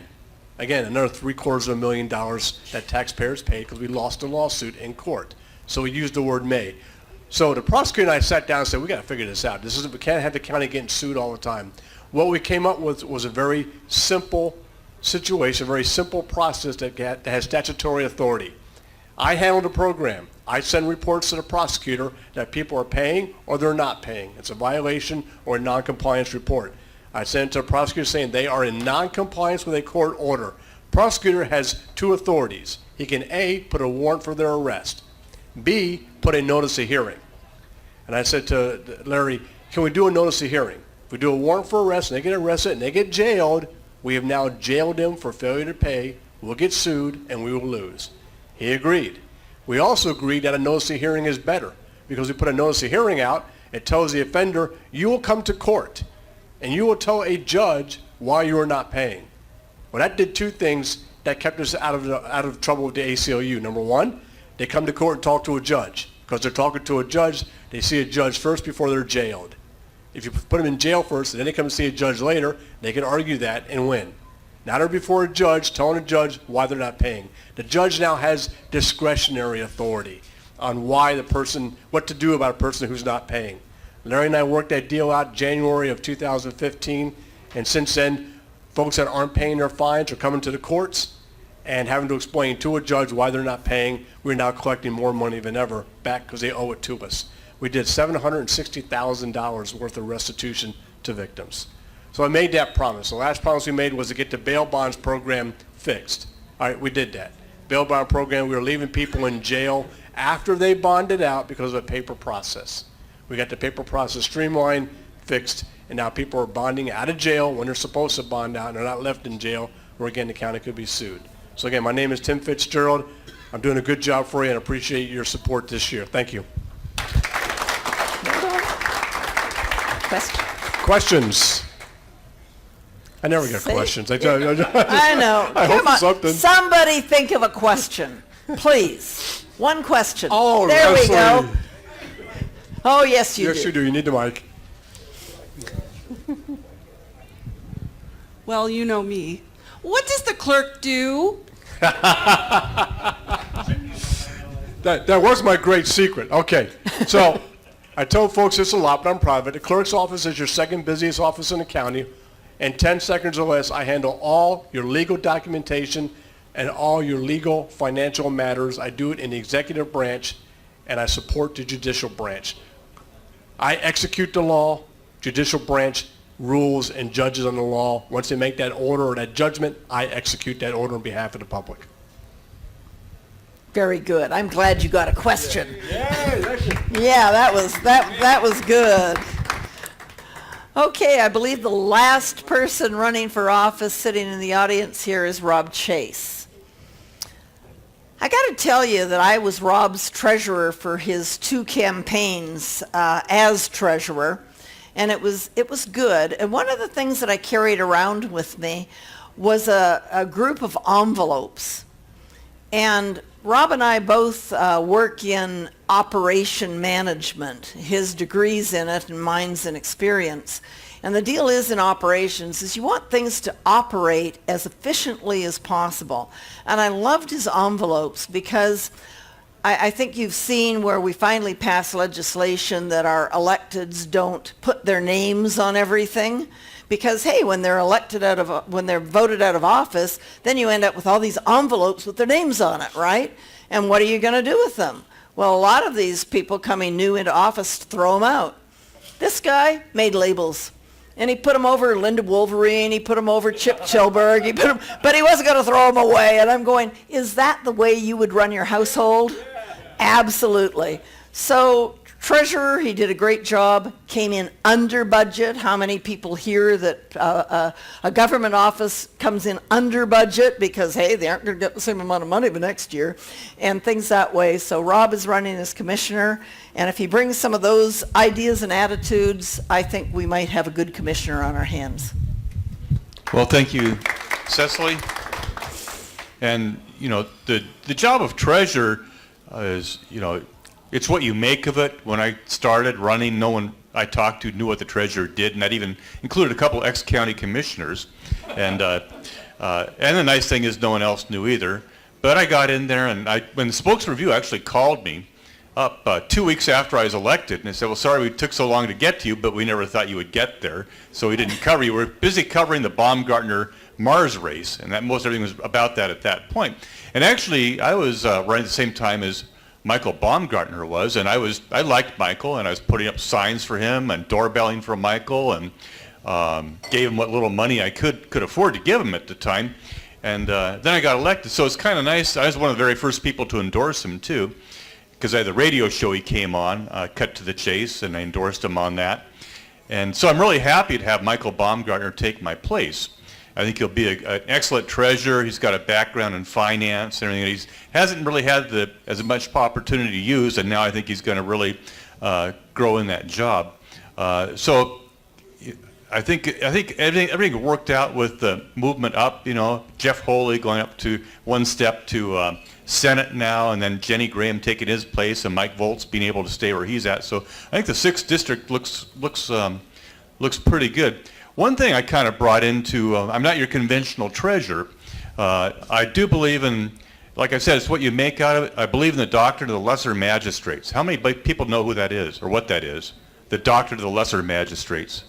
Again, another $750,000 that taxpayers paid because we lost a lawsuit in court. So we used the word may. So the prosecutor and I sat down and said, we got to figure this out. We can't have the county getting sued all the time. What we came up with was a very simple situation, a very simple process that has statutory authority. I handle the program. I send reports to the prosecutor that people are paying or they're not paying. It's a violation or a non-compliance report. I send it to the prosecutor saying they are in non-compliance with a court order. Prosecutor has two authorities. He can A, put a warrant for their arrest. B, put a notice of hearing. And I said to Larry, can we do a notice of hearing? If we do a warrant for arrest and they get arrested and they get jailed, we have now jailed them for failure to pay. We'll get sued and we will lose. He agreed. We also agreed that a notice of hearing is better because we put a notice of hearing out. It tells the offender, you will come to court and you will tell a judge why you are not paying. Well, that did two things that kept us out of trouble with the ACLU. Number one, they come to court and talk to a judge. Because they're talking to a judge, they see a judge first before they're jailed. If you put them in jail first and then they come and see a judge later, they can argue that and win. Now they're before a judge, telling a judge why they're not paying. The judge now has discretionary authority on what to do about a person who's not paying. Larry and I worked that deal out January of 2015, and since then, folks that aren't paying their fines are coming to the courts and having to explain to a judge why they're not paying. We're now collecting more money than ever back because they owe it to us. We did $760,000 worth of restitution to victims. So I made that promise. The last promise we made was to get the bail bonds program fixed. All right, we did that. Bail bond program, we were leaving people in jail after they bonded out because of a paper process. We got the paper process streamlined, fixed, and now people are bonding out of jail when they're supposed to bond out and they're not left in jail where again the county could be sued. So again, my name is Tim Fitzgerald. I'm doing a good job for you and appreciate your support this year. Thank you. Questions? I never get questions. I know. I Come hope on. something. Somebody think of a question, please. One question. Oh, there we Leslie. go. Oh, yes, you do. Yes, you do. You need the mic. Well, you know me. What does the clerk do? That was my great secret. Okay, so I told folks this a lot, but I'm proud of it. The clerk's office is your second busiest office in the county. In 10 seconds or less, I handle all your legal documentation and all your legal financial matters. I do it in the executive branch, and I support the judicial branch. I execute the law, judicial branch rules and judges on the law. Once they make that order or that judgment, I execute that order on behalf of the public. Very good. I'm glad you got a question. Yeah, that was good. Okay, I believe the last person running for office sitting in the audience here is Rob Chase. I got to tell you that I was Rob's treasurer for his 2 campaigns as treasurer, and it was good. And one of the things that I carried around with me was a group of envelopes. And Rob and I both work in operation management. His degree's in it and mine's in experience. And the deal is in operations is you want things to operate as efficiently as possible. And I loved his envelopes because I think you've seen where we finally passed legislation that our electeds don't put their names on everything. Because, hey, when they're voted out of office, then you end up with all these envelopes with their names on it, right? And what are you going to do with them? Well, a lot of these people coming new into office throw them out. This guy made labels. And he put them over Linda Wolverine, he put them over Chip Chilberg, but he wasn't going to throw them away. And I'm going, is that the way you would run your household? Absolutely. So, treasurer, he did a great job, came in under budget. How many people hear that a government office comes in under budget because, hey, they aren't going to get the same amount of money the next year, and things that way. So Rob is running as commissioner, and if he brings some of those ideas and attitudes, I think we might have a good commissioner on our hands. Well, thank you, Cecily. And, the job of treasurer is, it's what you make of it. When I started running, no one I talked to knew what the treasurer did, and that even included a couple ex-county commissioners. And the nice thing is no one else knew either. But I got in there, and when the Spokes Review actually called me, up 2 weeks after I was elected, and they said, well, sorry we took so long to get to you, but we never thought you would get there, so we didn't cover you. We were busy covering the Baumgartner Mars race, and that most everything was about that at that point. And actually, I was running at the same time as Michael Baumgartner was, and I liked Michael, and I was putting up signs for him and doorbelling for Michael, and gave him what little money I could afford to give him at the time. And then I got elected, so it's kind of nice. I was one of the very first people to endorse him too, because I had the radio show he came on, Cut to the Chase, and I endorsed him on that. And so I'm really happy to have Michael Baumgartner take my place. I think he'll be an excellent treasurer. He's got a background in finance and everything. He hasn't really had as much opportunity to use, and now I think he's going to really grow in that job. So I think everything worked out with the movement up. You know, Jeff Holey going up to one step to Senate now, and then Jenny Graham taking his place, and Mike Volz being able to stay where he's at. So I think the 6th district looks pretty good. One thing I kind of brought into, I'm not your conventional treasurer. I do believe in, like I said, it's what you make out of it. I believe in the doctrine of the lesser magistrates. How many people know who that is, or what that is? The doctrine of the lesser magistrates.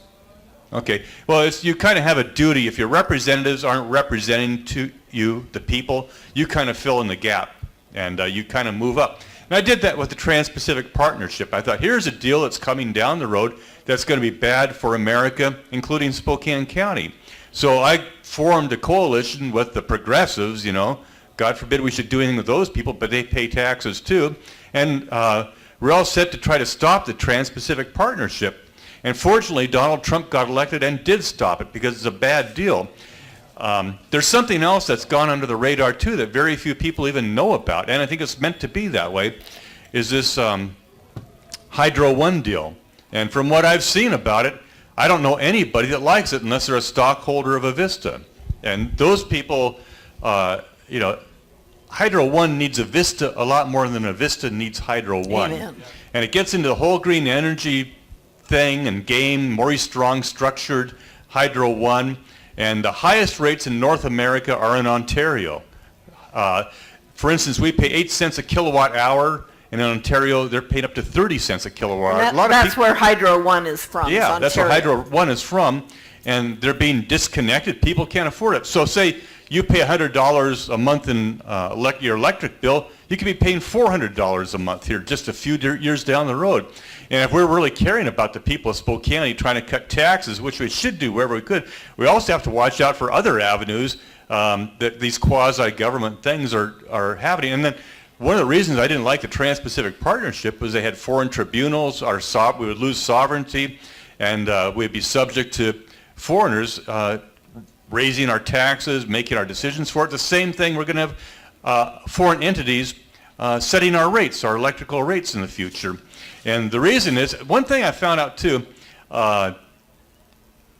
Okay, well, you kind of have a duty. If your representatives aren't representing to you, the people, you kind of fill in the gap, and you kind of move up. And I did that with the Trans-Pacific Partnership. I thought, here's a deal that's coming down the road that's going to be bad for America, including Spokane County. So I formed a coalition with the progressives, you know. God forbid we should do anything with those people, but they pay taxes too. And we're all set to try to stop the Trans-Pacific Partnership. And fortunately, Donald Trump got elected and did stop it because it's a bad deal. There's something else that's gone under the radar too that very few people even know about, and I think it's meant to be that way, is this Hydro One deal. And from what I've seen about it, I don't know anybody that likes it unless they're a stockholder of Avista. And those people, you know, Hydro One needs Avista a lot more than Avista needs Hydro One. Amen. And it gets into the whole green energy thing and game, Maurice Strong structured Hydro One. And the highest rates in North America are in Ontario. For instance, we pay 8 cents a kilowatt hour, and in Ontario, they're paying up to 30 cents a kilowatt hour. That's where Hydro One is from. Yeah, that's where Hydro One is from, and they're being disconnected. People can't afford it. So say you pay $100 a month in your electric bill, you could be paying $400 a month here just a few years down the road. And if we're really caring about the people of Spokane trying to cut taxes, which we should do wherever we could, we also have to watch out for other avenues that these quasi-government things are happening. And then one of the reasons I didn't like the Trans-Pacific Partnership was they had foreign tribunals, we would lose sovereignty, and we'd be subject to foreigners raising our taxes, making our decisions for it. The same thing, we're going to have foreign entities setting our rates, our electrical rates in the future. And the reason is, one thing I found out too,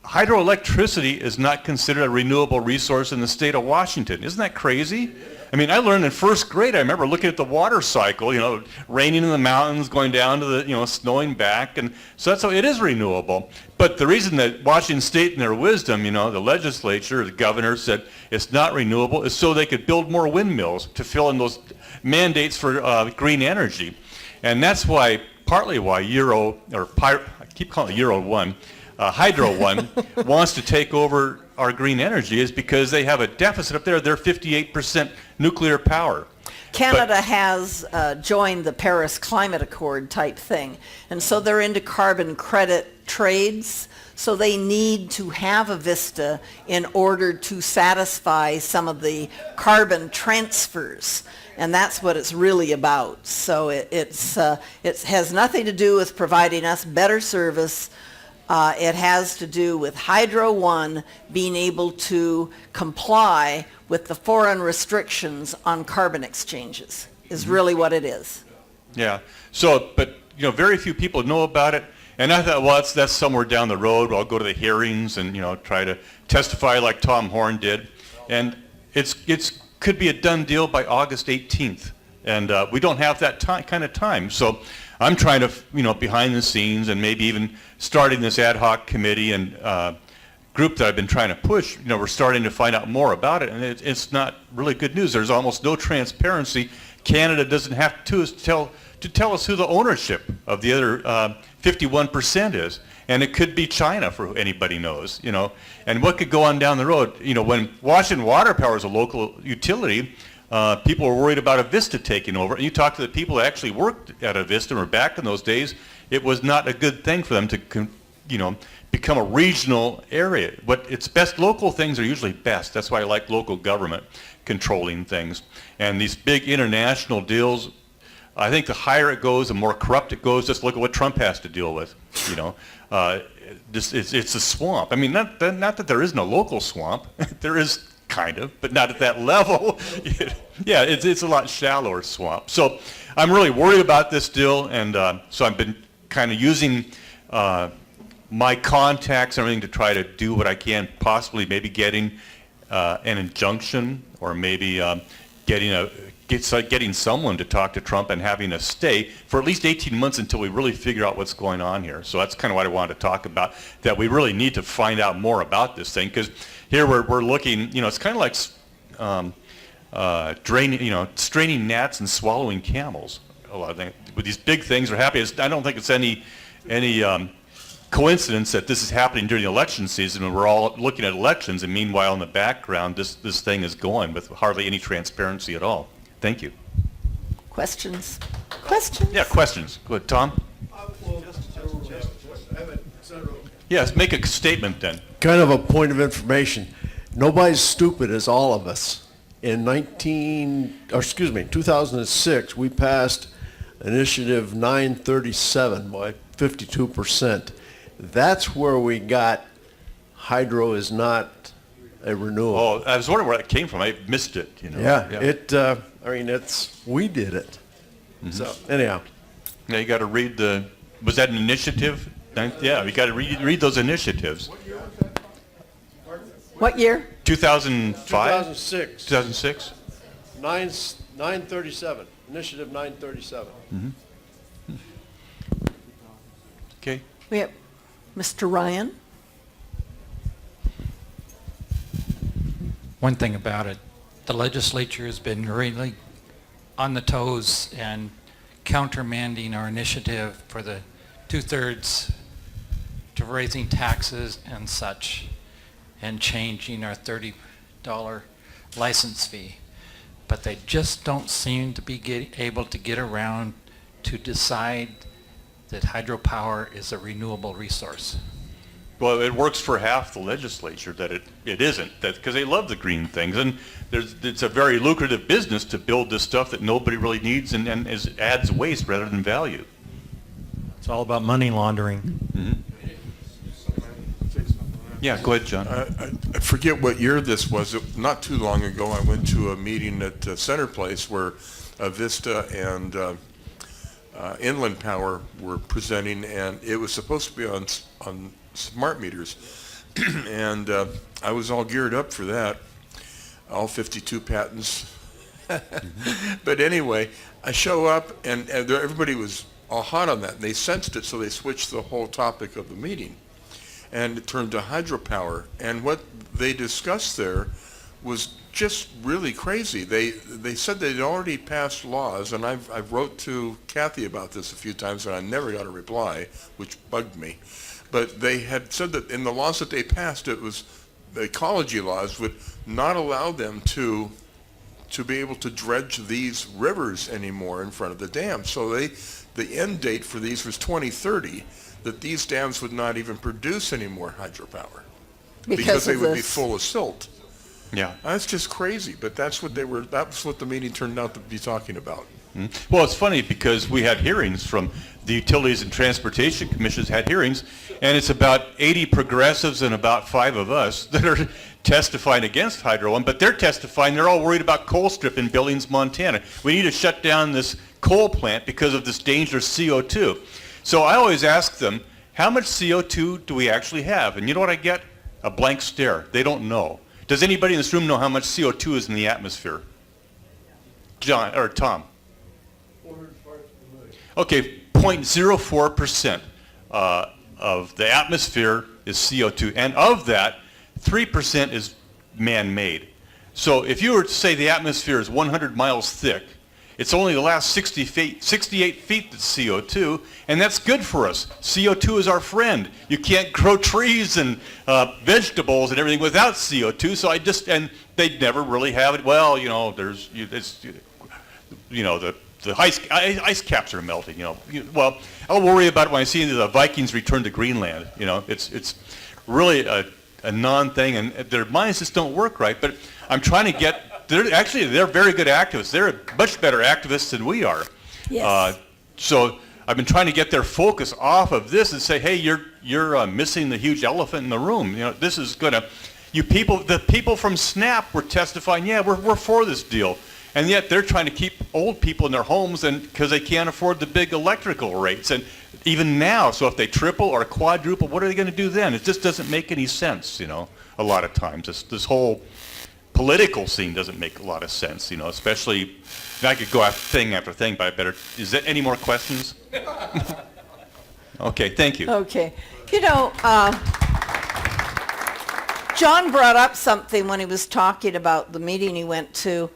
hydroelectricity is not considered a renewable resource in the state of Washington. Isn't that crazy? I mean, I learned in first grade, I remember looking at the water cycle, you know, raining in the mountains, going down to the, you know, snowing back. And so that's how it is renewable. But the reason that Washington State, in their wisdom, you know, the legislature, the governor said it's not renewable is so they could build more windmills to fill in those mandates for green energy. And that's why, partly why I keep calling it Euro One, Hydro One wants to take over our green energy is because they have a deficit up there. They're 58% nuclear power. Canada has joined the Paris Climate Accord type thing, and so they're into carbon credit trades. So they need to have Avista in order to satisfy some of the carbon transfers, and that's what it's really about. So it has nothing to do with providing us better service. It has to do with Hydro One being able to comply with the foreign restrictions on carbon exchanges is really what it is. Yeah. So, but you know, very few people know about it. And I thought, well, that's somewhere down the road. I'll go to the hearings and, you know, try to testify like Tom Horn did. And it's could be a done deal by August 18th. And we don't have that kind of time. So I'm trying to, you know, behind the scenes and maybe even starting this ad hoc committee and group that I've been trying to push, you know, we're starting to find out more about it. And it's not really good news. There's almost no transparency. Canada doesn't have to tell to tell us who the ownership of the other 51% is. And it could be China, for who anybody knows, you know. And what could go on down the road? You know, when Washington Water Power is a local utility, people were worried about Avista taking over. And you talk to the people that actually worked at Avista, or back in those days, it was not a good thing for them to, you know, become a regional area. But its best, local things are usually best. That's why I like local government controlling things. And these big international deals, I think the higher it goes, the more corrupt it goes. Just look at what Trump has to deal with, you know. It's a swamp. I mean, not that there isn't a local swamp. There is kind of, but not at that level. Yeah, it's a lot shallower swamp. So I'm really worried about this deal, and so I've been kind of using my contacts and everything to try to do what I can, possibly maybe getting an injunction, or maybe getting someone to talk to Trump and having us stay for at least 18 months until we really figure out what's going on here. So that's kind of what I wanted to talk about, that we really need to find out more about this thing, because here we're looking, you know, it's kind of like straining gnats and swallowing camels. A lot of things with these big things are happening. I don't think it's any coincidence that this is happening during the election season, and we're all looking at elections, and meanwhile in the background this thing is going with hardly any transparency at all. Thank you. Questions? Questions? Yeah, questions. Go ahead, Tom. Yes, make a statement then. Kind of a point of information. Nobody's stupid as all of us. In 2006, we passed Initiative 937 by 52%. That's where we got hydro is not a renewable. Oh, I was wondering where that came from. I missed it, you know. Yeah. We did it. Mm-hmm. So anyhow. Now you got to read was that an initiative? Yeah, you got to read those initiatives. What year? 2005? 2006. 2006? 937. Initiative 937. Mm-hmm. Okay. We have Mr. Ryan. One thing about it, the legislature has been really on the toes and countermanding our initiative for the 2/3 to raising taxes and such, and changing our $30 license fee. But they just don't seem to be able to get around to decide that hydropower is a renewable resource. Well, it works for half the legislature that it isn't, because they love the green things, and it's a very lucrative business to build this stuff that nobody really needs, and adds waste rather than value. It's all about money laundering. Mm-hmm. Yeah, go ahead, John. I forget what year this was. Not too long ago, I went to a meeting at Center Place where Avista and Inland Power were presenting, and it was supposed to be on smart meters. And I was all geared up for that, all 52 patents. But anyway, I show up, and everybody was all hot on that, and they sensed it, so they switched the whole topic of the meeting. And it turned to hydropower. And what they discussed there was just really crazy. They said they'd already passed laws, and I've wrote to Kathy about this a few times, and I never got a reply, which bugged me. But they had said that in the laws that they passed, it was the ecology laws would not allow them to be able to dredge these rivers anymore in front of the dam. So the end date for these was 2030. That these dams would not even produce any more hydropower because they would be full of silt. Yeah, that's just crazy. But that's what that's what the meeting turned out to be talking about. Mm-hmm. Well, it's funny because we had hearings from the Utilities and Transportation Commissions had hearings, and it's about 80 progressives and about 5 of us that are testifying against Hydro One, but they're testifying. They're all worried about coal strip in Billings, Montana. We need to shut down this coal plant because of this dangerous CO2. So I always ask them, how much CO2 do we actually have? And you know what I get? A blank stare. They don't know. Does anybody in this room know how much CO2 is in the atmosphere? John or Tom? 400 parts per million. Okay, 0.04% of the atmosphere is CO2, and of that, 3% is man-made. So if you were to say the atmosphere is 100 miles thick, It's only the last 68 feet that's CO2, and that's good for us. CO2 is our friend. You can't grow trees and vegetables and everything without CO2, so and they'd never really have it. Well, the ice caps are melting, Well, I'll worry about it when I see the Vikings return to Greenland, It's really a non-thing, and their minds just don't work right, but I'm trying to get... They're very good activists. They're much better activists than we are. Yes. So I've been trying to get their focus off of this and say, hey, you're missing the huge elephant in the room. This is gonna. The people from SNAP were testifying. Yeah, we're for this deal, and yet they're trying to keep old people in their homes because they can't afford the big electrical rates. And even now, so if they triple or quadruple, what are they going to do then? It just doesn't make any sense. A lot of times this whole political scene doesn't make a lot of sense, especially, I could go thing after thing, but I better, is there any more questions? Okay, thank you. Okay. John brought up something when he was talking about the meeting he went to,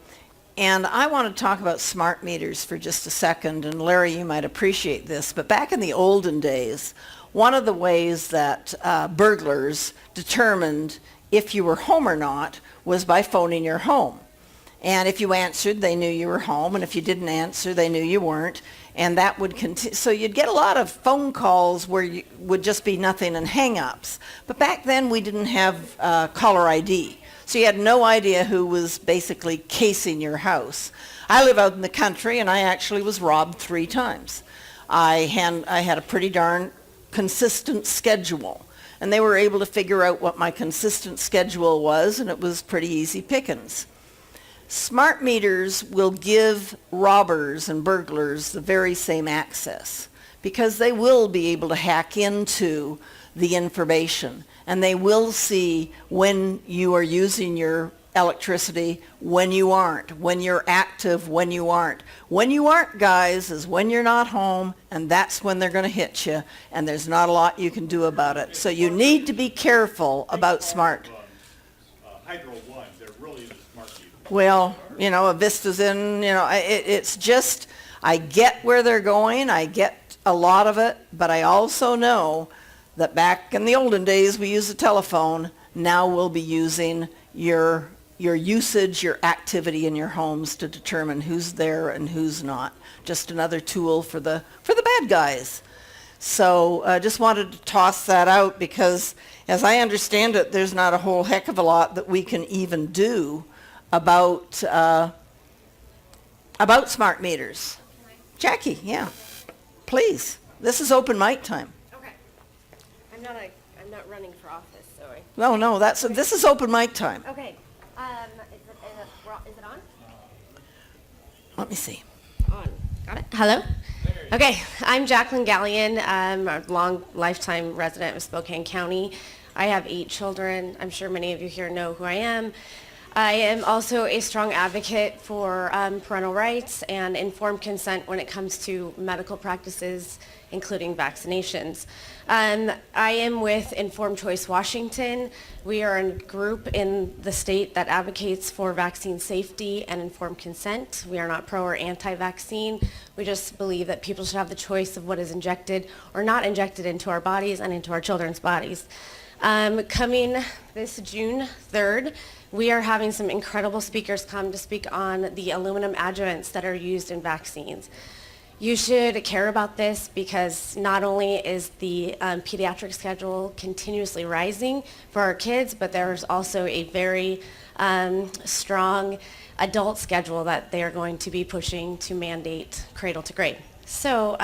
and I want to talk about smart meters for just a second, and Larry, you might appreciate this, but back in the olden days, one of the ways that burglars determined if you were home or not was by phoning your home. And if you answered, they knew you were home, and if you didn't answer, they knew you weren't. And that would continue. So you'd get a lot of phone calls where you would just be nothing and hang-ups. But back then, we didn't have caller ID. So you had no idea who was basically casing your house. I live out in the country, and I actually was robbed 3 times. I had a pretty darn consistent schedule. And they were able to figure out what my consistent schedule was, and it was pretty easy pickings. Smart meters will give robbers and burglars the very same access because they will be able to hack into the information, and they will see when you are using your electricity, when you aren't, when you're active, when you aren't. When you aren't, guys, is when you're not home, and that's when they're going to hit you, and there's not a lot you can do about it. So you need to be careful about smart. Hydro One, they're really the smart meters. Well, a Vista's in, it's just, I get where they're going, I get a lot of it, but I also know that back in the olden days we used the telephone. Now we'll be using your usage, your activity in your homes to determine who's there and who's not. Just another tool for the bad guys. So I just wanted to toss that out because, as I understand it, there's not a whole heck of a lot that we can even do about smart meters. Jackie, yeah, please. This is open mic time. Okay. I'm not running for office, so I... No, this is open mic time. Okay. Is it on? Let me see. On. Got it? Hello? Okay. I'm Jacqueline Gallion. I'm a long lifetime resident of Spokane County. I have 8 children. I'm sure many of you here know who I am. I am also a strong advocate for parental rights and informed consent when it comes to medical practices, including vaccinations. I am with Informed Choice Washington. We are a group in the state that advocates for vaccine safety and informed consent. We are not pro or anti-vaccine. We just believe that people should have the choice of what is injected or not injected into our bodies and into our children's bodies. Coming this June 3rd, we are having some incredible speakers come to speak on the aluminum adjuvants that are used in vaccines. You should care about this because not only is the pediatric schedule continuously rising for our kids, but there's also a very strong adult schedule that they are going to be pushing to mandate cradle to grave. So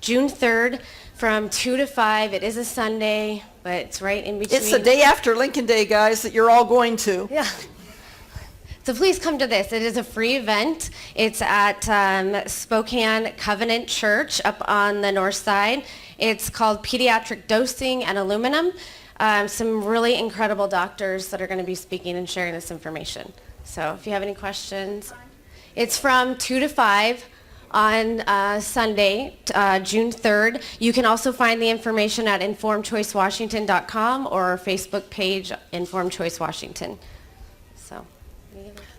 June 3rd from 2 to 5, it is a Sunday, but it's right in between. It's the day after Lincoln Day, guys, that you're all going to. Yeah. So please come to this. It is a free event. It's at Spokane Covenant Church up on the north side. It's called Pediatric Dosing and Aluminum. Some really incredible doctors that are going to be speaking and sharing this information. So if you have any questions, it's from 2 to 5 on Sunday, June 3rd. You can also find the information at informedchoicewashington.com or our Facebook page, Informed Choice Washington. So.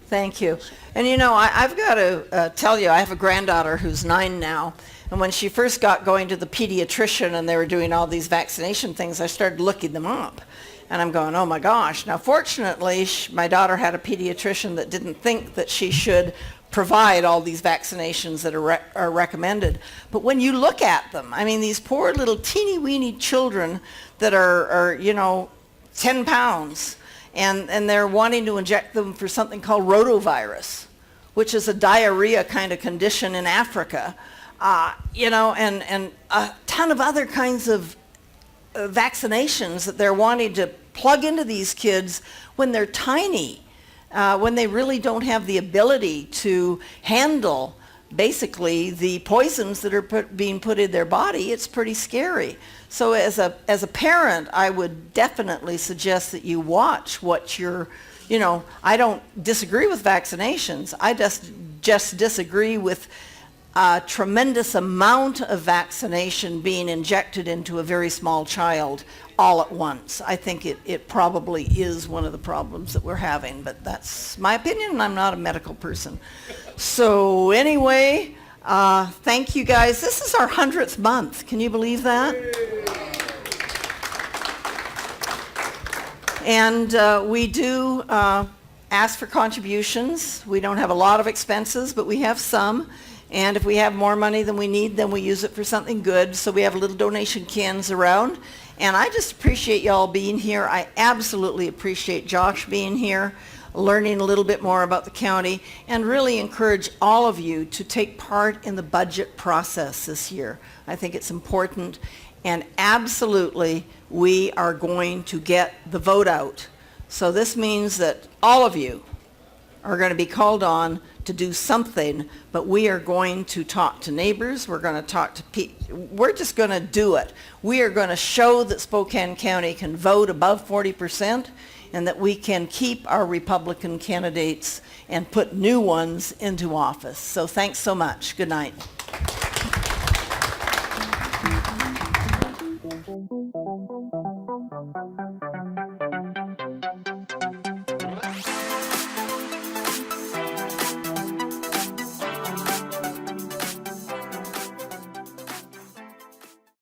Thank you. And you know, I've got to tell you, I have a granddaughter who's 9 now. And when she first got going to the pediatrician and they were doing all these vaccination things, I started looking them up. And I'm going, oh my gosh. Now, fortunately, my daughter had a pediatrician that didn't think that she should provide all these vaccinations that are recommended. But when you look at them, I mean, these poor little teeny weeny children that are 10 pounds, and they're wanting to inject them for something called rotavirus, which is a diarrhea kind of condition in Africa, and a ton of other kinds of vaccinations that they're wanting to plug into these kids when they're tiny, when they really don't have the ability to handle basically the poisons that are being put in their body. It's pretty scary. So as a parent, I would definitely suggest that you watch what you're, I don't disagree with vaccinations. I just disagree with a tremendous amount of vaccination being injected into a very small child all at once. I think it probably is one of the problems that we're having, but that's my opinion, and I'm not a medical person. So anyway, thank you guys. This is our 100th month. Can you believe that? And we do ask for contributions. We don't have a lot of expenses, but we have some. And if we have more money than we need, then we use it for something good. So we have little donation cans around. And I just appreciate y'all being here. I absolutely appreciate Josh being here, learning a little bit more about the county, and really encourage all of you to take part in the budget process this year. I think it's important. And absolutely, we are going to get the vote out. So this means that all of you are going to be called on to do something, but we are going to talk to neighbors. We're going to talk to people. We're just going to do it. We are going to show that Spokane County can vote above 40% and that we can keep our Republican candidates and put new ones into office. So thanks so much. Good night.